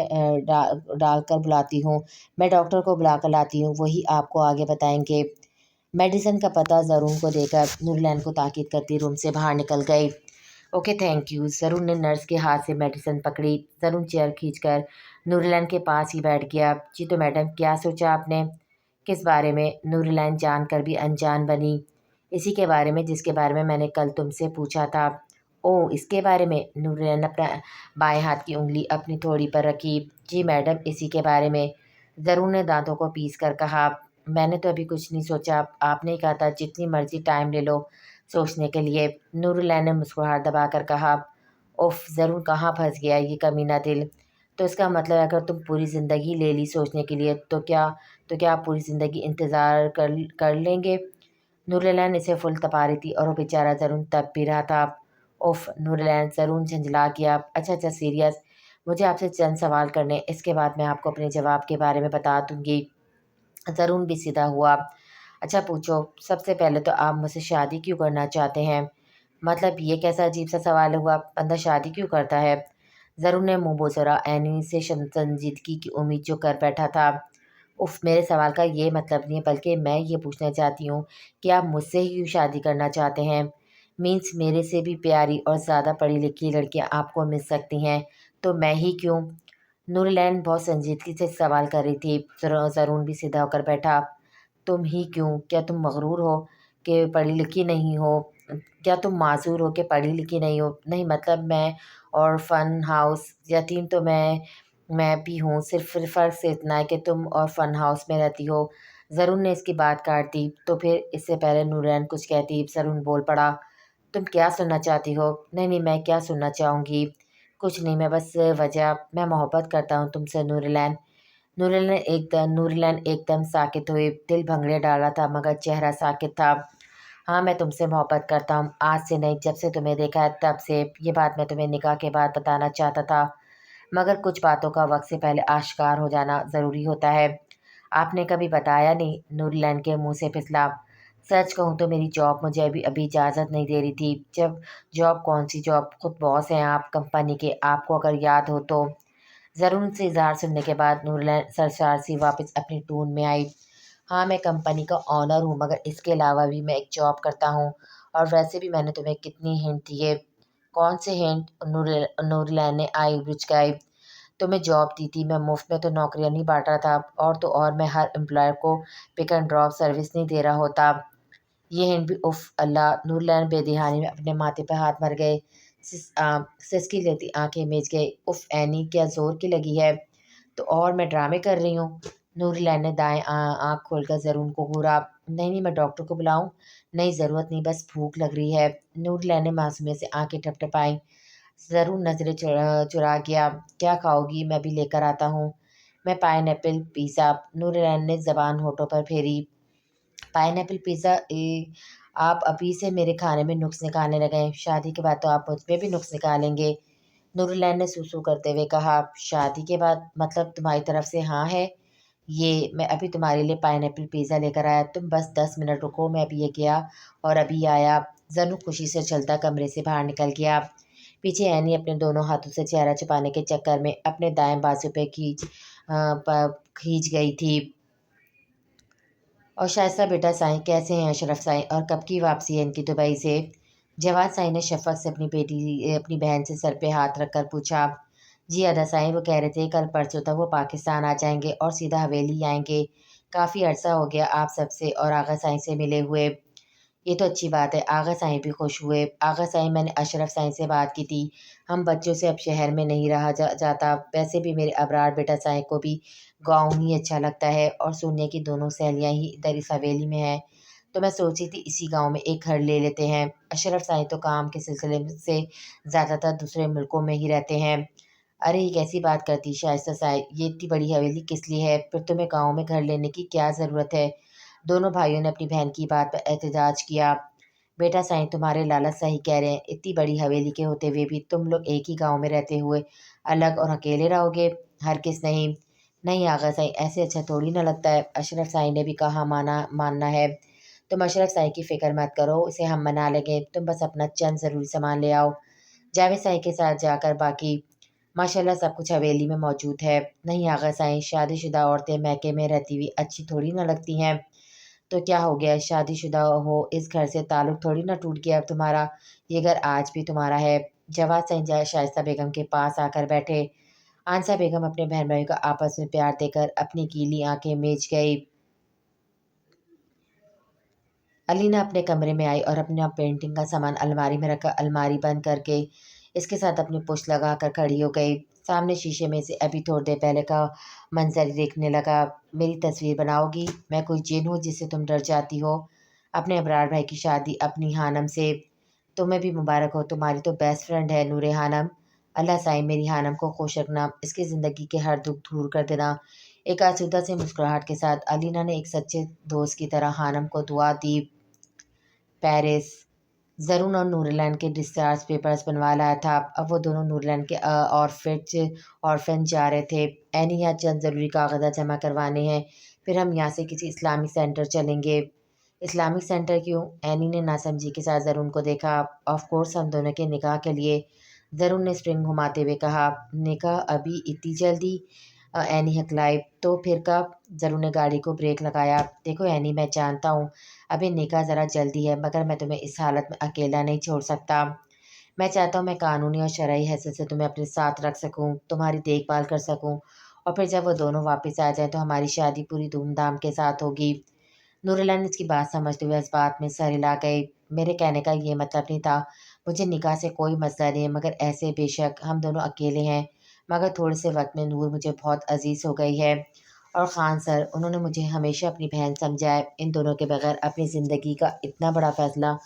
ڈال کر بلاتی ہوں، میں ڈاکٹر کو بلا کر لاتی ہوں، وہی آپ کو آگے بتائیں گے۔ میڈیسن کا پتہ زرون کو دے کر نوراللہ کو تاکید کرتی روم سے باہر نکل گئی۔ Okay thank you. زرون نے نرس کے ہاتھ سے میڈیسن پکڑی۔ زرون چیئر کھینچ کر نوراللہ کے پاس ہی بیٹھ گیا۔ جی تو میڈم، کیا سوچا آپ نے؟ کس بارے میں؟ نوراللہ جان کر بھی انجان بنی۔ اسی کے بارے میں جس کے بارے میں نے کل تم سے پوچھا تھا۔ اوہ، اس کے بارے میں؟ نوراللہ نے اپنا بائیں ہاتھ کی انگلی اپنی تھوڑی پر رکھی۔ جی میڈم، اسی کے بارے میں، زرون نے دانتوں کو پیس کر کہا۔ میں نے تو ابھی کچھ نہیں سوچا، آپ نے کہا تھا جتنی مرضی ٹائم لے لو سوچنے کے لیے، نوراللہ نے مسکراہٹ دبا کر کہا۔ اف، زرون کہاں پھنس گیا یہ کمینہ دل؟ تو اس کا مطلب اگر تم پوری زندگی لے لی سوچنے کے لیے تو کیا آپ پوری زندگی انتظار کر لیں گے؟ نوراللہ نے اسے فل تپا رہی تھی اور وہ بیچارہ زرون تپ بھی رہا تھا۔ اف، نوراللہ، زرون جھنجھلا گیا۔ اچھا سیریس، مجھے آپ سے چند سوال کرنے، اس کے بعد میں آپ کو اپنے جواب کے بارے میں بتا دوں گی۔ زرون بھی سیدھا ہوا۔ اچھا پوچھو، سب سے پہلے تو آپ مجھ سے شادی کیوں کرنا چاہتے ہیں؟ مطلب یہ کیسا عجیب سا سوال ہوا، بندہ شادی کیوں کرتا ہے؟ زرون نے منہ بوسورا اینی سے سنجیدگی کی امید جو کر بیٹھا تھا۔ اف، میرے سوال کا یہ مطلب نہیں ہے، بلکہ میں یہ پوچھنا چاہتی ہوں کہ آپ مجھ سے ہی کیوں شادی کرنا چاہتے ہیں؟ مینس میرے سے بھی پیاری اور زیادہ پڑھی لکھی لڑکیاں آپ کو مل سکتی ہیں، تو میں ہی کیوں؟ نوراللہ بہت سنجیدگی سے سوال کر رہی تھی۔ زرون بھی سیدھا ہو کر بیٹھا۔ تم ہی کیوں؟ کیا تم مغرور ہو کہ پڑھی لکھی نہیں ہو؟ کیا تم معذور ہو کہ پڑھی لکھی نہیں ہو؟ نہیں، مطلب میں اور فن ہاؤس یتیم تو میں بھی ہوں، صرف فرق سے اتنا ہے کہ تم اور فن ہاؤس میں رہتی ہو۔ زرون نے اس کی بات کاٹ دی۔ تو پھر اس سے پہلے نوراللہ کچھ کہتی زرون بول پڑا۔ تم کیا سننا چاہتی ہو؟ نہیں، میں کیا سننا چاہوں گی؟ کچھ نہیں، میں بس وجہ، میں محبت کرتا ہوں تم سے نوراللہ۔ نوراللہ ایک دم ساکت ہوئی، دل بھنگڑے ڈالا تھا مگر چہرہ ساکت تھا۔ ہاں، میں تم سے محبت کرتا ہوں، آج سے نہیں، جب سے تمہیں دیکھا ہے تب سے۔ یہ بات میں تمہیں نکاح کے بعد بتانا چاہتا تھا، مگر کچھ باتوں کا وقت سے پہلے آشکار ہو جانا ضروری ہوتا ہے۔ آپ نے کبھی بتایا نہیں، نوراللہ کے منہ سے پھسلا۔ سچ کہوں تو میری جاب مجھے ابھی اجازت نہیں دے رہی تھی۔ جاب کون سی جاب؟ خود باس ہیں آپ کمپنی کے، آپ کو اگر یاد ہو تو۔ زرون سے اظہار سننے کے بعد نوراللہ سرسار سی واپس اپنی ٹون میں آئی۔ ہاں، میں کمپنی کا آنر ہوں، مگر اس کے علاوہ بھی میں ایک جاب کرتا ہوں، اور ویسے بھی میں نے تمہیں کتنی ہنٹ دیے۔ کون سے ہنٹ؟ نوراللہ نے آئی بچکائی۔ تمہیں جاب دی تھی، میں مفت میں تو نوکریاں نہیں بانٹ رہا تھا، اور میں ہر امپلائر کو پک اینڈ ڈراپ سروس نہیں دے رہا ہوتا۔ یہ ہنٹ بھی؟ اف اللہ! نوراللہ بے دہانی میں اپنے ماتھے پہ ہاتھ مار گئے، سسکی لیتی آنکھیں میچ گئی۔ اف اینی، کیا زور کی لگی ہے؟ تو اور میں ڈرامے کر رہی ہوں؟ نوراللہ نے دائیں آنکھ کھول کر زرون کو گھورا۔ نہیں، میں ڈاکٹر کو بلاؤں؟ نہیں، ضرورت نہیں، بس بھوک لگ رہی ہے۔ نوراللہ نے معصومیت سے آنکھیں ٹپٹپائیں۔ زرون نظریں چرا گیا۔ کیا کھاؤ گی؟ میں بھی لے کر آتا ہوں۔ میں پائن ایپل پیزا۔ نوراللہ نے زبان ہونٹوں پر پھیری۔ Pine apple pizza? آپ ابھی سے میرے کھانے میں نقص نکالنے لگے ہیں، شادی کے بعد تو آپ مجھ پہ بھی نقص نکالیں گے، نوراللہ نے سوسو کرتے ہوئے کہا۔ شادی کے بعد؟ مطلب تمہاری طرف سے ہاں ہے؟ میں ابھی تمہارے لیے پائن ایپل پیزا لے کر آیا، تم بس 10 منٹ رکو، میں ابھی یہ گیا اور ابھی آیا۔ زرون خوشی سے چلتا کمرے سے باہر نکل گیا۔ پیچھے اینی اپنے دونوں ہاتھوں سے چہرہ چھپانے کے چکر میں اپنے دائیں بازو پہ کھینچ گئی تھی۔ اور شائستہ بیٹا سائیں، کیسے ہیں اشرف سائیں، اور کب کی واپسی ہے ان کی دبئی سے؟ جواد سائیں نے شفقت سے اپنی بہن سے سر پہ ہاتھ رکھ کر پوچھا۔ جی ادا سائیں، وہ کہہ رہے تھے کل پرسوں تک وہ پاکستان آ جائیں گے اور سیدھا حویلی آئیں گے۔ کافی عرصہ ہو گیا آپ سب سے اور آغا سائیں سے ملے ہوئے۔ یہ تو اچھی بات ہے، آغا سائیں بھی خوش ہوئے۔ آغا سائیں، میں نے اشرف سائیں سے بات کی تھی، ہم بچوں سے اب شہر میں نہیں رہا جاتا، ویسے بھی میرے ابرار بیٹا سائیں کو بھی گاؤں ہی اچھا لگتا ہے، اور سننے کی دونوں سہیلیاں ہی ادھر اس حویلی میں ہیں، تو میں سوچی تھی اسی گاؤں میں ایک گھر لے لیتے ہیں۔ اشرف سائیں تو کام کے سلسلے سے زیادہ تر دوسرے ملکوں میں ہی رہتے ہیں۔ ارے یہ کیسی بات کرتی شائستہ سائیں، یہ اتنی بڑی حویلی کس لیے ہے؟ پھر تمہیں گاؤں میں گھر لینے کی کیا ضرورت ہے؟ دونوں بھائیوں نے اپنی بہن کی بات پر احتجاج کیا۔ بیٹا سائیں تمہارے لالچ صحیح کہہ رہے ہیں، اتنی بڑی حویلی کے ہوتے ہوئے بھی تم لوگ ایک ہی گاؤں میں رہتے ہوئے الگ اور اکیلے رہو گے؟ ہرگز نہیں۔ نہیں آغا سائیں، ایسے اچھا تھوڑی نہ لگتا ہے۔ اشرف سائیں نے بھی کہا ماننا ہے۔ تم اشرف سائیں کی فکر مت کرو، اسے ہم منا لیں گے، تم بس اپنا چند ضروری سامان لے آؤ۔ جاوید سائیں کے ساتھ جا کر باقی ماشاءاللہ سب کچھ حویلی میں موجود ہے۔ نہیں آغا سائیں، شادی شدہ عورتیں میکے میں رہتی ہوئی اچھی تھوڑی نہ لگتی ہیں۔ تو کیا ہو گیا، شادی شدہ ہو، اس گھر سے تعلق تھوڑی نہ ٹوٹ گیا اب تمہارا، یہ گھر آج بھی تمہارا ہے۔ جواد سائیں شائستہ بیگم کے پاس آ کر بیٹھے۔ آنسا بیگم اپنے بہن بھائیوں کا آپس میں پیار دے کر اپنی گیلی آنکھیں میچ گئی۔ علینا اپنے کمرے میں آئی اور اپنا پینٹنگ کا سامان الماری میں رکھا، الماری بند کر کے اس کے ساتھ اپنی پشت لگا کر کھڑی ہو گئی۔ سامنے شیشے میں سے ابھی تھوڑی دیر پہلے کا منظر دیکھنے لگا۔ میری تصویر بناؤ گی؟ میں کوئی جن ہوں جس سے تم ڈر جاتی ہو؟ اپنے ابرار بھائی کی شادی اپنی ہانم سے؟ تمہیں بھی مبارک ہو، تمہاری تو بیسٹ فرینڈ ہے نور ہانم۔ اللہ سائیں میری ہانم کو خوش رکھنا، اس کی زندگی کے ہر دکھ دور کر دینا۔ ایک آسودہ سے مسکراہٹ کے ساتھ علینا نے ایک سچے دوست کی طرح ہانم کو دعا دی۔ پیرس زرون اور نور لینڈ کے ڈسچارج پیپرز بنوا لایا تھا۔ اب وہ دونوں نور لینڈ کے اورفنج جا رہے تھے۔ اینی یہاں چند ضروری کاغذات جمع کروانے ہیں، پھر ہم یہاں سے کسی اسلامک سینٹر چلیں گے۔ اسلامک سینٹر کیوں؟ اینی نے ناسمجھی کے ساتھ زرون کو دیکھا۔ آف کورس ہم دونوں کے نکاح کے لیے، زرون نے اسٹرنگ گھماتے ہوئے کہا۔ نکاح ابھی اتنی جلدی؟ اینی ہکلائی۔ تو پھر کب؟ زرون نے گاڑی کو بریک لگایا۔ دیکھو اینی، میں جانتا ہوں ابھی نکاح ذرا جلدی ہے، مگر میں تمہیں اس حالت میں اکیلا نہیں چھوڑ سکتا۔ میں چاہتا ہوں میں قانونی اور شرعی حیثیت سے تمہیں اپنے ساتھ رکھ سکوں، تمہاری دیکھ بھال کر سکوں، اور پھر جب وہ دونوں واپس آ جائیں تو ہماری شادی پوری دھوم دھام کے ساتھ ہوگی۔ نوراللہ نے اس کی بات سمجھتے ہوئے اس بات میں سر ہلا گئی۔ میرے کہنے کا یہ مطلب نہیں تھا، مجھے نکاح سے کوئی مسئلہ نہیں ہے، مگر ایسے بے شک ہم دونوں اکیلے ہیں، مگر تھوڑے سے وقت میں نور مجھے بہت عزیز ہو گئی ہے، اور خان سر، انہوں نے مجھے ہمیشہ اپنی بہن سمجھا ہے۔ ان دونوں کے بغیر اپنی زندگی کا اتنا بڑا فیصلہ،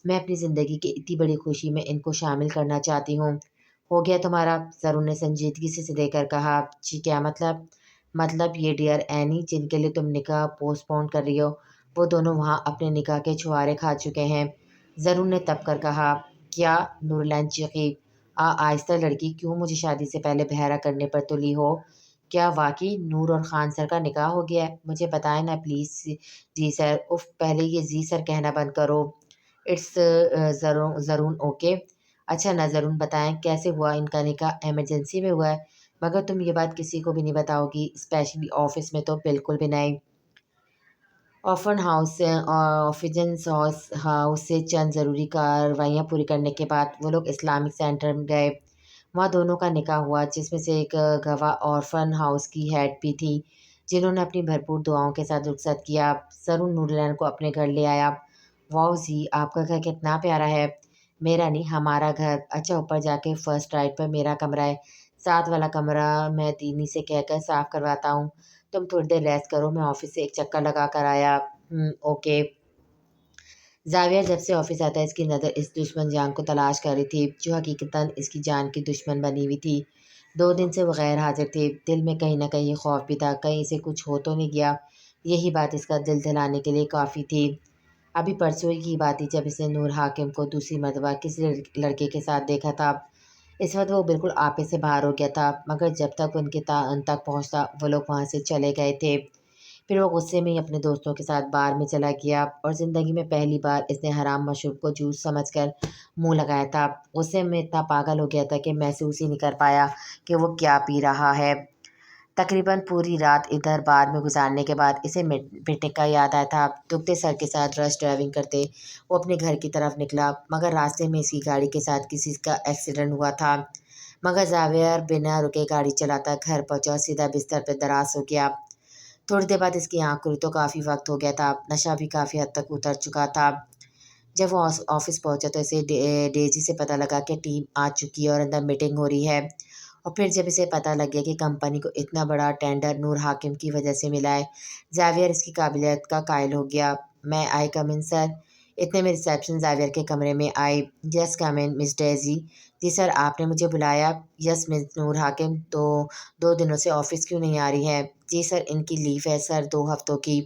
میں اپنی زندگی کی اتنی بڑی خوشی میں ان کو شامل کرنا چاہتی ہوں۔ ہو گیا تمہارا؟ زرون نے سنجیدگی سے دے کر کہا۔ جی کیا مطلب؟ مطلب یہ ڈیئر اینی جن کے لیے تم نکاح پوسٹ پون کر رہی ہو، وہ دونوں وہاں اپنے نکاح کے چھوارے کھا چکے ہیں۔ زرون نے تب کر کہا۔ کیا؟ نورلینڈ چیخی۔ آہستہ لڑکی، کیوں مجھے شادی سے پہلے بہرا کرنے پر تلی ہو؟ کیا واقعی نور اور خان سر کا نکاح ہو گیا ہے؟ مجھے بتائیں نا پلیز۔ G sir. اف، پہلے یہ جی سر کہنا بند کرو۔ It's Zaroon okay? اچھا نا زرون، بتائیں کیسے ہوا ان کا نکاح؟ ایمرجنسی میں ہوا ہے؟ مگر تم یہ بات کسی کو بھی نہیں بتاؤ گی، اسپیشلی آفس میں تو بالکل بھی نہیں۔ آفیجنس ہاؤس سے چند ضروری کاروائیاں پوری کرنے کے بعد وہ لوگ اسلامک سینٹر میں گئے۔ وہاں دونوں کا نکاح ہوا، جس میں سے ایک گواہ آرفن ہاؤس کی ہیڈ بھی تھی، جنہوں نے اپنی بھرپور دعاؤں کے ساتھ رخصت کیا۔ زرون نورلینڈ کو اپنے گھر لے آیا۔ واؤ جی، آپ کا گھر کتنا پیارا ہے۔ میرا نہیں، ہمارا گھر۔ اچھا، اوپر جا کے فرسٹ رائٹ پر میرا کمرہ ہے، ساتھ والا کمرہ میں دینی سے کہہ کر صاف کرواتا ہوں۔ تم تھوڑی دیر ریسٹ کرو، میں آفس سے ایک چکر لگا کر آیا۔ اوکے۔ زاویہ جب سے آفس آتا ہے اس کی نظر اس دشمن جان کو تلاش کر رہی تھی، جو حقیقتاً اس کی جان کی دشمن بنی ہوئی تھی۔ 2 دن سے وہ غیر حاضر تھی، دل میں کہیں نہ کہیں خوف بھی تھا، کہیں اسے کچھ ہو تو نہیں گیا۔ یہی بات اس کا دل دہلانے کے لیے کافی تھی۔ ابھی پرسوں ہی کی بات تھی جب اس نے نور حاکم کو دوسری مرتبہ کسی لڑکے کے ساتھ دیکھا تھا۔ اس وقت وہ بالکل آپے سے باہر ہو گیا تھا، مگر جب تک ان کے تک پہنچتا وہ لوگ وہاں سے چلے گئے تھے۔ پھر وہ غصے میں ہی اپنے دوستوں کے ساتھ بار میں چلا گیا، اور زندگی میں پہلی بار اس نے حرام مشروب کو جوس سمجھ کر منہ لگایا تھا۔ غصے میں اتنا پاگل ہو گیا تھا کہ محسوس ہی نہیں کر پایا کہ وہ کیا پی رہا ہے۔ تقریباً پوری رات ادھر بار میں گزارنے کے بعد اسے میٹنگ کا یاد آیا تھا۔ دکھتے سر کے ساتھ رش ڈرائیونگ کرتے وہ اپنے گھر کی طرف نکلا، مگر راستے میں اس کی گاڑی کے ساتھ کسی کا ایکسیڈنٹ ہوا تھا۔ مگر زاویہ بنا رکے گاڑی چلاتا گھر پہنچا اور سیدھا بستر پہ دراز ہو گیا۔ تھوڑی دیر بعد اس کی آنکھ کھلی تو کافی وقت ہو گیا تھا، نشہ بھی کافی حد تک اتر چکا تھا۔ جب وہ آفس پہنچا تو اسے ڈیزی سے پتہ لگا کہ ٹیم آ چکی ہے اور اندر میٹنگ ہو رہی ہے، اور پھر جب اسے پتہ لگ گیا کہ کمپنی کو اتنا بڑا ٹینڈر نور حاکم کی وجہ سے ملا ہے، زاویہ اس کی قابلیت کا قائل ہو گیا۔ میں آئی کم ان سر؟ اتنے میں ریسیپشن زاویہ کے کمرے میں آئی۔ یس کم ان مس ڈیزی۔ جی سر، آپ نے مجھے بلایا؟ یس مس نور حاکم، تو 2 دنوں سے آفس کیوں نہیں آ رہی ہیں؟ جی سر، ان کی لیو ہے سر 2 ہفتوں کی۔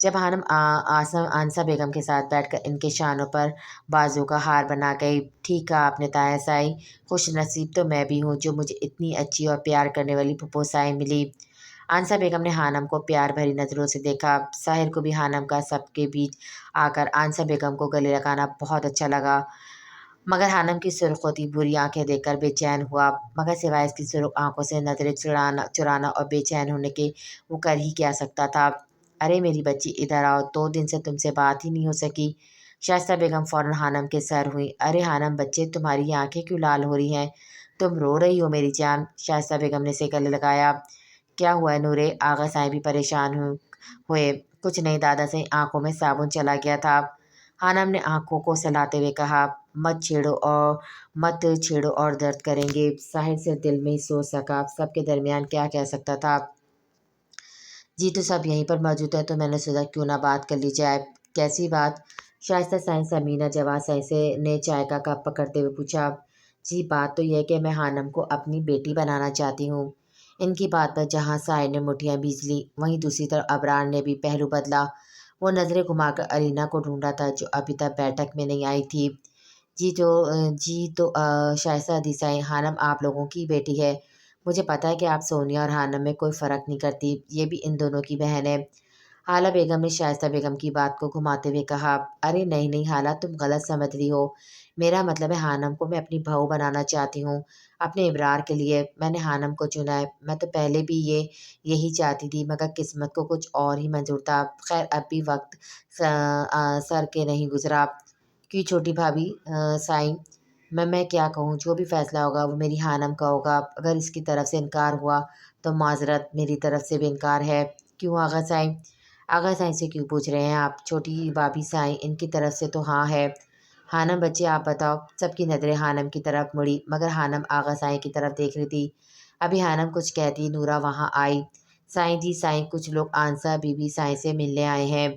جب ہانم آسم آنسا بیگم کے ساتھ بیٹھ کر ان کے شانوں پر بازو کا ہار بنا گئی۔ ٹھیک کہا آپ نے طاہر سائی، خوش نصیب تو میں بھی ہوں جو مجھے اتنی اچھی اور پیار کرنے والی پھپھو سائی ملی۔ آنسا بیگم نے خانم کو پیار بھری نظروں سے دیکھا۔ ساحر کو بھی خانم کا سب کے بیچ آ کر آنسا بیگم کو گلے لگانا بہت اچھا لگا، مگر خانم کی سرخ ہوتی بری آنکھیں دیکھ کر بے چین ہوا۔ مگر سوائے اس کی سرخ آنکھوں سے نظریں چرانا اور بے چین ہونے کے وہ کر ہی کیا سکتا تھا۔ ارے میری بچی ادھر آؤ، 2 دن سے تم سے بات ہی نہیں ہو سکی۔ شائستہ بیگم فوراً خانم کے سر ہوئی۔ ارے خانم بچے، تمہاری یہ آنکھیں کیوں لال ہو رہی ہیں؟ تم رو رہی ہو میری جان؟ شائستہ بیگم نے اسے گلے لگایا۔ کیا ہوا ہے نورے؟ آغا سائیں بھی پریشان ہوئے۔ کچھ نہیں دادا سے آنکھوں میں صابن چلا گیا تھا۔ خانم نے آنکھوں کو سلاتے ہوئے کہا، مت چھیڑو اور درد کریں گے۔ ساحر سے دل میں ہی سوچ سکا سب کے درمیان کیا کہہ سکتا تھا۔ جی تو سب یہیں پر موجود ہے، تو میں نے سوچا کیوں نہ بات کر لی جائے۔ کیسی بات؟ شائستہ سائیں سمینا جواد سائیں نے چائے کا کپ پکڑتے ہوئے پوچھا۔ جی بات تو یہ ہے کہ میں خانم کو اپنی بیٹی بنانا چاہتی ہوں۔ ان کی بات پر جہاں ساحر نے مٹھیاں بیج لی، وہیں دوسری طرف ابرار نے بھی پہلو بدلا۔ وہ نظریں گھما کر ارینا کو ڈھونڈا تھا جو ابھی تک بیٹھک میں نہیں آئی تھی۔ جی تو شائستہ دی سائیں، خانم آپ لوگوں کی بیٹی ہے۔ مجھے پتہ ہے کہ آپ سونیا اور خانم میں کوئی فرق نہیں کرتی، یہ بھی ان دونوں کی بہن ہے۔ خالہ بیگم نے شائستہ بیگم کی بات کو گھماتے ہوئے کہا۔ ارے نہیں نہیں خالہ، تم غلط سمجھ رہی ہو۔ میرا مطلب ہے خانم کو میں اپنی بہو بنانا چاہتی ہوں، اپنے ابرار کے لیے۔ میں نے خانم کو چنا ہے، میں تو پہلے بھی یہی چاہتی تھی، مگر قسمت کو کچھ اور ہی منظور تھا۔ خیر اب بھی وقت سر کے نہیں گزرا۔ کی چھوٹی بھابھی سائیں، میں کیا کہوں، جو بھی فیصلہ ہوگا وہ میری خانم کا ہوگا۔ اگر اس کی طرف سے انکار ہوا تو معذرت، میری طرف سے بھی انکار ہے۔ کیوں آغا سائیں؟ آغا سائیں سے کیوں پوچھ رہے ہیں آپ؟ چھوٹی بھابھی سائیں، ان کی طرف سے تو ہاں ہے۔ خانم بچے آپ بتاؤ۔ سب کی نظریں خانم کی طرف مڑی، مگر خانم آغا سائیں کی طرف دیکھ رہی تھی۔ ابھی خانم کچھ کہتی نورا وہاں آئی۔ سائیں جی سائیں، کچھ لوگ آنسا بی بی سائیں سے ملنے آئے ہیں۔